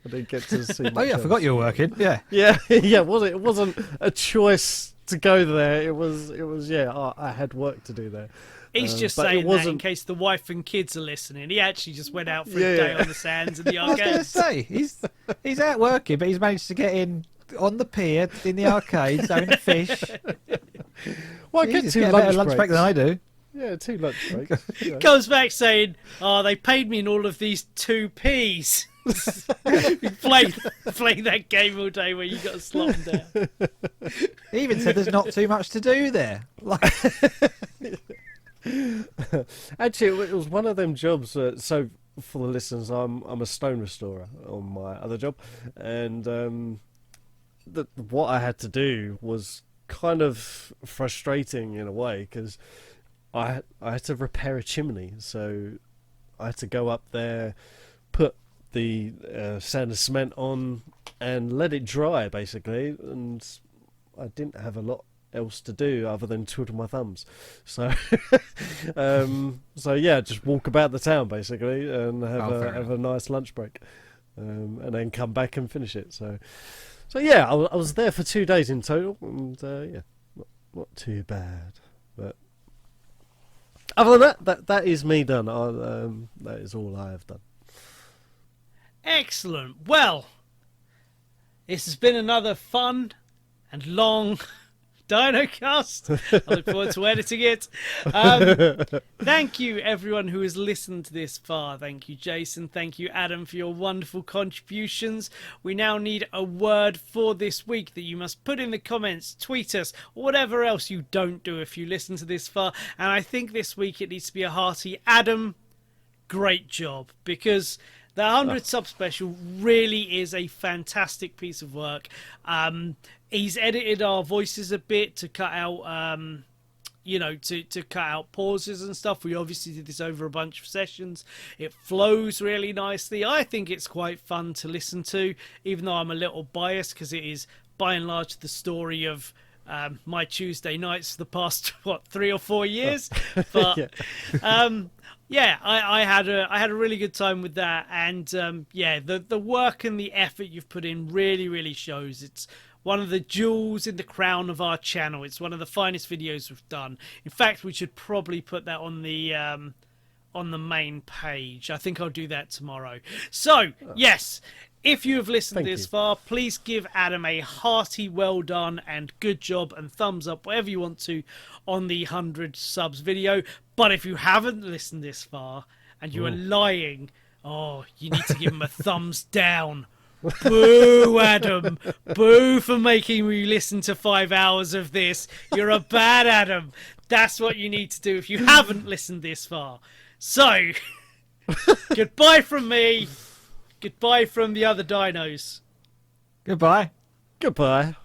didn't get to see. Oh yeah, I forgot you were working. Yeah, yeah. It wasn't a choice to go there. It was. Yeah, I had work to do there. He's just but saying that in case the wife and kids are listening. He actually just went out for a day on the sands in the I was going to arcades. say he's out working, but he's managed to get in on the pier in the arcades having a fish. Well, I get Jesus, two a better lunch break breaks than I do. Yeah, 2 lunch breaks. Yeah. Comes back saying, "Oh, they paid me in all of these 2p's." play that game all day where you got to slot them down. He even said there's not too much to do there. Like, Actually, it was one of them jobs. So, for the listeners, I'm a stone restorer on my other job, and what I had to do was kind of frustrating in a way because I had to repair a chimney. So I had to go up there, put the sand and cement on, and let it dry basically. And I didn't have a lot else to do other than twiddle my thumbs. So, so yeah, just walk about the town basically and have a nice lunch break, and then come back and finish it. So yeah, I was there for 2 days in total, and yeah, not too bad. But other than that is me done. That is all I have done. Excellent. Well, this has been another fun and long Dinocast. I look forward to editing it. Thank you, everyone who has listened this far. Thank you, Jason. Thank you, Adam, for your wonderful contributions. We now need a word for this week that you must put in the comments, tweet us, or whatever else you don't do if you listen to this far. And I think this week it needs to be a hearty Adam, great job, because the 100 sub special really is a fantastic piece of work. He's edited our voices a bit to cut out, to cut out pauses and stuff. We obviously did this over a bunch of sessions. It flows really nicely. I think it's quite fun to listen to, even though I'm a little biased because it is by and large the story of my Tuesday nights for the past 3 or 4 years. But yeah. I had a really good time with that, and the work and the effort you've put in really shows. It's one of the jewels in the crown of our channel. It's one of the finest videos we've done. In fact, we should probably put that on the main page. I think I'll do that tomorrow. So yes, if you have listened this far, please give Adam a hearty well done and good job and thumbs up, whatever you want to, on the 100 subs video. But if you haven't listened this far and you are lying, you need to give him a thumbs down. Boo, Adam. Boo for making me listen to 5 hours of this. You're a bad Adam. That's what you need to do if you haven't listened this far. So, goodbye from me. Goodbye from the other dinos. Goodbye. Goodbye.